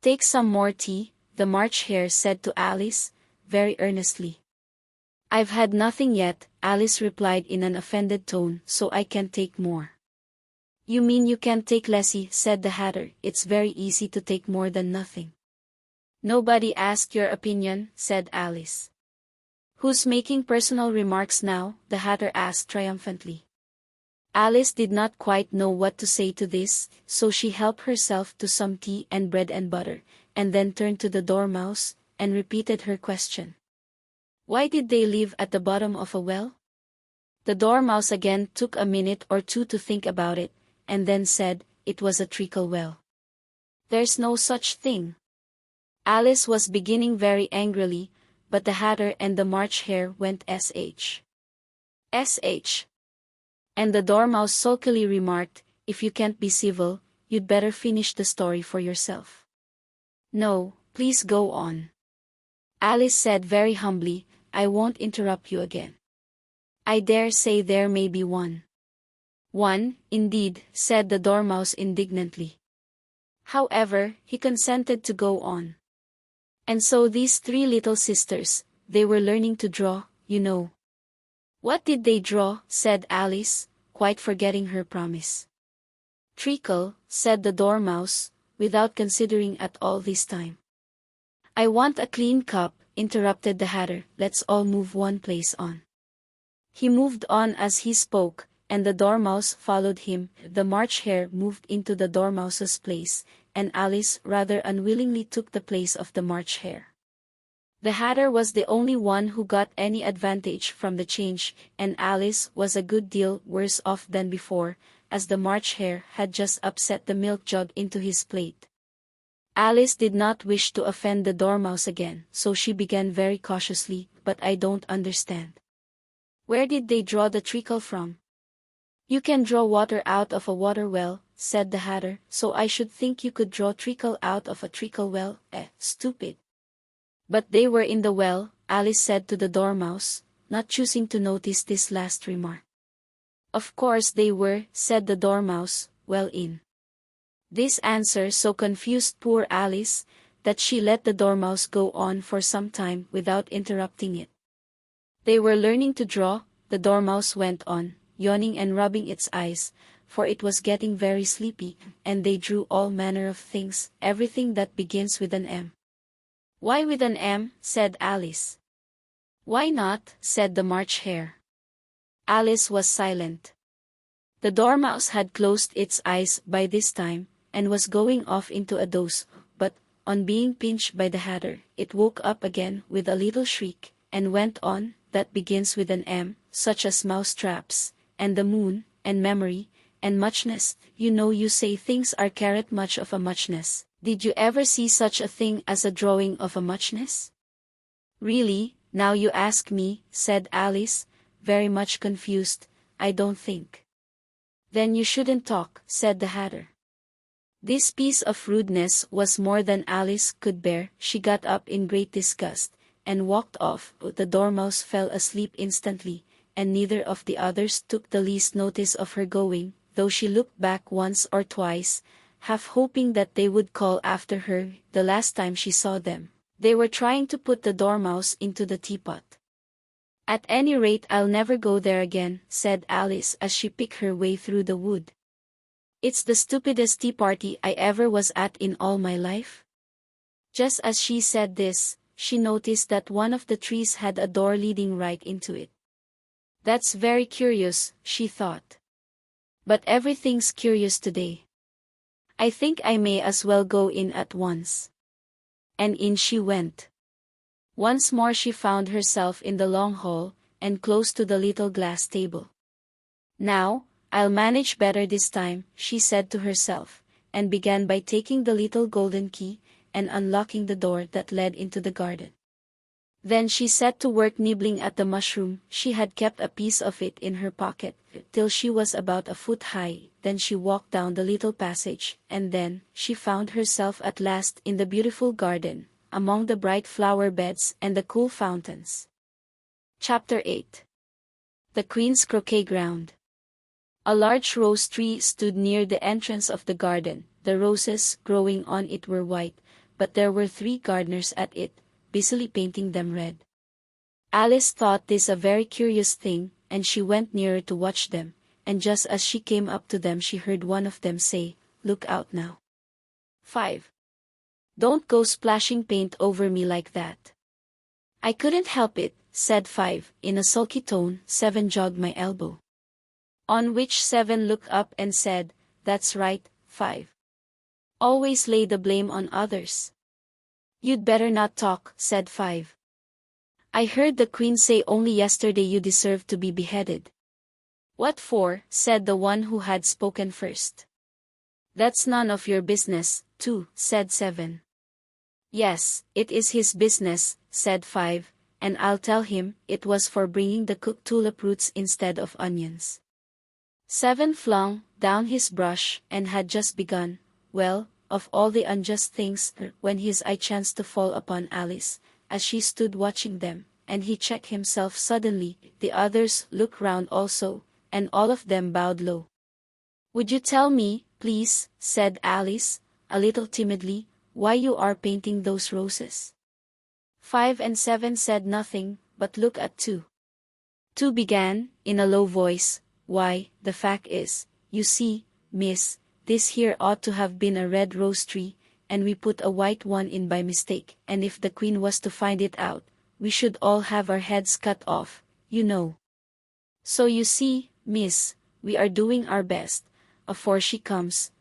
Take some more tea, the March Hare said to Alice, very earnestly. I've had nothing yet, Alice replied in an offended tone, so I can't take more. You mean you can't take lessy, said the Hatter, it's very easy to take more than nothing. Nobody asked your opinion, said Alice. Who's making personal remarks now? The Hatter asked triumphantly. Alice did not quite know what to say to this, so she helped herself to some tea and bread and butter, and then turned to the Dormouse, and repeated her question. Why did they live at the bottom of a well? The Dormouse again took a minute or two to think about it, and then said, it was a treacle well. There's no such thing. Alice was beginning very angrily, but the Hatter and the March Hare went sh. Sh. And the Dormouse sulkily remarked, if you can't be civil, you'd better finish the story for yourself. No, please go on. Alice said very humbly, I won't interrupt you again. I dare say there may be one. One, indeed, said the Dormouse indignantly. However, he consented to go on. And so these 3 little sisters, they were learning to draw, you know. What did they draw? Said Alice, quite forgetting her promise. Treacle, said the Dormouse, without considering at all this time. I want a clean cup, interrupted the Hatter, let's all move one place on. He moved on as he spoke, and the Dormouse followed him. The March Hare moved into the Dormouse's place, and Alice rather unwillingly took the place of the March Hare. The Hatter was the only one who got any advantage from the change, and Alice was a good deal worse off than before, as the March Hare had just upset the milk jug into his plate. Alice did not wish to offend the Dormouse again, so she began very cautiously, "But I don't understand. Where did they draw the treacle from?" "You can draw water out of a water well," said the Hatter, "so I should think you could draw treacle out of a treacle well, stupid." "But they were in the well," Alice said to the Dormouse, not choosing to notice this last remark. "Of course they were," said the Dormouse, "well in." This answer so confused poor Alice, that she let the Dormouse go on for some time without interrupting it. "They were learning to draw," the Dormouse went on, yawning and rubbing its eyes, for it was getting very sleepy, "and they drew all manner of things, everything that begins with an M." "Why with an M?" said Alice. "Why not?" said the March Hare. Alice was silent. The Dormouse had closed its eyes by this time, and was going off into a doze, but, on being pinched by the Hatter, it woke up again with a little shriek, and went on, "That begins with an M, such as mouse traps, and the moon, and memory, and muchness. You know you say things are carrot much of a muchness. Did you ever see such a thing as a drawing of a muchness?" "Really, now you ask me," said Alice, very much confused, "I don't think." "Then you shouldn't talk," said the Hatter. This piece of rudeness was more than Alice could bear. She got up in great disgust, and walked off. The Dormouse fell asleep instantly, and neither of the others took the least notice of her going, though she looked back once or twice, half hoping that they would call after her. The last time she saw them, they were trying to put the Dormouse into the teapot. "At any rate I'll never go there again," said Alice as she picked her way through the wood. "It's the stupidest tea party I ever was at in all my life." Just as she said this, she noticed that one of the trees had a door leading right into it. "That's very curious," she thought. "But everything's curious today. I think I may as well go in at once." And in she went. Once more she found herself in the long hall, and close to the little glass table. "Now, I'll manage better this time," she said to herself, and began by taking the little golden key, and unlocking the door that led into the garden. Then she set to work nibbling at the mushroom. She had kept a piece of it in her pocket, till she was about a foot high. Then she walked down the little passage, and then she found herself at last in the beautiful garden, among the bright flower beds and the cool fountains. Chapter 8. The Queen's Croquet Ground. A large rose tree stood near the entrance of the garden. The roses growing on it were white, but there were 3 gardeners at it, busily painting them red. Alice thought this a very curious thing, and she went nearer to watch them, and just as she came up to them she heard one of them say, "Look out now, 5. Don't go splashing paint over me like that." "I couldn't help it," said 5, in a sulky tone. 7 jogged my elbow. On which 7 looked up and said, "That's right, 5. Always lay the blame on others." "You'd better not talk," said 5. "I heard the Queen say only yesterday you deserved to be beheaded." "What for?" said the one who had spoken first. "That's none of your business, 2, said 7. "Yes, it is his business," said 5, "and I'll tell him it was for bringing the cooked tulip roots instead of onions." 7 flung down his brush, and had just begun, well, of all the unjust things, when his eye chanced to fall upon Alice, as she stood watching them, and he checked himself suddenly. The others looked round also, and all of them bowed low. "Would you tell me, please," said Alice, a little timidly, "why you are painting those roses?" 5 and 7 said nothing, but looked at 2. 2 began, in a low voice, "Why, the fact is, you see, miss, this here ought to have been a red rose tree, and we put a white one in by mistake, and if the Queen was to find it out, we should all have our heads cut off, you know. So you see, miss, we are doing our best. Afore she comes,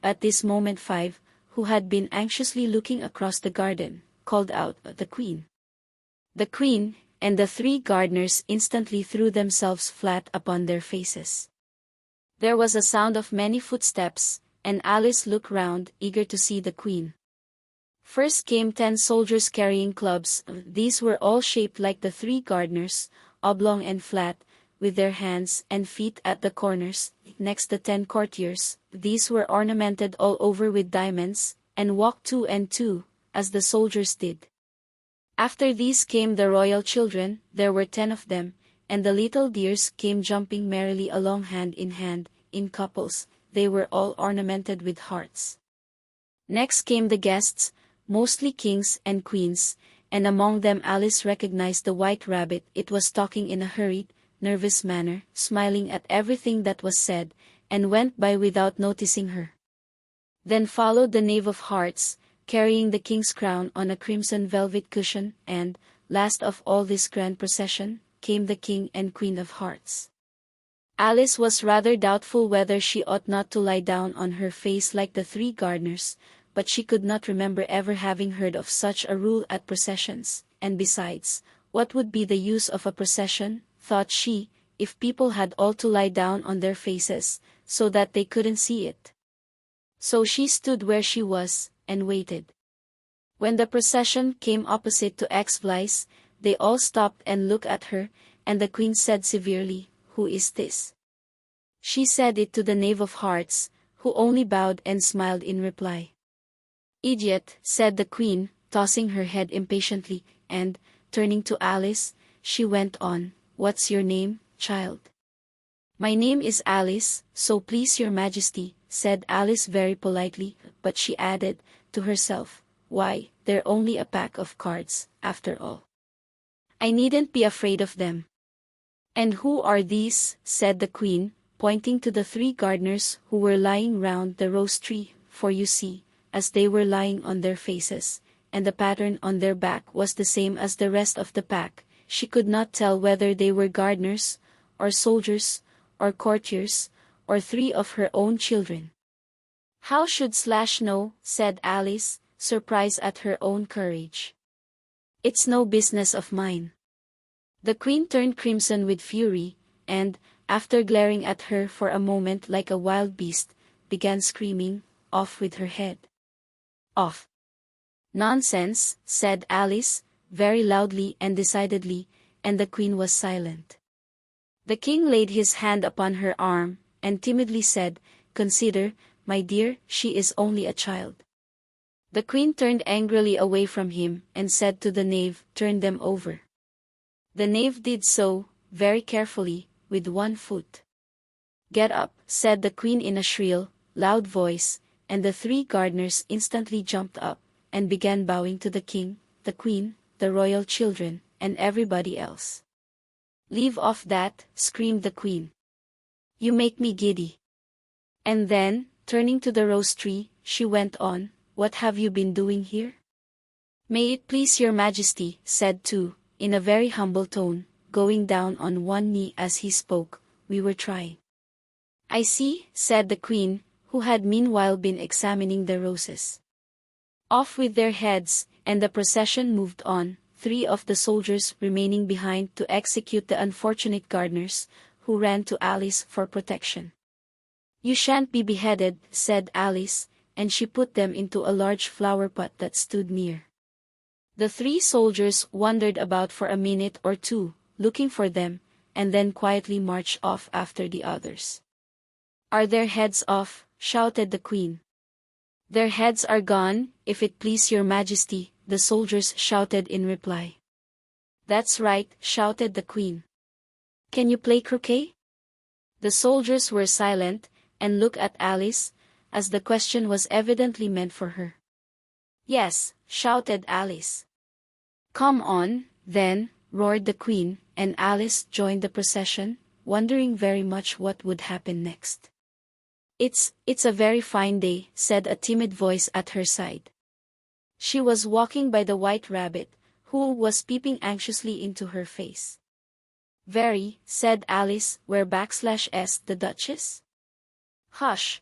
at this moment 5, who had been anxiously looking across the garden, called out, the Queen. The Queen, and the 3 gardeners instantly threw themselves flat upon their faces. There was a sound of many footsteps, and Alice looked round, eager to see the Queen. First came 10 soldiers carrying clubs. These were all shaped like the 3 gardeners, oblong and flat, with their hands and feet at the corners. Next the 10 courtiers. These were ornamented all over with diamonds, and walked 2 and 2, as the soldiers did. After these came the royal children. There were 10 of them, and the little dears came jumping merrily along hand, in couples. They were all ornamented with hearts. Next came the guests, mostly kings and queens, and among them Alice recognized the White Rabbit. It was talking in a hurried, nervous manner, smiling at everything that was said, and went by without noticing her. Then followed the Knave of Hearts, carrying the king's crown on a crimson velvet cushion, and, last of all this grand procession, came the King and Queen of Hearts. Alice was rather doubtful whether she ought not to lie down on her face like the 3 gardeners, but she could not remember ever having heard of such a rule at processions, and besides, what would be the use of a procession, thought she, if people had all to lie down on their faces, so that they couldn't see it. So she stood where she was, and waited. When the procession came opposite to X-Blies, they all stopped and looked at her, and the Queen said severely, "Who is this?" She said it to the Knave of Hearts, who only bowed and smiled in reply. "Idiot," said the Queen, tossing her head impatiently, and, turning to Alice, she went on, "What's your name, child?" "My name is Alice, so please your Majesty," said Alice very politely, but she added, to herself, "Why, they're only a pack of cards, after all. I needn't be afraid of them." "And who are these?" said the Queen, pointing to the 3 gardeners who were lying round the rose tree, for you see, as they were lying on their faces, and the pattern on their back was the same as the rest of the pack, she could not tell whether they were gardeners, or soldiers, or courtiers, or 3 of her own children. "How should Slash know?" said Alice, surprised at her own courage. "It's no business of mine." The Queen turned crimson with fury, and, after glaring at her for a moment like a wild beast, began screaming, "Off with her head! Off!" "Nonsense," said Alice, very loudly and decidedly, and the Queen was silent. The King laid his hand upon her arm, and timidly said, "Consider, my dear, she is only a child." The Queen turned angrily away from him, and said to the Knave, "Turn them over." The Knave did so, very carefully, with 1 foot. "Get up," said the Queen in a shrill, loud voice, and the 3 gardeners instantly jumped up, and began bowing to the King, the Queen, the royal children, and everybody else. "Leave off that," screamed the Queen. "You make me giddy." And then, turning to the rose tree, she went on, "What have you been doing here?" "May it please your Majesty," said 2, in a very humble tone, going down on 1 knee as he spoke, "we were trying." "I see," said the Queen, who had meanwhile been examining the roses. Off with their heads, and the procession moved on, 3 of the soldiers remaining behind to execute the unfortunate gardeners, who ran to Alice for protection. "You shan't be beheaded," said Alice, and she put them into a large flower pot that stood near. The 3 soldiers wandered about for a minute or 2, looking for them, and then quietly marched off after the others. "Are their heads off?" shouted the Queen. "Their heads are gone, if it please your Majesty," the soldiers shouted in reply. "That's right," shouted the Queen. "Can you play croquet?" The soldiers were silent, and looked at Alice, as the question was evidently meant for her. "Yes," shouted Alice. "Come on, then," roared the Queen, and Alice joined the procession, wondering very much what would happen next. It's a very fine day," said a timid voice at her side. She was walking by the White Rabbit, who was peeping anxiously into her face. Very, said Alice, where /s the Duchess? Hush.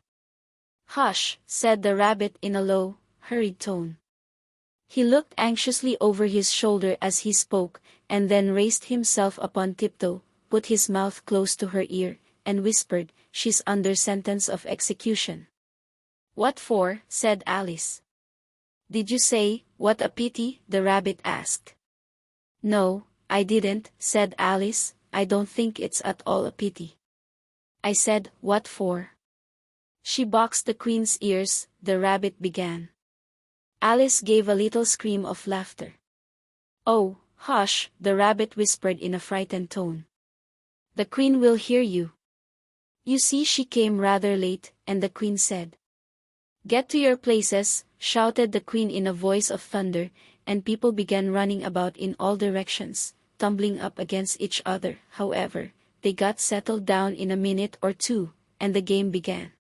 Hush, said the rabbit in a low, hurried tone. He looked anxiously over his shoulder as he spoke, and then raised himself upon tiptoe, put his mouth close to her ear, and whispered, "She's under sentence of execution." "What for?" said Alice. "Did you say, 'What a pity'?" the rabbit asked. "No, I didn't," said Alice. "I don't think it's at all a pity. I said, 'What for?'" "She boxed the queen's ears," the rabbit began. Alice gave a little scream of laughter. "Oh, hush," the rabbit whispered in a frightened tone. "The queen will hear you. You see, she came rather late," and the queen said. "Get to your places," shouted the queen in a voice of thunder, and people began running about in all directions, tumbling up against each other. However, they got settled down in a minute or two, and the game began.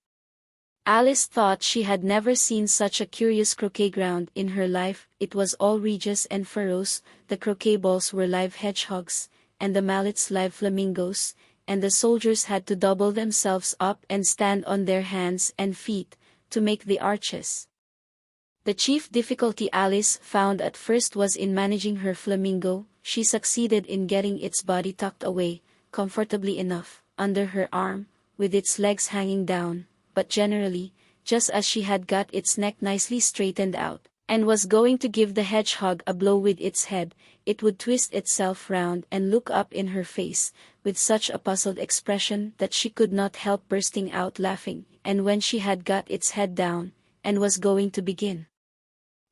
Alice thought she had never seen such a curious croquet ground in her life. It was all ridges and furrows, the croquet balls were live hedgehogs, and the mallets live flamingos, and the soldiers had to double themselves up and stand on their hands and feet, to make the arches. The chief difficulty Alice found at first was in managing her flamingo. She succeeded in getting its body tucked away, comfortably enough, under her arm, with its legs hanging down, but generally, just as she had got its neck nicely straightened out, and was going to give the hedgehog a blow with its head, it would twist itself round and look up in her face, with such a puzzled expression that she could not help bursting out laughing, and when she had got its head down, and was going to begin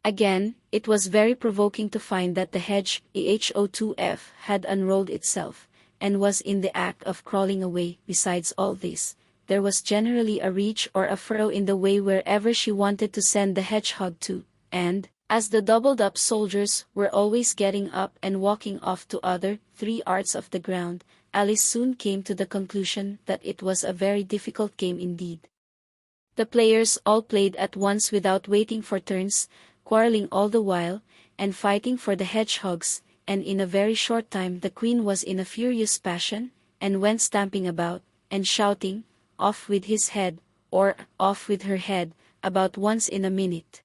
again, it was very provoking to find that the hedgehog had unrolled itself, and was in the act of crawling away. Besides all this, there was generally a ridge or a furrow in the way wherever she wanted to send the hedgehog to, and, as the doubled-up soldiers were always getting up and walking off to other 3 yards of the ground, Alice soon came to the conclusion that it was a very difficult game indeed. The players all played at once without waiting for turns, quarreling all the while, and fighting for the hedgehogs, and in a very short time the queen was in a furious passion, and went stamping about, and shouting, "Off with his head," or "Off with her head," about once in a minute.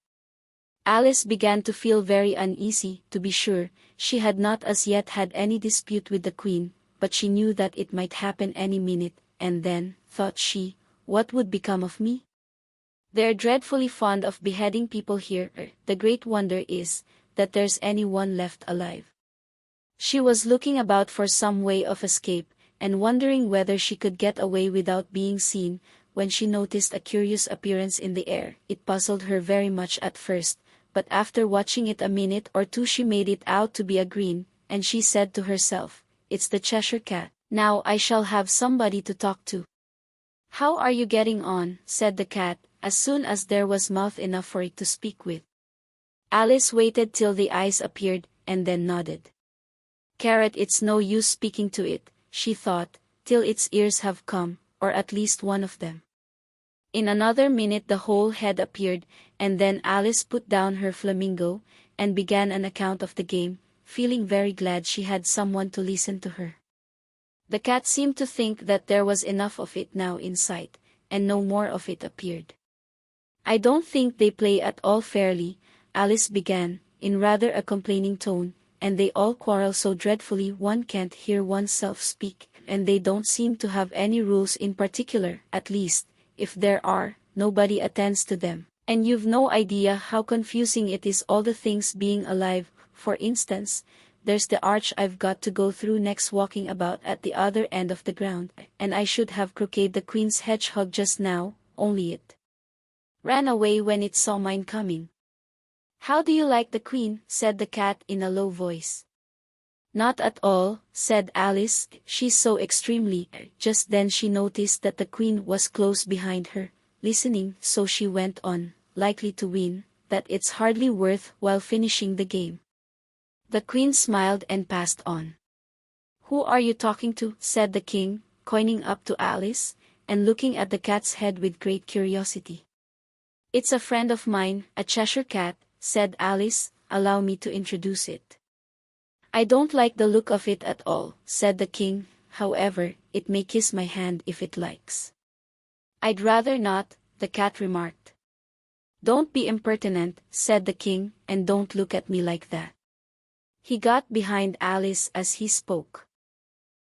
Alice began to feel very uneasy. To be sure, she had not as yet had any dispute with the queen, but she knew that it might happen any minute, and then, thought she, what would become of me? They're dreadfully fond of beheading people here. The great wonder is, that there's any one left alive. She was looking about for some way of escape, and wondering whether she could get away without being seen, when she noticed a curious appearance in the air. It puzzled her very much at first, but after watching it a minute or two she made it out to be a green, and she said to herself, "It's the Cheshire Cat. Now I shall have somebody to talk to." "How are you getting on?" said the cat, as soon as there was mouth enough for it to speak with. Alice waited till the eyes appeared, and then nodded. "Carrot, it's no use speaking to it," she thought, "till its ears have come, or at least one of them." In another minute the whole head appeared, and then Alice put down her flamingo, and began an account of the game, feeling very glad she had someone to listen to her. The cat seemed to think that there was enough of it now in sight, and no more of it appeared. "I don't think they play at all fairly," Alice began, in rather a complaining tone, "and they all quarrel so dreadfully one can't hear oneself speak, and they don't seem to have any rules in particular. At least, if there are, nobody attends to them, and you've no idea how confusing it is, all the things being alive. For instance, there's the arch I've got to go through next, walking about at the other end of the ground, and I should have croqueted the queen's hedgehog just now, only it ran away when it saw mine coming." "How do you like the queen?" said the cat in a low voice. "Not at all," said Alice, "she's so extremely—" Just then she noticed that the queen was close behind her, listening, so she went on, "Likely to win, that it's hardly worth while finishing the game." The queen smiled and passed on. "Who are you talking to?" said the king, coining up to Alice, and looking at the cat's head with great curiosity. "It's a friend of mine, a Cheshire Cat," said Alice. "Allow me to introduce it." "I don't like the look of it at all," said the king, however, it may kiss my hand if it likes." "I'd rather not," the cat remarked. "Don't be impertinent," said the king, "and don't look at me like that." He got behind Alice as he spoke.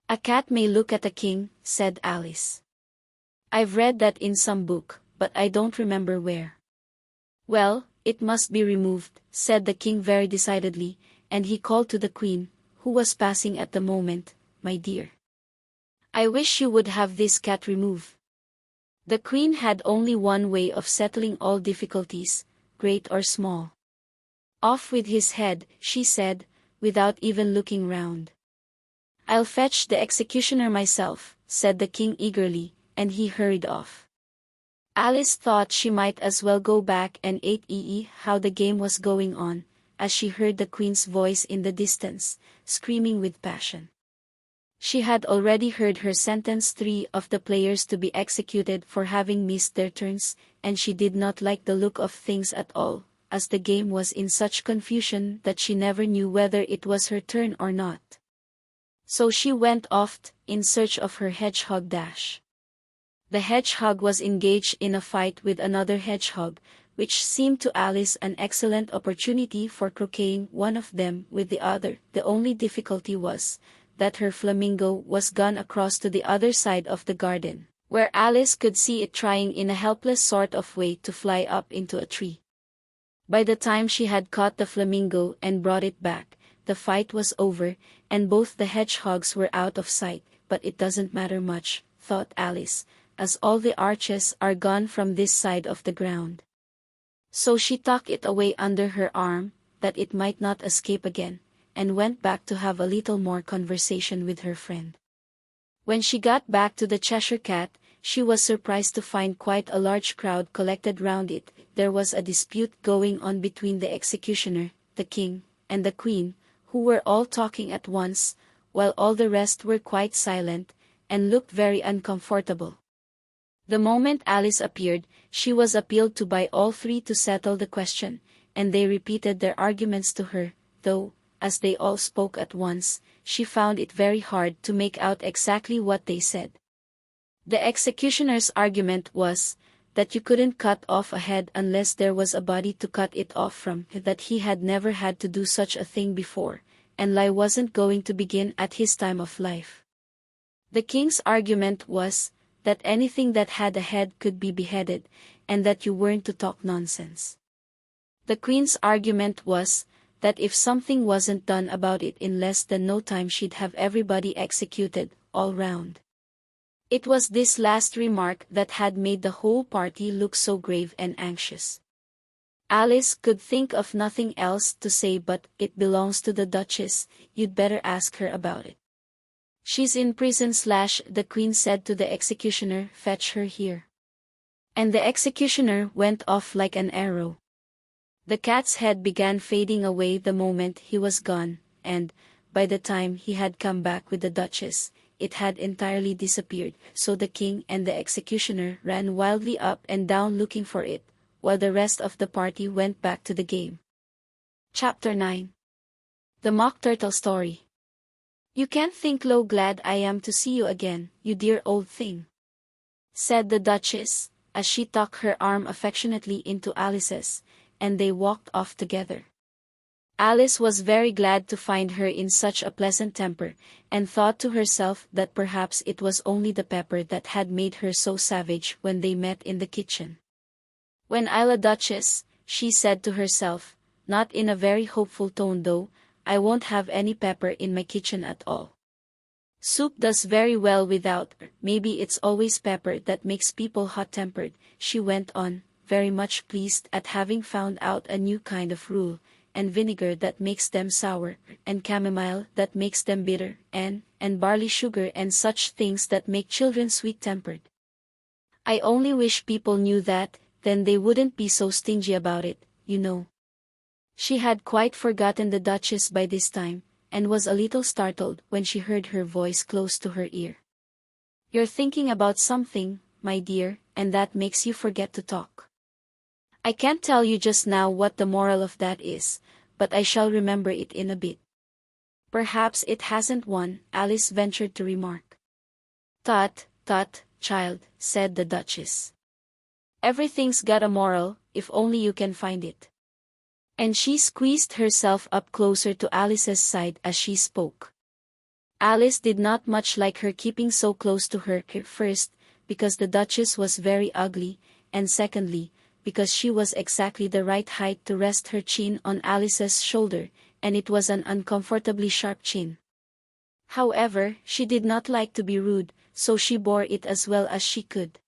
"A cat may look at a king," said Alice. "I've read that in some book, but I don't remember where." "Well, it must be removed," said the king very decidedly, and he called to the queen, who was passing at the moment, "My dear, I wish you would have this cat removed." The queen had only one way of settling all difficulties, great or small. "Off with his head," she said, without even looking round. "I'll fetch the executioner myself," said the king eagerly, and he hurried off. Alice thought she might as well go back and how the game was going on, as she heard the queen's voice in the distance, screaming with passion. She had already heard her sentence 3 of the players to be executed for having missed their turns, and she did not like the look of things at all, as the game was in such confusion that she never knew whether it was her turn or not. So she went off in search of her hedgehog Dash. The hedgehog was engaged in a fight with another hedgehog, which seemed to Alice an excellent opportunity for croqueting one of them with the other. The only difficulty was that her flamingo was gone across to the other side of the garden, where Alice could see it trying in a helpless sort of way to fly up into a tree. By the time she had caught the flamingo and brought it back, the fight was over, and both the hedgehogs were out of sight. "But it doesn't matter much," thought Alice, "as all the arches are gone from this side of the ground." So she tucked it away under her arm, that it might not escape again, and went back to have a little more conversation with her friend. When she got back to the Cheshire Cat, she was surprised to find quite a large crowd collected round it. There was a dispute going on between the executioner, the king, and the queen, who were all talking at once, while all the rest were quite silent, and looked very uncomfortable. The moment Alice appeared, she was appealed to by all 3 to settle the question, and they repeated their arguments to her, though, as they all spoke at once, she found it very hard to make out exactly what they said. The executioner's argument was, that you couldn't cut off a head unless there was a body to cut it off from, that he had never had to do such a thing before, and life wasn't going to begin at his time of life. The king's argument was, that anything that had a head could be beheaded, and that you weren't to talk nonsense. The queen's argument was, that if something wasn't done about it in less than no time she'd have everybody executed, all round. It was this last remark that had made the whole party look so grave and anxious. Alice could think of nothing else to say but, "It belongs to the Duchess, you'd better ask her about it." "She's in prison," the queen said to the executioner, "Fetch her here." And the executioner went off like an arrow. The cat's head began fading away the moment he was gone, and, by the time he had come back with the Duchess, it had entirely disappeared. So the king and the executioner ran wildly up and down looking for it, while the rest of the party went back to the game. Chapter 9. The Mock Turtle Story. "You can't think how glad I am to see you again, you dear old thing," said the Duchess, as she tucked her arm affectionately into Alice's, and they walked off together. Alice was very glad to find her in such a pleasant temper, and thought to herself that perhaps it was only the pepper that had made her so savage when they met in the kitchen. "When I'm a Duchess," she said to herself, not in a very hopeful tone though, "I won't have any pepper in my kitchen at all. Soup does very well without, maybe it's always pepper that makes people hot-tempered," she went on, very much pleased at having found out a new kind of rule, "and vinegar that makes them sour, and chamomile that makes them bitter, and barley sugar and such things that make children sweet-tempered. I only wish people knew that, then they wouldn't be so stingy about it, you know." She had quite forgotten the Duchess by this time, and was a little startled when she heard her voice close to her ear. "You're thinking about something, my dear, and that makes you forget to talk. I can't tell you just now what the moral of that is, but I shall remember it in a bit." "Perhaps it hasn't one," Alice ventured to remark. Tut, tut, child, said the Duchess. Everything's got a moral, if only you can find it. And she squeezed herself up closer to Alice's side as she spoke. Alice did not much like her keeping so close to her, first, because the Duchess was very ugly, and secondly, because she was exactly the right height to rest her chin on Alice's shoulder, and it was an uncomfortably sharp chin. However, she did not like to be rude, so she bore it as well as she could.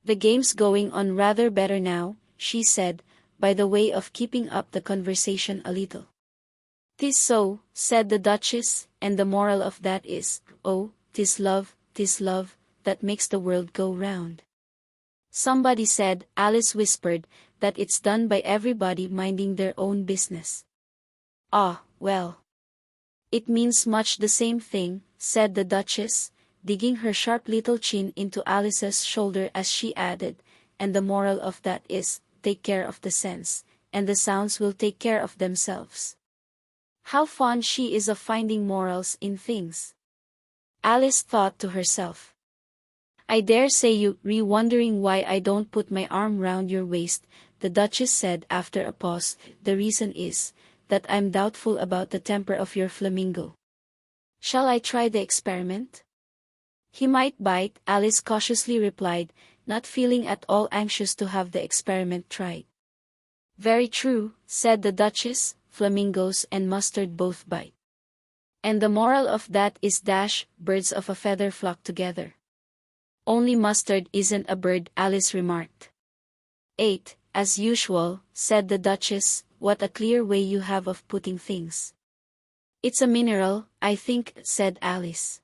The game's going on rather better now, she said, by the way of keeping up the conversation a little. "'Tis so," said the Duchess, "and the moral of that is, oh, 'tis love, that makes the world go round." Somebody said, Alice whispered, that it's done by everybody minding their own business. "Ah, well. It means much the same thing," said the Duchess, digging her sharp little chin into Alice's shoulder as she added, "and the moral of that is, take care of the sense, and the sounds will take care of themselves." How fond she is of finding morals in things. Alice thought to herself. "I dare say you're wondering why I don't put my arm round your waist," the Duchess said after a pause. "The reason is, that I'm doubtful about the temper of your flamingo. Shall I try the experiment?" "He might bite," Alice cautiously replied, not feeling at all anxious to have the experiment tried. "Very true," said the Duchess, "flamingos and mustard both bite. And the moral of that is dash, birds of a feather flock together." "Only mustard isn't a bird," Alice remarked. "8, as usual," said the Duchess, "what a clear way you have of putting things." "It's a mineral, I think," said Alice.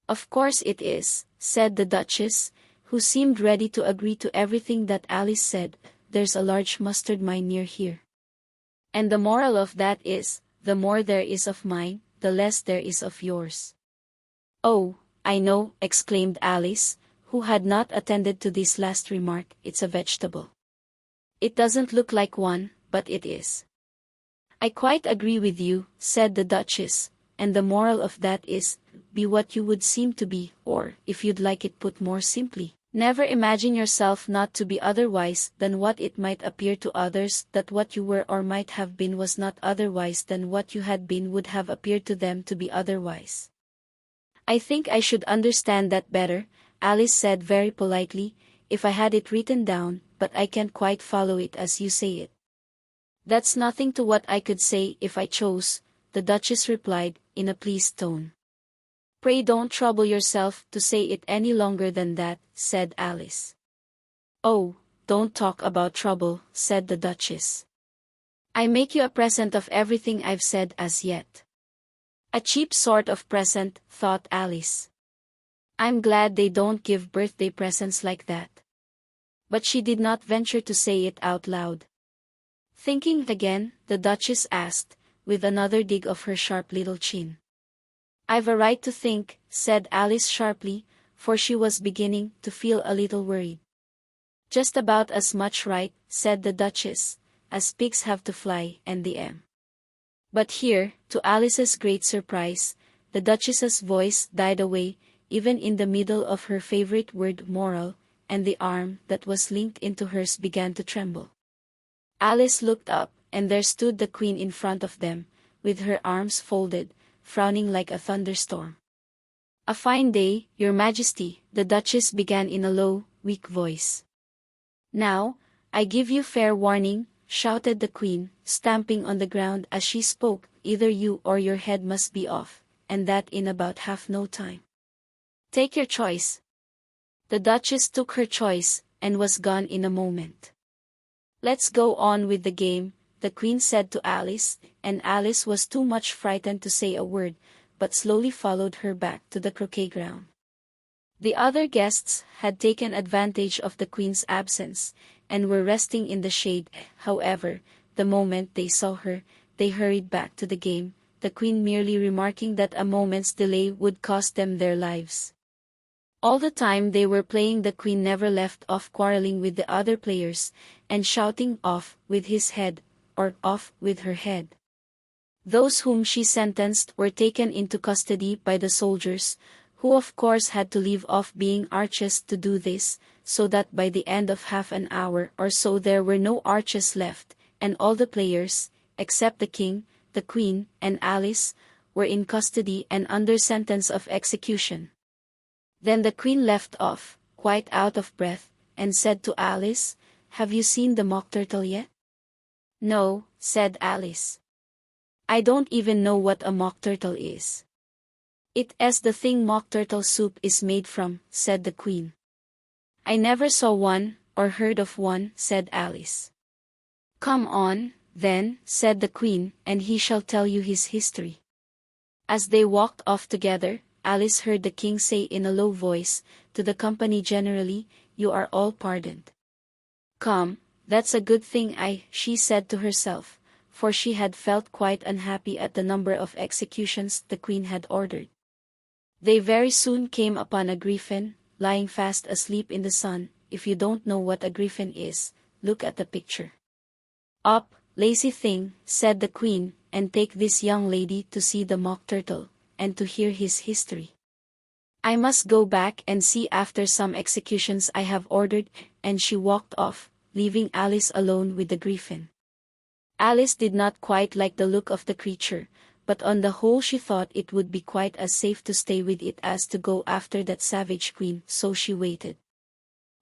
"Of course it is," said the Duchess, who seemed ready to agree to everything that Alice said. "There's a large mustard mine near here. And the moral of that is, the more there is of mine, the less there is of yours." "Oh, I know," exclaimed Alice, who had not attended to this last remark. "It's a vegetable. It doesn't look like one, but it is." "I quite agree with you," said the Duchess, "and the moral of that is, be what you would seem to be, or, if you'd like it put more simply, never imagine yourself not to be otherwise than what it might appear to others that what you were or might have been was not otherwise than what you had been would have appeared to them to be otherwise." "I think I should understand that better," Alice said very politely, "if I had it written down, but I can't quite follow it as you say it." "That's nothing to what I could say if I chose," the Duchess replied, in a pleased tone. "Pray don't trouble yourself to say it any longer than that," said Alice. "Oh, don't talk about trouble," said the Duchess. "I make you a present of everything I've said as yet." "A cheap sort of present," thought Alice. "I'm glad they don't give birthday presents like that." But she did not venture to say it out loud. Thinking again, the Duchess asked, with another dig of her sharp little chin. "I've a right to think," said Alice sharply, for she was beginning to feel a little worried. "Just about as much right," said the Duchess, "as pigs have to fly, and the M." But here, to Alice's great surprise, the Duchess's voice died away, even in the middle of her favorite word moral, and the arm that was linked into hers began to tremble. Alice looked up, and there stood the Queen in front of them, with her arms folded, frowning like a thunderstorm. "A fine day, Your Majesty," the Duchess began in a low, weak voice. "Now, I give you fair warning," shouted the Queen, stamping on the ground as she spoke, "either you or your head must be off, and that in about half no time. Take your choice." The Duchess took her choice, and was gone in a moment. "Let's go on with the game," the Queen said to Alice, and Alice was too much frightened to say a word, but slowly followed her back to the croquet ground. The other guests had taken advantage of the Queen's absence, and were resting in the shade. However, the moment they saw her, they hurried back to the game, the Queen merely remarking that a moment's delay would cost them their lives. All the time they were playing, the Queen never left off quarreling with the other players, and shouting "off with his head," or "off with her head." Those whom she sentenced were taken into custody by the soldiers, who of course had to leave off being arches to do this, so that by the end of half an hour or so there were no arches left, and all the players, except the king, the queen, and Alice, were in custody and under sentence of execution. Then the queen left off, quite out of breath, and said to Alice, "Have you seen the Mock Turtle yet?" "No," said Alice. "I don't even know what a Mock Turtle is." "It's the thing Mock Turtle soup is made from," said the queen. "I never saw one, or heard of one," said Alice. "Come on, then," said the queen, "and he shall tell you his history." As they walked off together, Alice heard the king say in a low voice, to the company generally, "You are all pardoned." "Come, that's a good thing," she said to herself, for she had felt quite unhappy at the number of executions the queen had ordered. They very soon came upon a griffin, lying fast asleep in the sun. If you don't know what a griffin is, look at the picture. "Up, lazy thing," said the queen, "and take this young lady to see the Mock Turtle, and to hear his history. I must go back and see after some executions I have ordered," and she walked off, leaving Alice alone with the griffin. Alice did not quite like the look of the creature, but on the whole she thought it would be quite as safe to stay with it as to go after that savage queen, so she waited.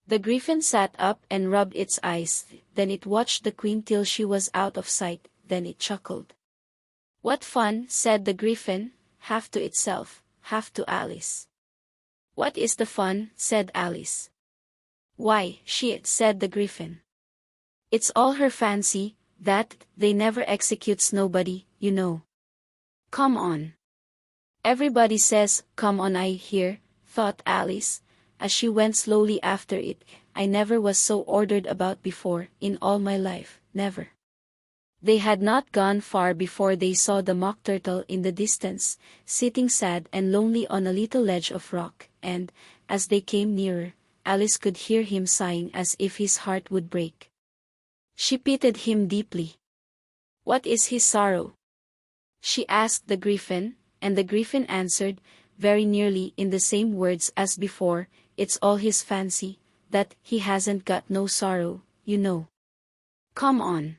The griffin sat up and rubbed its eyes, then it watched the queen till she was out of sight, then it chuckled. "What fun," said the griffin, half to itself, half to Alice. "What is the fun?" said Alice. "Why, said the griffin. "It's all her fancy, that they never executes nobody, you know. Come on." "Everybody says, 'Come on,' I hear," thought Alice, as she went slowly after it. "I never was so ordered about before, in all my life, never." They had not gone far before they saw the Mock Turtle in the distance, sitting sad and lonely on a little ledge of rock, and, as they came nearer, Alice could hear him sighing as if his heart would break. She pitied him deeply. "What is his sorrow?" she asked the griffin, and the griffin answered, very nearly in the same words as before, "It's all his fancy, that he hasn't got no sorrow, you know. Come on."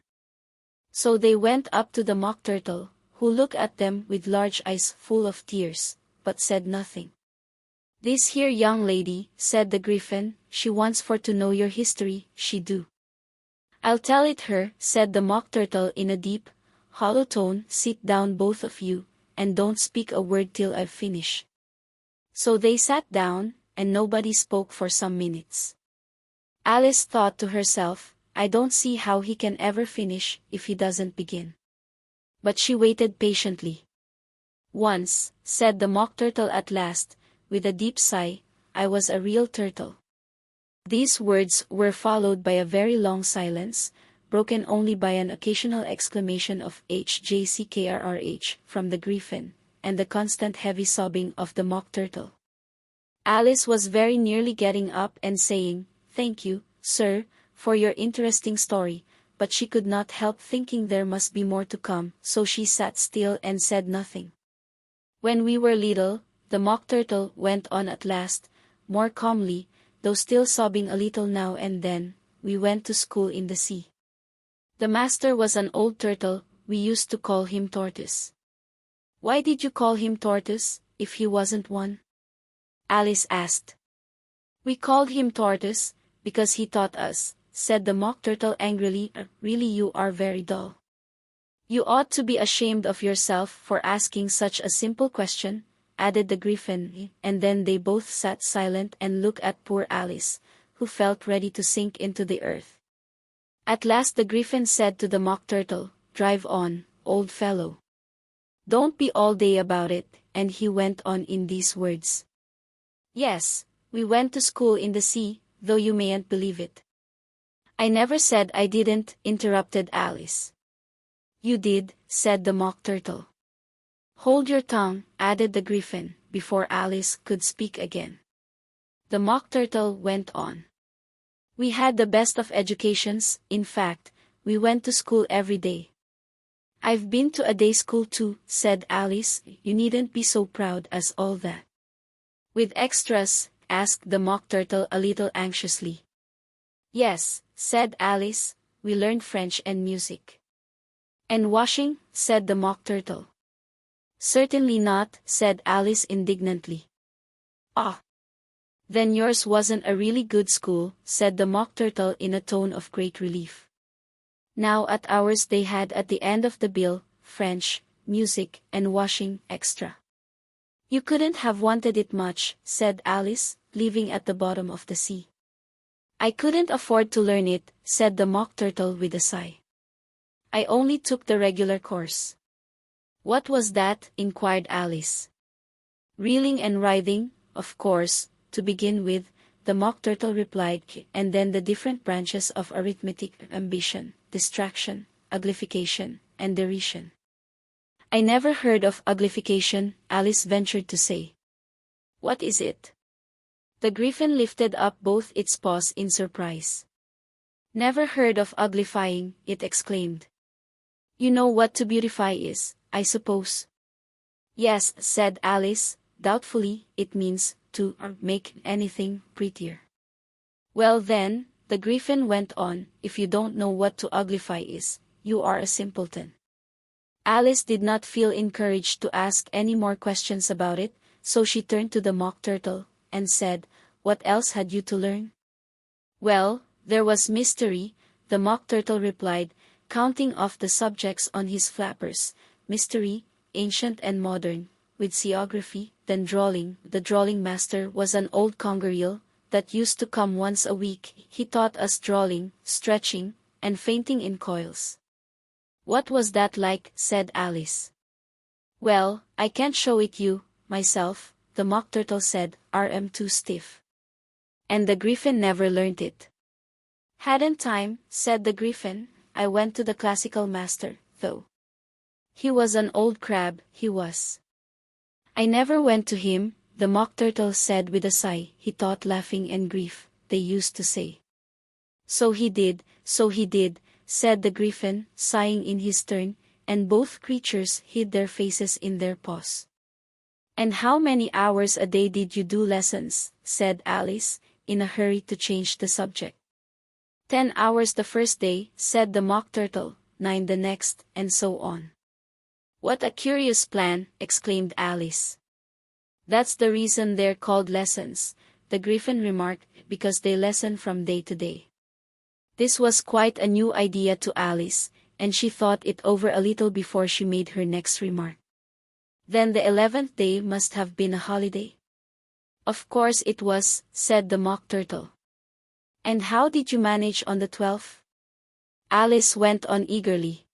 So they went up to the Mock Turtle, who looked at them with large eyes full of tears, but said nothing. "This here young lady," said the griffin, "she wants for to know your history, she do." "I'll tell it her," said the Mock Turtle in a deep, hollow tone. "Sit down both of you, and don't speak a word till I've finished." So they sat down, and nobody spoke for some minutes. Alice thought to herself, "I don't see how he can ever finish, if he doesn't begin." But she waited patiently. "Once," said the Mock Turtle at last, with a deep sigh, "I was a real turtle." These words were followed by a very long silence, broken only by an occasional exclamation of "HJCKRRH" from the griffin, and the constant heavy sobbing of the Mock Turtle. Alice was very nearly getting up and saying, "Thank you, sir, for your interesting story," but she could not help thinking there must be more to come, so she sat still and said nothing. "When we were little," the Mock Turtle went on at last, more calmly, though still sobbing a little now and then, "we went to school in the sea. The master was an old turtle, we used to call him Tortoise." "Why did you call him Tortoise, if he wasn't one?" Alice asked. "We called him Tortoise, because he taught us," said the Mock Turtle angrily. "Really you are very dull. You ought to be ashamed of yourself for asking such a simple question," added the griffin, and then they both sat silent and looked at poor Alice, who felt ready to sink into the earth. At last the griffin said to the Mock Turtle, "Drive on, old fellow. Don't be all day about it," and he went on in these words. "Yes, we went to school in the sea, though you mayn't believe it." "I never said I didn't," interrupted Alice. "You did," said the Mock Turtle. "Hold your tongue," added the griffin, before Alice could speak again. The Mock Turtle went on. "We had the best of educations, in fact, we went to school every day." "I've been to a day school too," said Alice. "You needn't be so proud as all that." With extras? Asked the Mock Turtle a little anxiously. Yes, said Alice, we learned French and music. And washing? Said the Mock Turtle. Certainly not, said Alice indignantly. Ah! Then yours wasn't a really good school, said the Mock Turtle in a tone of great relief. Now at ours they had at the end of the bill, French, music, and washing, extra. You couldn't have wanted it much, said Alice, living at the bottom of the sea. I couldn't afford to learn it, said the Mock Turtle with a sigh. I only took the regular course. What was that? Inquired Alice. Reeling and writhing, of course, to begin with, the Mock Turtle replied, and then the different branches of arithmetic, ambition, distraction, uglification, and derision. I never heard of uglification, Alice ventured to say. What is it? The Griffin lifted up both its paws in surprise. Never heard of uglifying, it exclaimed. You know what to beautify is, I suppose. Yes, said Alice, doubtfully, it means to make anything prettier. Well then, the Griffin went on, if you don't know what to uglify is, you are a simpleton. Alice did not feel encouraged to ask any more questions about it, so she turned to the Mock Turtle, and said, what else had you to learn? Well, there was mystery, the Mock Turtle replied, counting off the subjects on his flappers, mystery, ancient and modern, with seaography, then drawing. The drawing master was an old congaree that used to come once a week. He taught us drawing, stretching, and fainting in coils. What was that like? Said Alice. Well, I can't show it you, myself, the Mock Turtle said, I'm too stiff. And the Griffin never learned it. Hadn't time, said the Griffin, I went to the classical master, though. He was an old crab, he was. I never went to him, the Mock Turtle said with a sigh, he taught laughing and grief, they used to say. So he did, said the Griffin, sighing in his turn, and both creatures hid their faces in their paws. And how many hours a day did you do lessons? Said Alice, in a hurry to change the subject. 10 hours the first day, said the Mock Turtle, 9 the next, and so on. What a curious plan, exclaimed Alice. That's the reason they're called lessons, the Griffin remarked, because they lesson from day to day. This was quite a new idea to Alice, and she thought it over a little before she made her next remark. Then the 11th day must have been a holiday. Of course it was, said the Mock Turtle. And how did you manage on the 12th? Alice went on eagerly.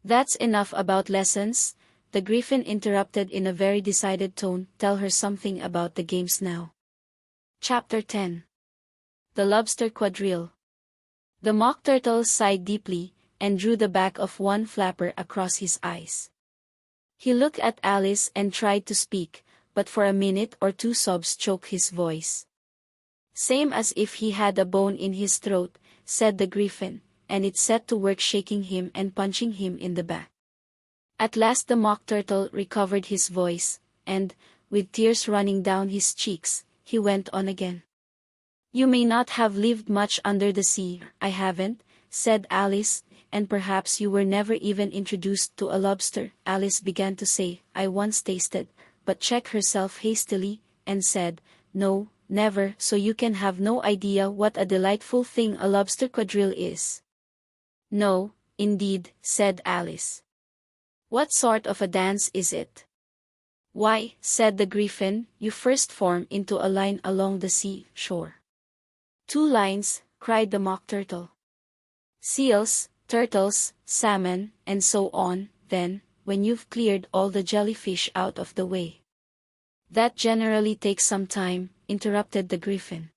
That's enough about lessons, the Griffin interrupted in a very decided tone, tell her something about the games now. Chapter 10. The Lobster Quadrille. The Mock Turtle sighed deeply, and drew the back of one flapper across his eyes. He looked at Alice and tried to speak, but for a minute or two sobs choked his voice. Same as if he had a bone in his throat, said the Griffin, and it set to work shaking him and punching him in the back. At last the Mock Turtle recovered his voice, and, with tears running down his cheeks, he went on again. You may not have lived much under the sea, I haven't, said Alice, and perhaps you were never even introduced to a lobster. Alice began to say, I once tasted, but checked herself hastily, and said, no, never, so you can have no idea what a delightful thing a lobster quadrille is. No, indeed, said Alice. What sort of a dance is it? Why, said the Griffin, you first form into a line along the sea shore. 2 lines, cried the Mock Turtle. Seals, turtles, salmon, and so on, then, when you've cleared all the jellyfish out of the way. That generally takes some time, interrupted the Griffin.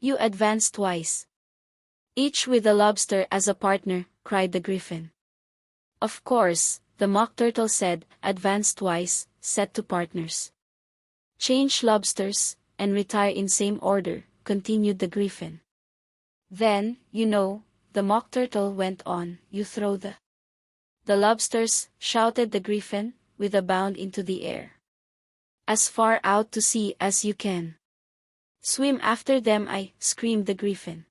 You advance twice. Each with a lobster as a partner, cried the Griffin. Of course, the Mock Turtle said, advance twice, set to partners. Change lobsters, and retire in same order, continued the Griffin. Then, you know, the Mock Turtle went on, you throw the lobsters, shouted the Griffin, with a bound into the air. As far out to sea as you can. Swim after them, screamed the Griffin.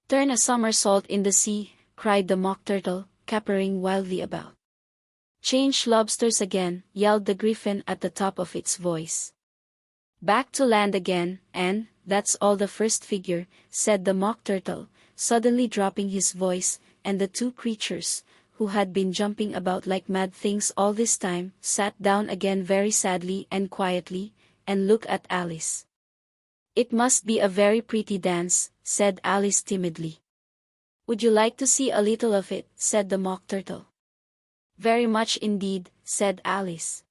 Turn a somersault in the sea, cried the Mock Turtle, capering wildly about. Change lobsters again, yelled the Griffin at the top of its voice. Back to land again, and that's all the first figure, said the Mock Turtle, suddenly dropping his voice, and the two creatures, who had been jumping about like mad things all this time, sat down again very sadly and quietly, and looked at Alice. It must be a very pretty dance, said Alice timidly. Would you like to see a little of it, said the Mock Turtle. Very much indeed, said Alice.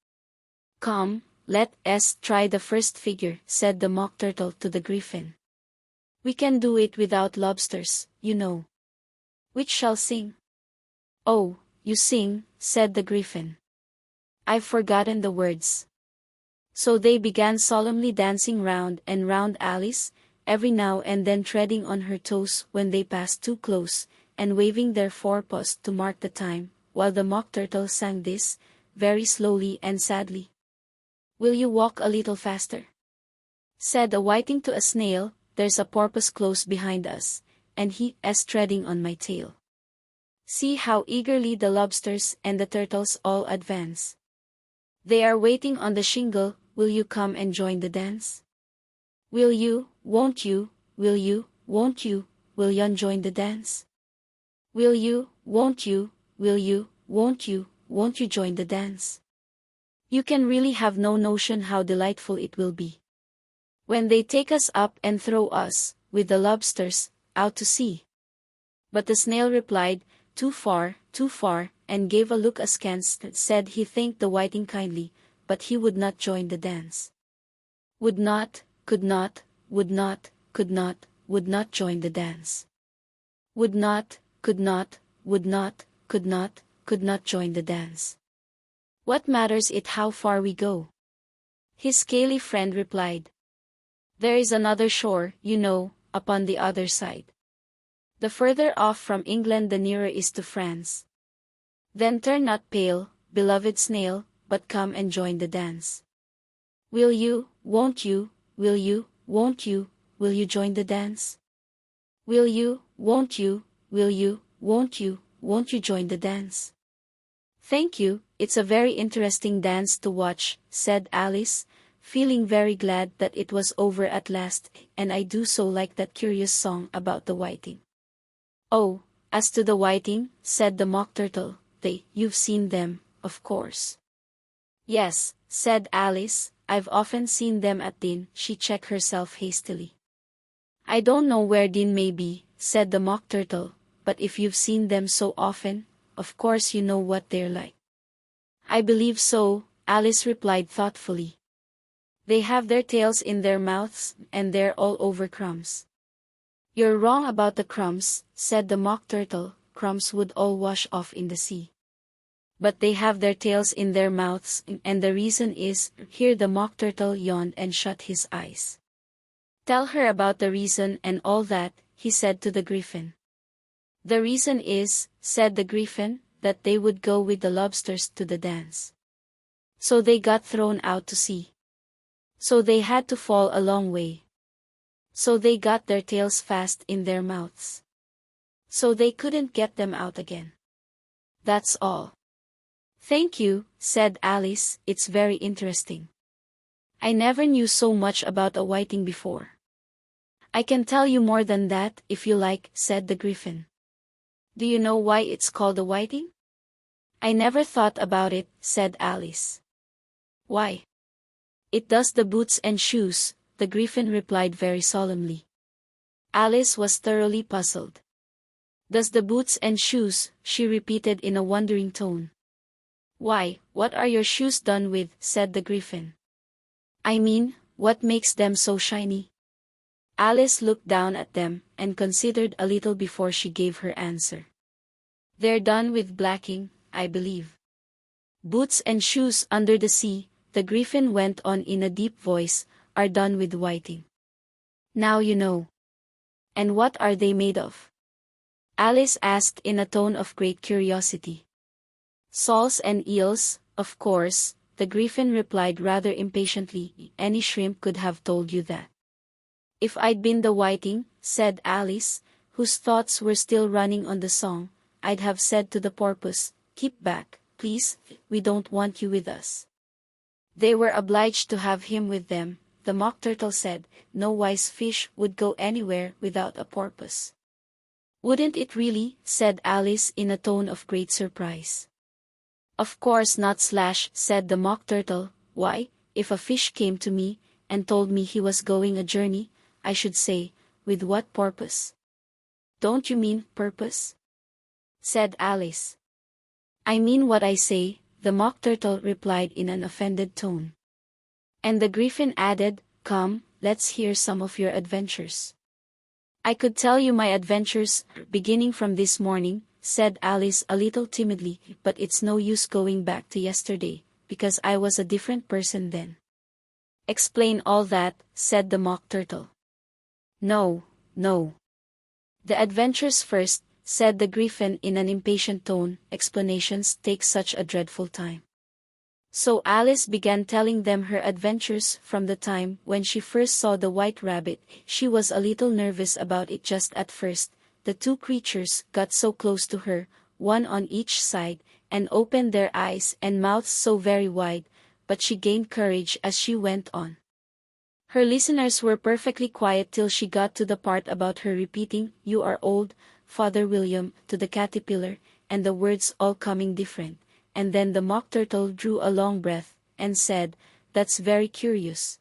Come, let us try the first figure, said the Mock Turtle to the Griffin. We can do it without lobsters, you know. Which shall sing? Oh, you sing, said the Griffin. I've forgotten the words. So they began solemnly dancing round and round Alice, every now and then treading on her toes when they passed too close, and waving their forepaws to mark the time, while the Mock Turtle sang this, very slowly and sadly. Will you walk a little faster? Said a whiting to a snail, there's a porpoise close behind us, and he is treading on my tail. See how eagerly the lobsters and the turtles all advance. They are waiting on the shingle, will you come and join the dance? Will you, won't you, will you, won't you, will you join the dance? Will you, won't you, will you, won't you join the dance? You can really have no notion how delightful it will be when they take us up and throw us, with the lobsters, out to sea. But the snail replied, too far, and gave a look askance that said he thanked the whiting kindly, but he would not join the dance. Would not, could not, would not, could not, would not join the dance. Would not, could not, would not, could not join the dance. What matters it how far we go? His scaly friend replied. There is another shore, you know, upon the other side. The further off from England the nearer is to France. Then turn not pale, beloved snail, but come and join the dance. Will you, won't you, will you, won't you, will you join the dance? Will you, won't you, will you, won't you join the dance? Thank you, it's a very interesting dance to watch, said Alice, feeling very glad that it was over at last, and I do so like that curious song about the whiting. Oh, as to the whiting, said the Mock Turtle, you've seen them, of course. Yes, said Alice, I've often seen them at Dean. She checked herself hastily. I don't know where Dean may be, said the Mock Turtle, but if you've seen them so often, of course you know what they're like. I believe so, Alice replied thoughtfully. They have their tails in their mouths, and they're all over crumbs. You're wrong about the crumbs, said the Mock Turtle, crumbs would all wash off in the sea. But they have their tails in their mouths, and the reason is, here the Mock Turtle yawned and shut his eyes. Tell her about the reason and all that, he said to the Griffin. The reason is, said the Griffin, that they would go with the lobsters to the dance. So they got thrown out to sea. So they had to fall a long way. So they got their tails fast in their mouths. So they couldn't get them out again. That's all. Thank you, said Alice, it's very interesting. I never knew so much about a whiting before. I can tell you more than that, if you like, said the Griffin. Do you know why it's called a whiting? I never thought about it, said Alice. Why? It does the boots and shoes, the Griffin replied very solemnly. Alice was thoroughly puzzled. Does the boots and shoes, she repeated in a wondering tone. Why, what are your shoes done with, said the Griffin. I mean, what makes them so shiny? Alice looked down at them, and considered a little before she gave her answer. They're done with blacking, I believe. Boots and shoes under the sea, the Griffin went on in a deep voice, are done with whiting. Now you know. And what are they made of? Alice asked in a tone of great curiosity. Soles and eels, of course, the Griffin replied rather impatiently. Any shrimp could have told you that. If I'd been the whiting, said Alice, whose thoughts were still running on the song, I'd have said to the porpoise, keep back, please, we don't want you with us. They were obliged to have him with them, the Mock Turtle said. No wise fish would go anywhere without a porpoise. Wouldn't it really? Said Alice in a tone of great surprise. Of course not, said the Mock Turtle. Why, if a fish came to me, and told me he was going a journey, I should say, with what purpose? Don't you mean purpose? Said Alice. I mean what I say, the Mock Turtle replied in an offended tone. And the Griffin added, come, let's hear some of your adventures. I could tell you my adventures, beginning from this morning, said Alice a little timidly, but it's no use going back to yesterday, because I was a different person then. Explain all that, said the Mock Turtle. No, no. The adventures first, said the Griffin in an impatient tone. Explanations take such a dreadful time. So Alice began telling them her adventures from the time when she first saw the white rabbit. She was a little nervous about it just at first. The two creatures got so close to her, one on each side, and opened their eyes and mouths so very wide, but she gained courage as she went on. Her listeners were perfectly quiet till she got to the part about her repeating, you are old, Father William, to the caterpillar, and the words all coming different. And then the Mock Turtle drew a long breath, and said, that's very curious.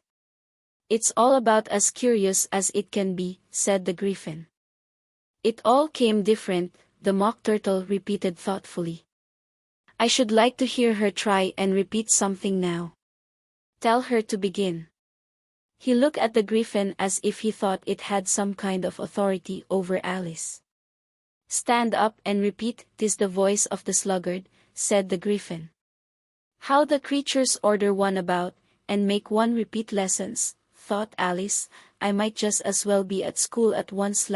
It's all about as curious as it can be, said the Griffin. It all came different, the Mock Turtle repeated thoughtfully. I should like to hear her try and repeat something now. Tell her to begin. He looked at the Griffin as if he thought it had some kind of authority over Alice. Stand up and repeat, 'tis the voice of the sluggard, said the Griffin. How the creatures order one about, and make one repeat lessons, thought Alice. I might just as well be at school at once.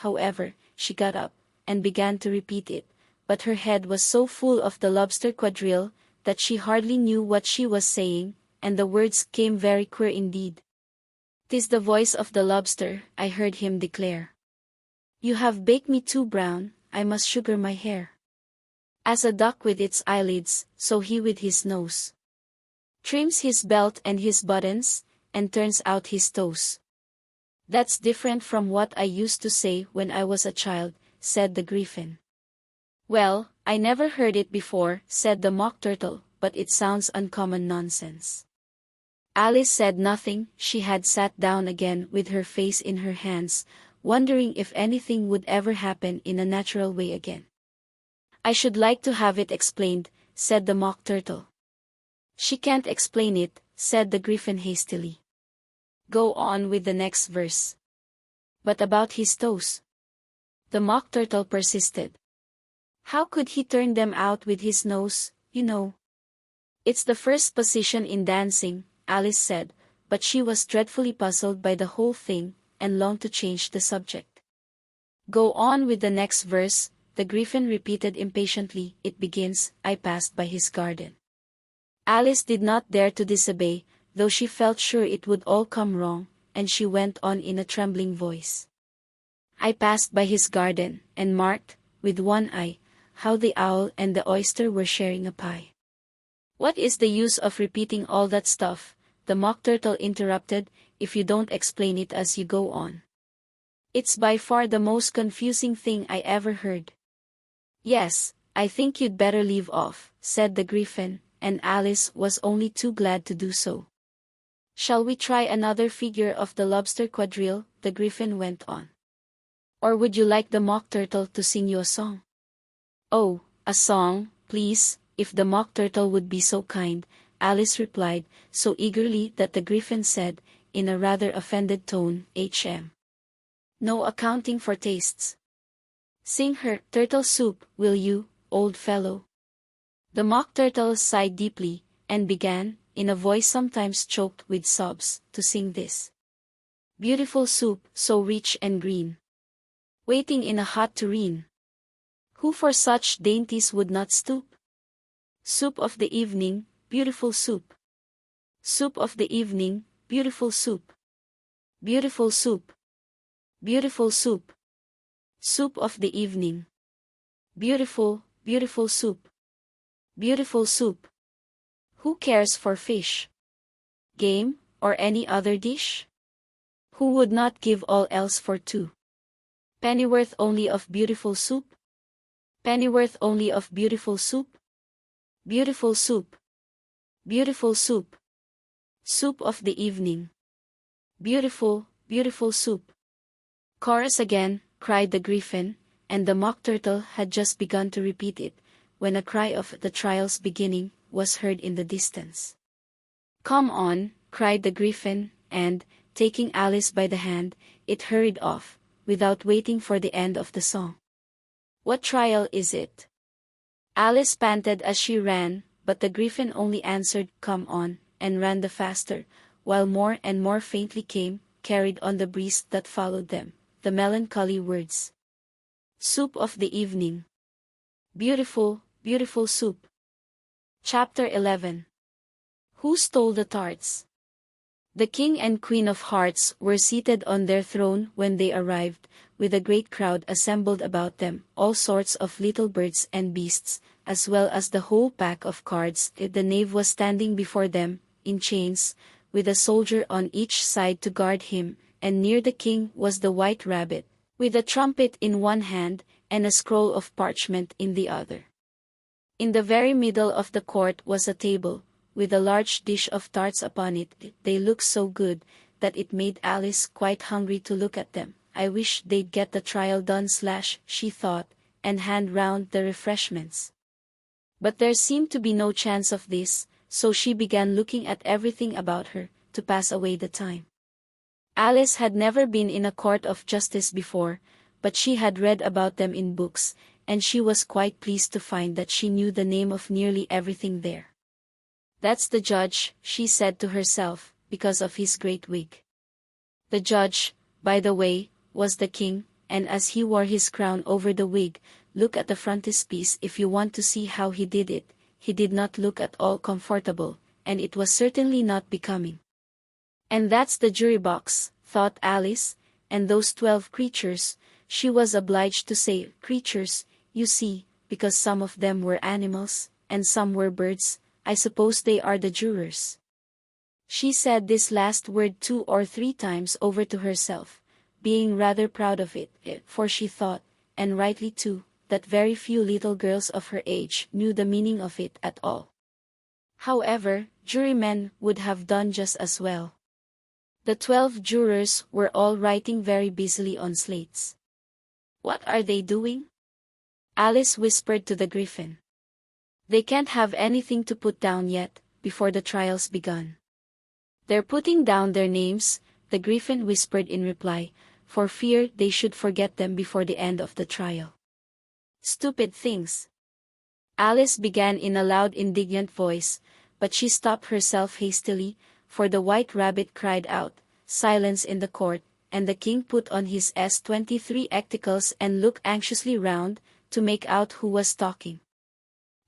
However, she got up, and began to repeat it, but her head was so full of the lobster quadrille, that she hardly knew what she was saying, and the words came very queer indeed. 'Tis the voice of the lobster, I heard him declare. You have baked me too brown, I must sugar my hair. As a duck with its eyelids, so he with his nose trims his belt and his buttons, and turns out his toes. That's different from what I used to say when I was a child, said the Griffin. Well, I never heard it before, said the Mock Turtle, but it sounds uncommon nonsense. Alice said nothing. She had sat down again with her face in her hands, wondering if anything would ever happen in a natural way again. I should like to have it explained, said the Mock Turtle. She can't explain it, said the Griffin hastily. Go on with the next verse. But about his toes? The Mock Turtle persisted. How could he turn them out with his nose, you know? It's the first position in dancing, Alice said, but she was dreadfully puzzled by the whole thing, and longed to change the subject. Go on with the next verse, the Griffin repeated impatiently. It begins, I passed by his garden. Alice did not dare to disobey, though she felt sure it would all come wrong, and she went on in a trembling voice. I passed by his garden, and marked, with one eye, how the owl and the oyster were sharing a pie. What is the use of repeating all that stuff? The Mock Turtle interrupted, if you don't explain it as you go on. It's by far the most confusing thing I ever heard. Yes, I think you'd better leave off, said the Griffin, and Alice was only too glad to do so. Shall we try another figure of the lobster quadrille? The Griffin went on. Or would you like the Mock Turtle to sing you a song? Oh, a song, please, if the Mock Turtle would be so kind, Alice replied, so eagerly that the Griffin said, in a rather offended tone, No accounting for tastes. Sing her turtle soup, will you, old fellow? The Mock Turtle sighed deeply, and began, in a voice sometimes choked with sobs, to sing this. Beautiful soup, so rich and green, waiting in a hot tureen. Who for such dainties would not stoop? Soup of the evening, beautiful soup. Soup of the evening, beautiful soup. Beautiful soup. Beautiful soup. Soup of the evening. Beautiful, beautiful soup. Beautiful soup. Who cares for fish, game, or any other dish? Who would not give all else for two? Pennyworth only of beautiful soup? Pennyworth only of beautiful soup? Beautiful soup. Beautiful soup. Soup of the evening. Beautiful, beautiful soup. Chorus again, cried the griffin, and the mock turtle had just begun to repeat it, when a cry of "the trial's beginning" was heard in the distance. Come on, cried the griffin, and, taking Alice by the hand, it hurried off, without waiting for the end of the song. What trial is it? Alice panted as she ran, but the griffin only answered, Come on, and ran the faster, while more and more faintly came, carried on the breeze that followed them, the melancholy words. Soup of the evening. Beautiful, beautiful soup. Chapter 11. Who stole the tarts? The King and Queen of Hearts were seated on their throne when they arrived, with a great crowd assembled about them, all sorts of little birds and beasts, as well as the whole pack of cards. The knave was standing before them, in chains, with a soldier on each side to guard him, and near the king was the white rabbit, with a trumpet in one hand, and a scroll of parchment in the other. In the very middle of the court was a table, with a large dish of tarts upon it. They looked so good, that it made Alice quite hungry to look at them. I wish they'd get the trial done, she thought, and hand round the refreshments. But there seemed to be no chance of this, so she began looking at everything about her, to pass away the time. Alice had never been in a court of justice before, but she had read about them in books, and she was quite pleased to find that she knew the name of nearly everything there. That's the judge, she said to herself, because of his great wig. The judge, by the way, was the king, and as he wore his crown over the wig, look at the frontispiece if you want to see how he did it. He did not look at all comfortable, and it was certainly not becoming. And that's the jury box, thought Alice, and those 12 creatures, she was obliged to say creatures, you see, because some of them were animals, and some were birds. I suppose they are the jurors. She said this last word 2 or 3 times over to herself, being rather proud of it, for she thought, and rightly too, that very few little girls of her age knew the meaning of it at all. However, jurymen would have done just as well. The 12 jurors were all writing very busily on slates. What are they doing? Alice whispered to the griffin. They can't have anything to put down yet, before the trial's begun. They're putting down their names, the griffin whispered in reply, for fear they should forget them before the end of the trial. Stupid things. Alice began in a loud indignant voice, but she stopped herself hastily, for the white rabbit cried out, Silence in the court, and the king put on his S-23 spectacles and looked anxiously round, to make out who was talking.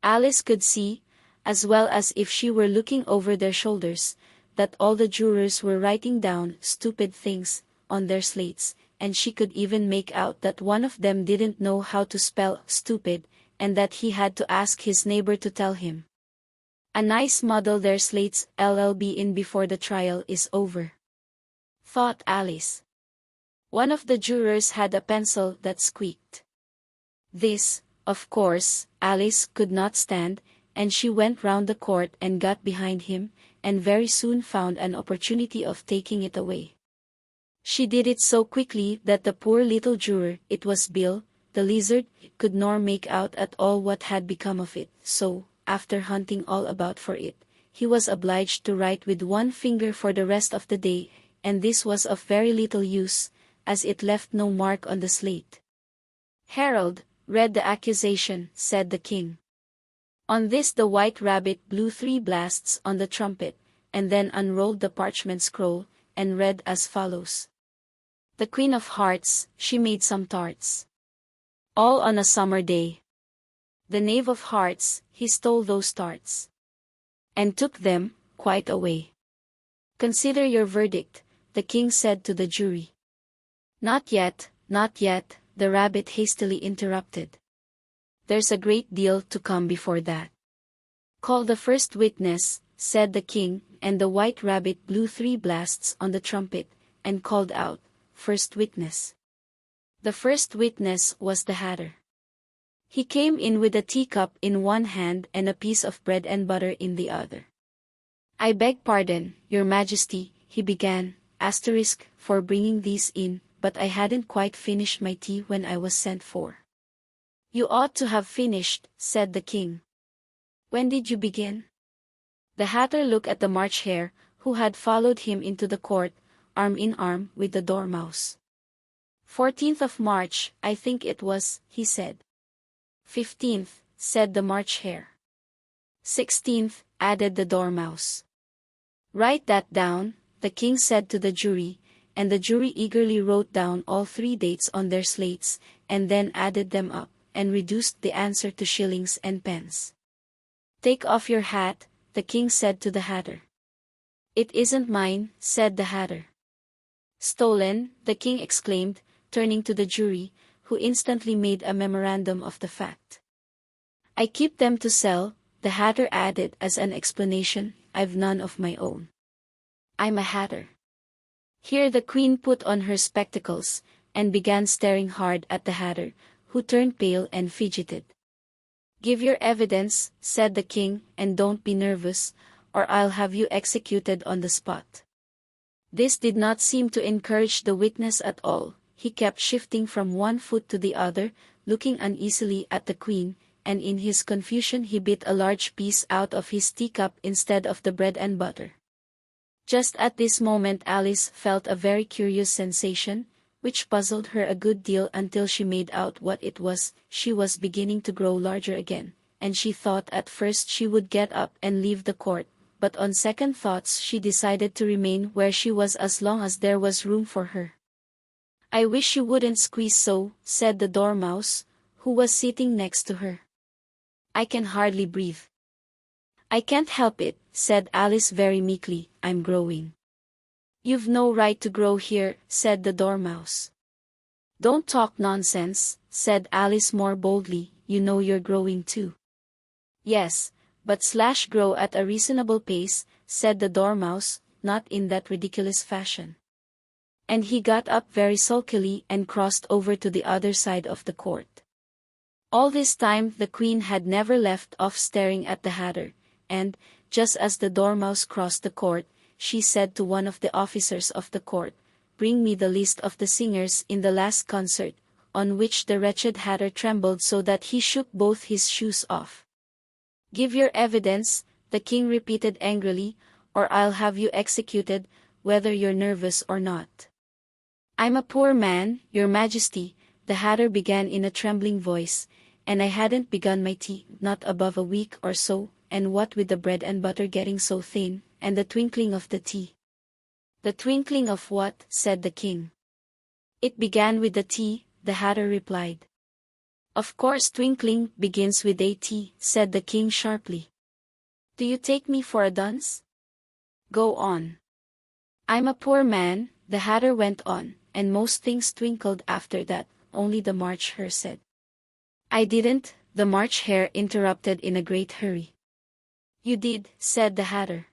Alice could see, as well as if she were looking over their shoulders, that all the jurors were writing down stupid things on their slates, and she could even make out that one of them didn't know how to spell stupid, and that he had to ask his neighbor to tell him. A nice muddle their slates LLB in before the trial is over, thought Alice. One of the jurors had a pencil that squeaked. This, of course, Alice could not stand, and she went round the court and got behind him, and very soon found an opportunity of taking it away. She did it so quickly that the poor little juror, it was Bill, the lizard, could nor make out at all what had become of it, so, after hunting all about for it, he was obliged to write with one finger for the rest of the day, and this was of very little use, as it left no mark on the slate. Harold, read the accusation, said the king. On this the white rabbit blew 3 blasts on the trumpet, and then unrolled the parchment scroll, and read as follows. The Queen of Hearts, she made some tarts. All on a summer day. The Knave of Hearts, he stole those tarts. and took them, quite away. "Consider your verdict," the king said to the jury. "Not yet, not yet," the rabbit hastily interrupted. "There's a great deal to come before that." "Call the first witness," said the king, and the white rabbit blew 3 blasts on the trumpet, and called out, "First witness." The first witness was the Hatter. He came in with a teacup in one hand and a piece of bread and butter in the other. "I beg pardon, your majesty," he began, for bringing these in, "but I hadn't quite finished my tea when I was sent for." "You ought to have finished," said the king. "When did you begin?" The Hatter looked at the March Hare, who had followed him into the court, arm in arm with the Dormouse. 14th of March, I think it was," he said. 15th, said the March Hare. 16th, added the Dormouse. "Write that down," the king said to the jury, and the jury eagerly wrote down all 3 dates on their slates, and then added them up, and reduced the answer to shillings and pence. "Take off your hat," the king said to the Hatter. "It isn't mine," said the Hatter. "Stolen," the king exclaimed, turning to the jury, who instantly made a memorandum of the fact. "I keep them to sell," the Hatter added as an explanation, "I've none of my own. I'm a Hatter." Here the queen put on her spectacles, and began staring hard at the Hatter, who turned pale and fidgeted. "Give your evidence," said the king, "and don't be nervous, or I'll have you executed on the spot." This did not seem to encourage the witness at all. He kept shifting from one foot to the other, looking uneasily at the queen, and in his confusion he bit a large piece out of his teacup instead of the bread and butter. Just at this moment Alice felt a very curious sensation, which puzzled her a good deal until she made out what it was. She was beginning to grow larger again, and she thought at first she would get up and leave the court, but on second thoughts she decided to remain where she was as long as there was room for her. "I wish you wouldn't squeeze so," said the Dormouse, who was sitting next to her. "I can hardly breathe." "I can't help it," said Alice very meekly, "I'm growing." "You've no right to grow here," said the Dormouse. "Don't talk nonsense," said Alice more boldly, "you know you're growing too." "Yes, but grow at a reasonable pace," said the Dormouse, "not in that ridiculous fashion." And he got up very sulkily and crossed over to the other side of the court. All this time the queen had never left off staring at the Hatter, and, just as the Dormouse crossed the court, she said to one of the officers of the court, "Bring me the list of the singers in the last concert," on which the wretched Hatter trembled so that he shook both his shoes off. "Give your evidence," the king repeated angrily, "or I'll have you executed, whether you're nervous or not." "I'm a poor man, your majesty," the Hatter began in a trembling voice, "and I hadn't begun my tea, not above a week or so, and what with the bread and butter getting so thin, and the twinkling of the tea." "The twinkling of what?" said the king. "It began with the tea," the Hatter replied. "Of course twinkling begins with a T," said the king sharply. "Do you take me for a dunce? Go on." "I'm a poor man," the Hatter went on, "and most things twinkled after that, only the March Hare said." "I didn't," the March Hare interrupted in a great hurry. "You did," said the Hatter.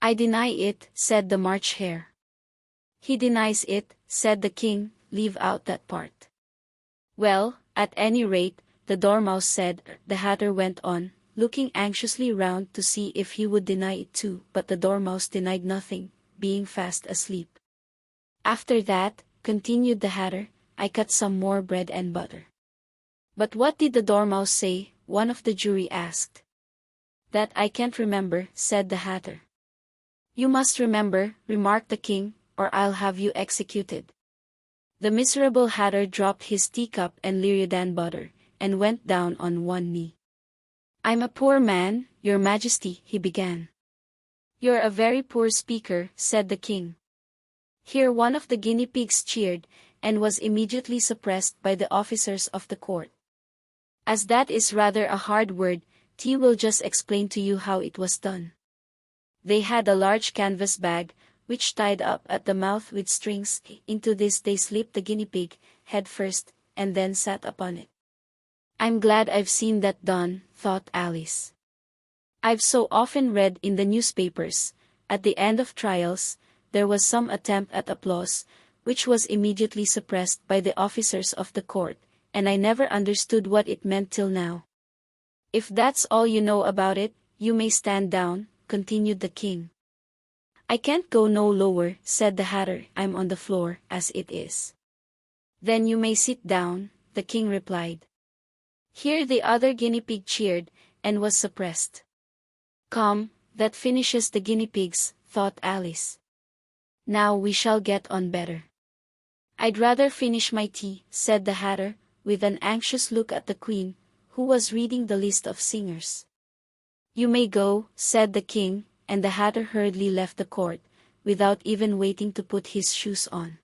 "I deny it," said the March Hare. "He denies it," said the king, "leave out that part." "Well, at any rate," the Dormouse said, the Hatter went on, looking anxiously round to see if he would deny it too, but the Dormouse denied nothing, being fast asleep. "After that," continued the Hatter, "I cut some more bread and butter." "But what did the Dormouse say?" one of the jury asked. "That I can't remember," said the Hatter. "You must remember," remarked the king, "or I'll have you executed." The miserable Hatter dropped his teacup and Lyriadan butter, and went down on one knee. "I'm a poor man, your majesty," he began. "You're a very poor speaker," said the king. Here one of the guinea pigs cheered, and was immediately suppressed by the officers of the court. "As that is rather a hard word," T will just explain to you how it was done. They had a large canvas bag, which tied up at the mouth with strings. Into this they slipped the guinea pig, head first, and then sat upon it. I'm glad I've seen that done, thought Alice. I've so often read in the newspapers, at the end of trials, there was some attempt at applause, which was immediately suppressed by the officers of the court, and I never understood what it meant till now. If that's all you know about it, you may stand down, continued the king. I can't go no lower, said the Hatter. I'm on the floor, as it is. Then you may sit down, the king replied. Here the other guinea pig cheered, and was suppressed. Come, that finishes the guinea pigs, thought Alice. Now we shall get on better. I'd rather finish my tea, said the Hatter, with an anxious look at the queen, who was reading the list of singers. You may go, said the king, and the Hatter hurriedly left the court, without even waiting to put his shoes on.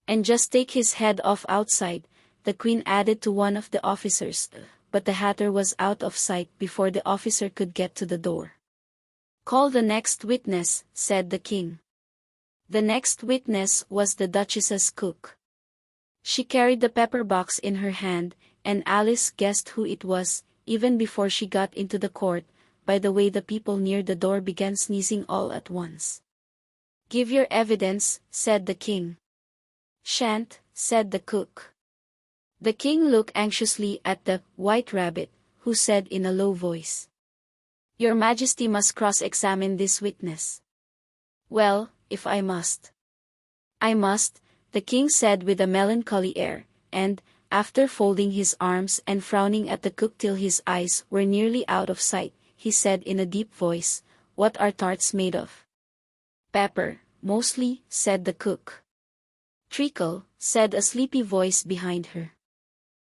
And just take his head off outside, the queen added to one of the officers, but the Hatter was out of sight before the officer could get to the door. Call the next witness, said the king. The next witness was the Duchess's cook. She carried the pepper box in her hand, and Alice guessed who it was, even before she got into the court, by the way the people near the door began sneezing all at once. Give your evidence, said the king. Shan't, said the cook. The king looked anxiously at the White Rabbit, who said in a low voice, Your Majesty must cross-examine this witness. Well, if I must. I must, the king said with a melancholy air, and, after folding his arms and frowning at the cook till his eyes were nearly out of sight, he said in a deep voice, What are tarts made of? Pepper, mostly, said the cook. Treacle, said a sleepy voice behind her.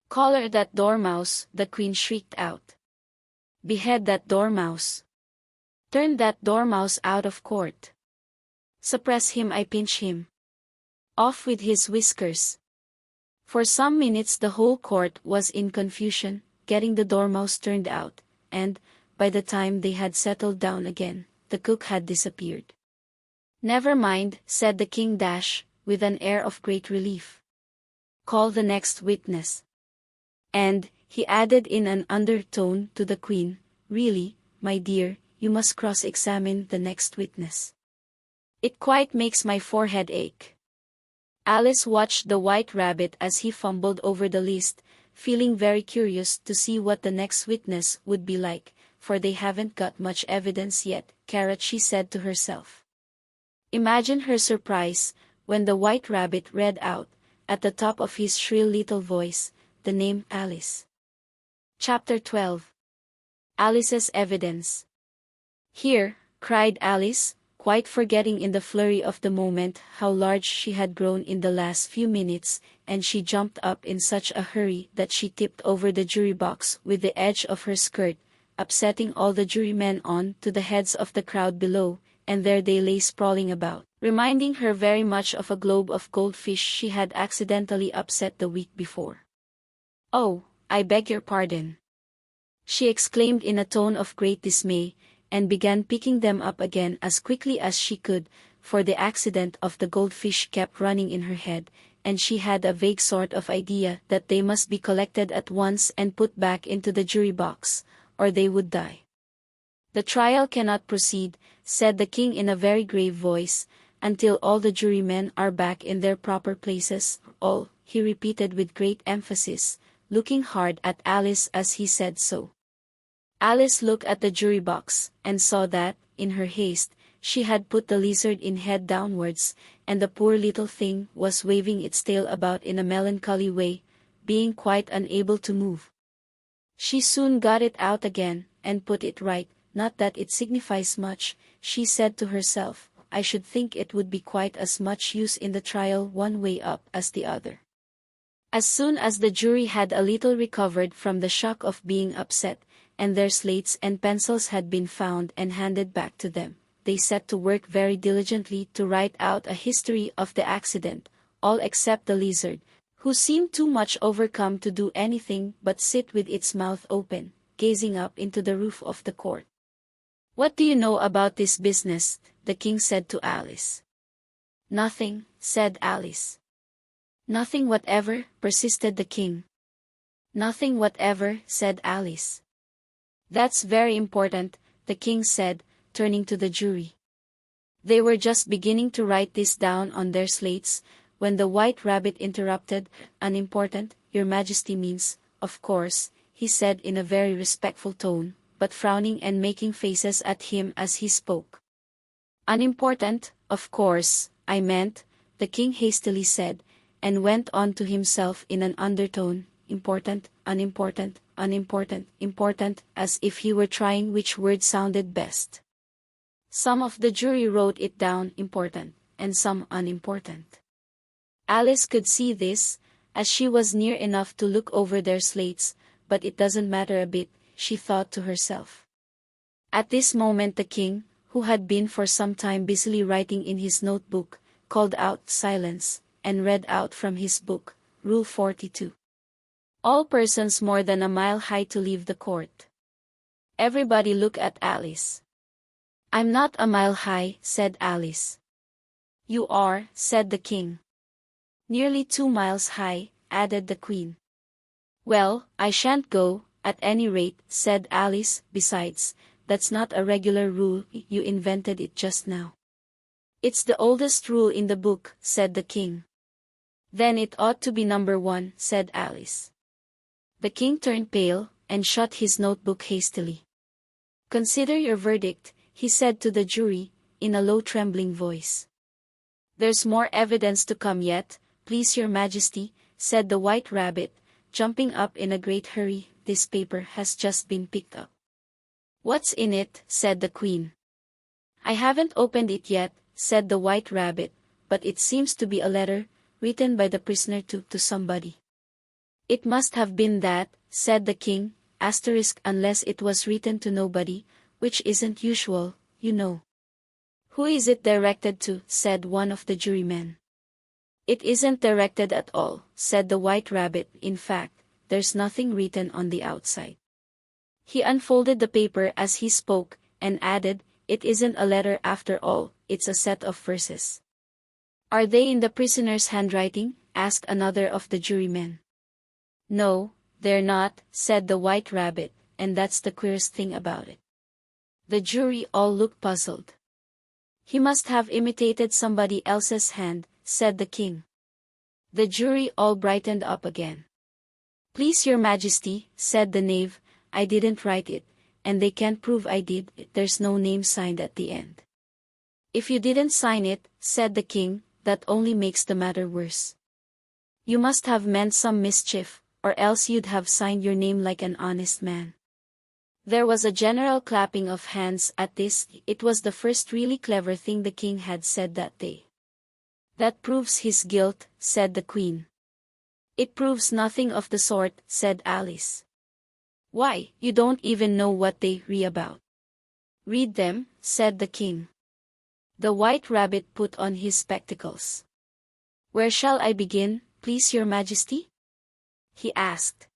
Collar that dormouse, the queen shrieked out. Behead that dormouse. Turn that dormouse out of court. Suppress him, I pinch him. Off with his whiskers. For some minutes the whole court was in confusion, getting the dormouse turned out, and, by the time they had settled down again, the cook had disappeared. Never mind, said the king with an air of great relief. Call the next witness. And, he added in an undertone to the queen, Really, my dear, you must cross-examine the next witness. It quite makes my forehead ache. Alice watched the White Rabbit as he fumbled over the list, feeling very curious to see what the next witness would be like, for they haven't got much evidence yet, Carrot, she said to herself. Imagine her surprise, when the White Rabbit read out, at the top of his shrill little voice, the name Alice. Chapter 12. Alice's Evidence. Here, cried Alice, quite forgetting in the flurry of the moment how large she had grown in the last few minutes, and she jumped up in such a hurry that she tipped over the jury box with the edge of her skirt, upsetting all the jurymen on to the heads of the crowd below, and there they lay sprawling about, reminding her very much of a globe of goldfish she had accidentally upset the week before. Oh, I beg your pardon, she exclaimed in a tone of great dismay, and began picking them up again as quickly as she could, for the accident of the goldfish kept running in her head, and she had a vague sort of idea that they must be collected at once and put back into the jury box, or they would die. The trial cannot proceed, said the king in a very grave voice, until all the jurymen are back in their proper places. All, he repeated with great emphasis, looking hard at Alice as he said so. Alice looked at the jury box, and saw that, in her haste, she had put the lizard in head downwards, and the poor little thing was waving its tail about in a melancholy way, being quite unable to move. She soon got it out again, and put it right. Not that it signifies much, she said to herself, I should think it would be quite as much use in the trial one way up as the other. As soon as the jury had a little recovered from the shock of being upset, and their slates and pencils had been found and handed back to them, they set to work very diligently to write out a history of the accident, all except the lizard, who seemed too much overcome to do anything but sit with its mouth open, gazing up into the roof of the court. "What do you know about this business?" the king said to Alice. "Nothing," said Alice. "Nothing whatever," persisted the king. "Nothing whatever," said Alice. "That's very important," the king said, turning to the jury. They were just beginning to write this down on their slates, when the White Rabbit interrupted. "Unimportant, Your Majesty means, of course," he said in a very respectful tone, but frowning and making faces at him as he spoke. "Unimportant, of course, I meant," the king hastily said, and went on to himself in an undertone, "important, unimportant, unimportant, important," as if he were trying which word sounded best. Some of the jury wrote it down important, and some unimportant. Alice could see this, as she was near enough to look over their slates, but it doesn't matter a bit, she thought to herself. At this moment the king, who had been for some time busily writing in his notebook, called out "Silence," and read out from his book, Rule 42. "All persons more than a mile high to leave the court." Everybody looked at Alice. "I'm not a mile high," said Alice. "You are," said the king. "Nearly 2 miles high," added the queen. "Well, I shan't go, at any rate," said Alice. "Besides, that's not a regular rule, you invented it just now." "It's the oldest rule in the book," said the king. "Then it ought to be number 1, said Alice. The king turned pale, and shut his notebook hastily. "Consider your verdict," he said to the jury, in a low trembling voice. "There's more evidence to come yet, please your Majesty," said the White Rabbit, jumping up in a great hurry. "This paper has just been picked up." "What's in it?" said the queen. "I haven't opened it yet," said the White Rabbit, "but it seems to be a letter, written by the prisoner to somebody." "It must have been that," said the king, unless it was written to nobody, which isn't usual, you know. "Who is it directed to?" said one of the jurymen. "It isn't directed at all," said the White Rabbit. "In fact, there's nothing written on the outside." He unfolded the paper as he spoke, and added, "It isn't a letter after all, it's a set of verses." "Are they in the prisoner's handwriting?" asked another of the jurymen. "No, they're not," said the White Rabbit, "and that's the queerest thing about it." The jury all looked puzzled. "He must have imitated somebody else's hand," said the king. The jury all brightened up again. "Please your Majesty," said the knave, "I didn't write it, and they can't prove I did. There's no name signed at the end." "If you didn't sign it," said the king, "that only makes the matter worse. You must have meant some mischief, or else you'd have signed your name like an honest man." There was a general clapping of hands at this. It was the first really clever thing the king had said that day. "That proves his guilt," said the queen. "It proves nothing of the sort," said Alice. "Why, you don't even know what they read about." "Read them," said the king. The White Rabbit put on his spectacles. "Where shall I begin, please your Majesty?" he asked.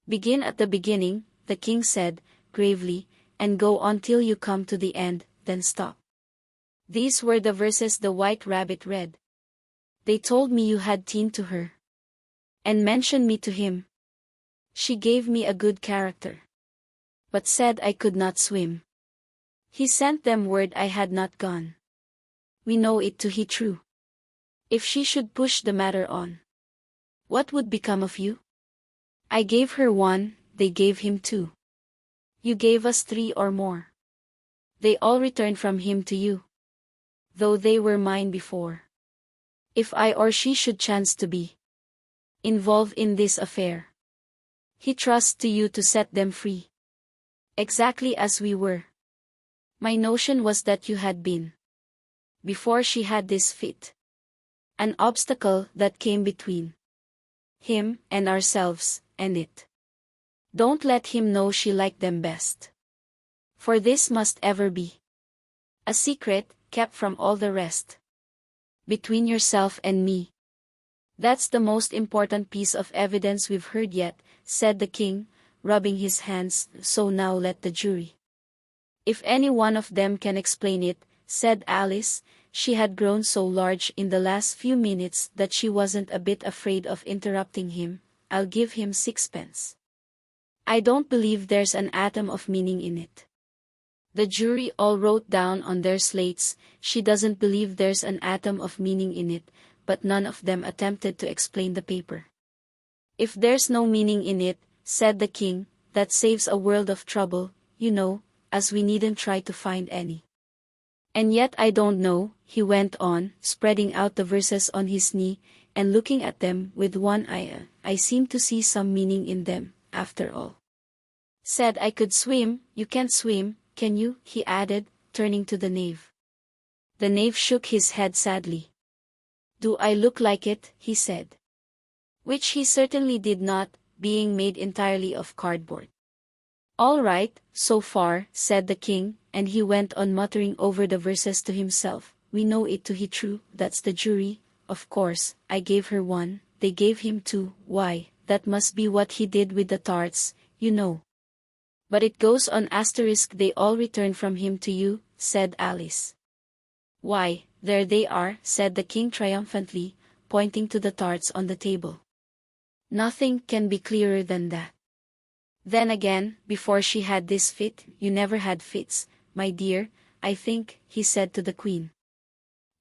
"Begin at the beginning," the king said, gravely, "and go on till you come to the end, then stop." These were the verses the White Rabbit read. "They told me you had teen to her, and mentioned me to him. She gave me a good character, but said I could not swim. He sent them word I had not gone. We know it to he true. If she should push the matter on, what would become of you? I gave her 1, they gave him 2. You gave us 3 or more. They all returned from him to you, though they were mine before. If I or she should chance to be involved in this affair, he trusts to you to set them free, exactly as we were. My notion was that you had been, before she had this fit, an obstacle that came between him and ourselves, and it. Don't let him know she liked them best. For this must ever be a secret, kept from all the rest, between yourself and me." "That's the most important piece of evidence we've heard yet," said the king, rubbing his hands. So now let the jury. If any one of them can explain it, said Alice. She had grown so large in the last few minutes that she wasn't a bit afraid of interrupting him. I'll give him sixpence. I don't believe there's an atom of meaning in it. The jury all wrote down on their slates, she doesn't believe there's an atom of meaning in it, but none of them attempted to explain the paper. If there's no meaning in it, said the king, that saves a world of trouble, you know, as we needn't try to find any. And yet I don't know, he went on, spreading out the verses on his knee, and looking at them with one eye. I seem to see some meaning in them, after all. Said I could swim. You can't swim, can you? He added, turning to the knave. The knave shook his head sadly. Do I look like it? He said. Which he certainly did not, being made entirely of cardboard. All right, so far, said the king, and he went on muttering over the verses to himself. We know it to be true, that's the jury. Of course, I gave her one, they gave him two. Why, that must be what he did with the tarts, you know. But it goes on asterisk they all return from him to you, said Alice. Why, there they are, said the king triumphantly, pointing to the tarts on the table. Nothing can be clearer than that. Then again, before she had this fit, you never had fits, my dear, I think, he said to the queen.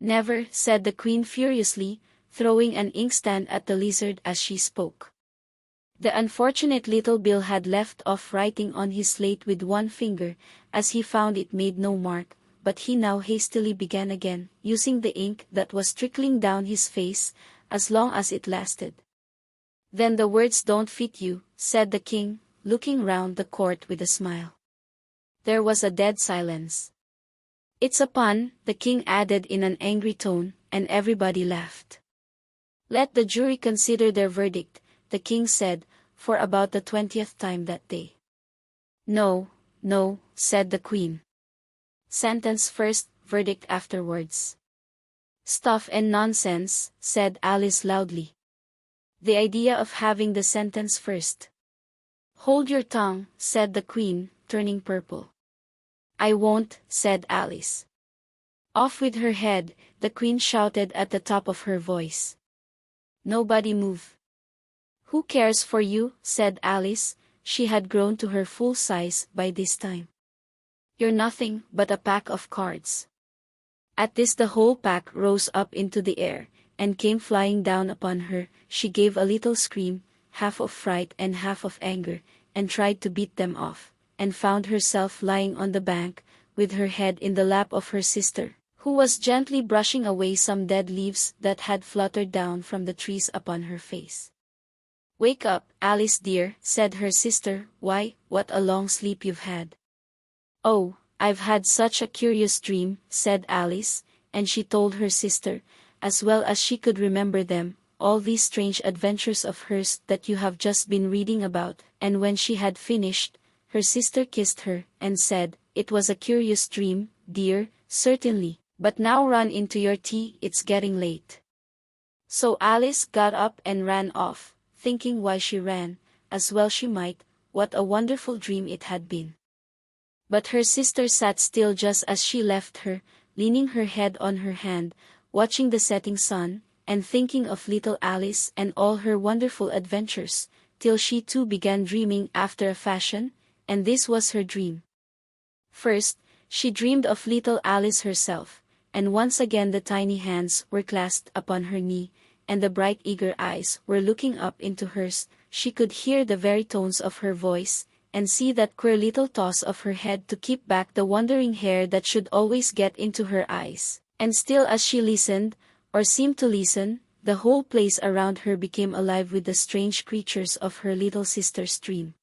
Never, said the queen furiously, throwing an inkstand at the lizard as she spoke. The unfortunate little Bill had left off writing on his slate with one finger, as he found it made no mark, but he now hastily began again, using the ink that was trickling down his face, as long as it lasted. Then the words don't fit you, said the king, looking round the court with a smile. There was a dead silence. It's a pun, the king added in an angry tone, and everybody laughed. Let the jury consider their verdict, the king said, for about the 20th time that day. No, no, said the queen. Sentence first, verdict afterwards. Stuff and nonsense, said Alice loudly. The idea of having the sentence first. Hold your tongue, said the queen, turning purple. I won't, said Alice. Off with her head, the queen shouted at the top of her voice. Nobody move. Who cares for you, said Alice, she had grown to her full size by this time. You're nothing but a pack of cards. At this the whole pack rose up into the air, and came flying down upon her. She gave a little scream, half of fright and half of anger, and tried to beat them off, and found herself lying on the bank, with her head in the lap of her sister, who was gently brushing away some dead leaves that had fluttered down from the trees upon her face. Wake up, Alice dear, said her sister. Why, what a long sleep you've had. Oh, I've had such a curious dream, said Alice, and she told her sister, as well as she could remember them, all these strange adventures of hers that you have just been reading about, and when she had finished, her sister kissed her, and said, It was a curious dream, dear, certainly, but now run into your tea, it's getting late. So Alice got up and ran off, thinking why she ran, as well she might, what a wonderful dream it had been. But her sister sat still just as she left her, leaning her head on her hand, watching the setting sun, and thinking of little Alice and all her wonderful adventures, till she too began dreaming after a fashion, and this was her dream. First, she dreamed of little Alice herself, and once again the tiny hands were clasped upon her knee, and the bright eager eyes were looking up into hers. She could hear the very tones of her voice, and see that queer little toss of her head to keep back the wandering hair that should always get into her eyes, and still as she listened, or seemed to listen, the whole place around her became alive with the strange creatures of her little sister's dream.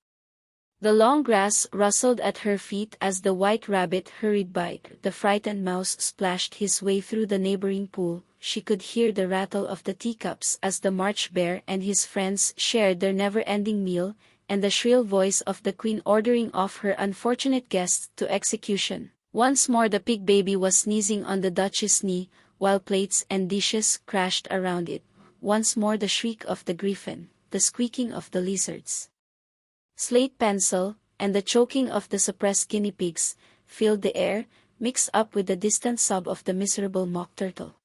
The long grass rustled at her feet as the white rabbit hurried by, the frightened mouse splashed his way through the neighboring pool, she could hear the rattle of the teacups as the March Bear and his friends shared their never-ending meal, and the shrill voice of the queen ordering off her unfortunate guests to execution. Once more the pig baby was sneezing on the Duchess' knee, while plates and dishes crashed around it. Once more the shriek of the griffin, the squeaking of the lizards. slate pencil, and the choking of the suppressed guinea pigs, filled the air, mixed up with the distant sob of the miserable mock turtle.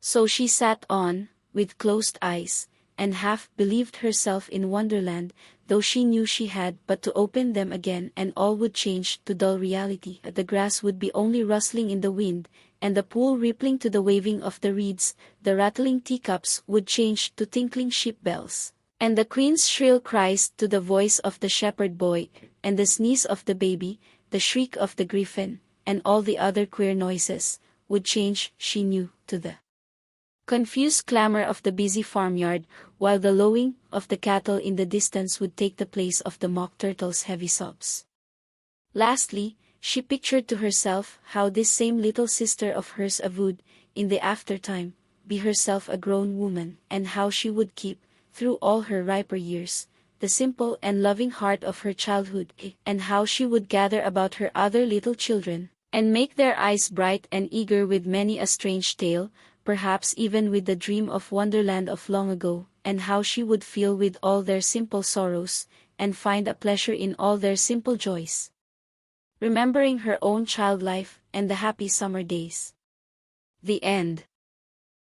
So she sat on, with closed eyes, and half believed herself in Wonderland, though she knew she had but to open them again and all would change to dull reality. The grass would be only rustling in the wind, and the pool rippling to the waving of the reeds, the rattling teacups would change to tinkling sheep bells, and the queen's shrill cries to the voice of the shepherd boy, and the sneeze of the baby, the shriek of the griffin, and all the other queer noises, would change, she knew, to the confused clamor of the busy farmyard, while the lowing of the cattle in the distance would take the place of the mock turtle's heavy sobs. Lastly, she pictured to herself how this same little sister of hers would, in the aftertime, be herself a grown woman, and how she would keep, through all her riper years, the simple and loving heart of her childhood, and how she would gather about her other little children, and make their eyes bright and eager with many a strange tale, perhaps even with the dream of Wonderland of long ago, and how she would feel with all their simple sorrows, and find a pleasure in all their simple joys, remembering her own child life and the happy summer days. The end.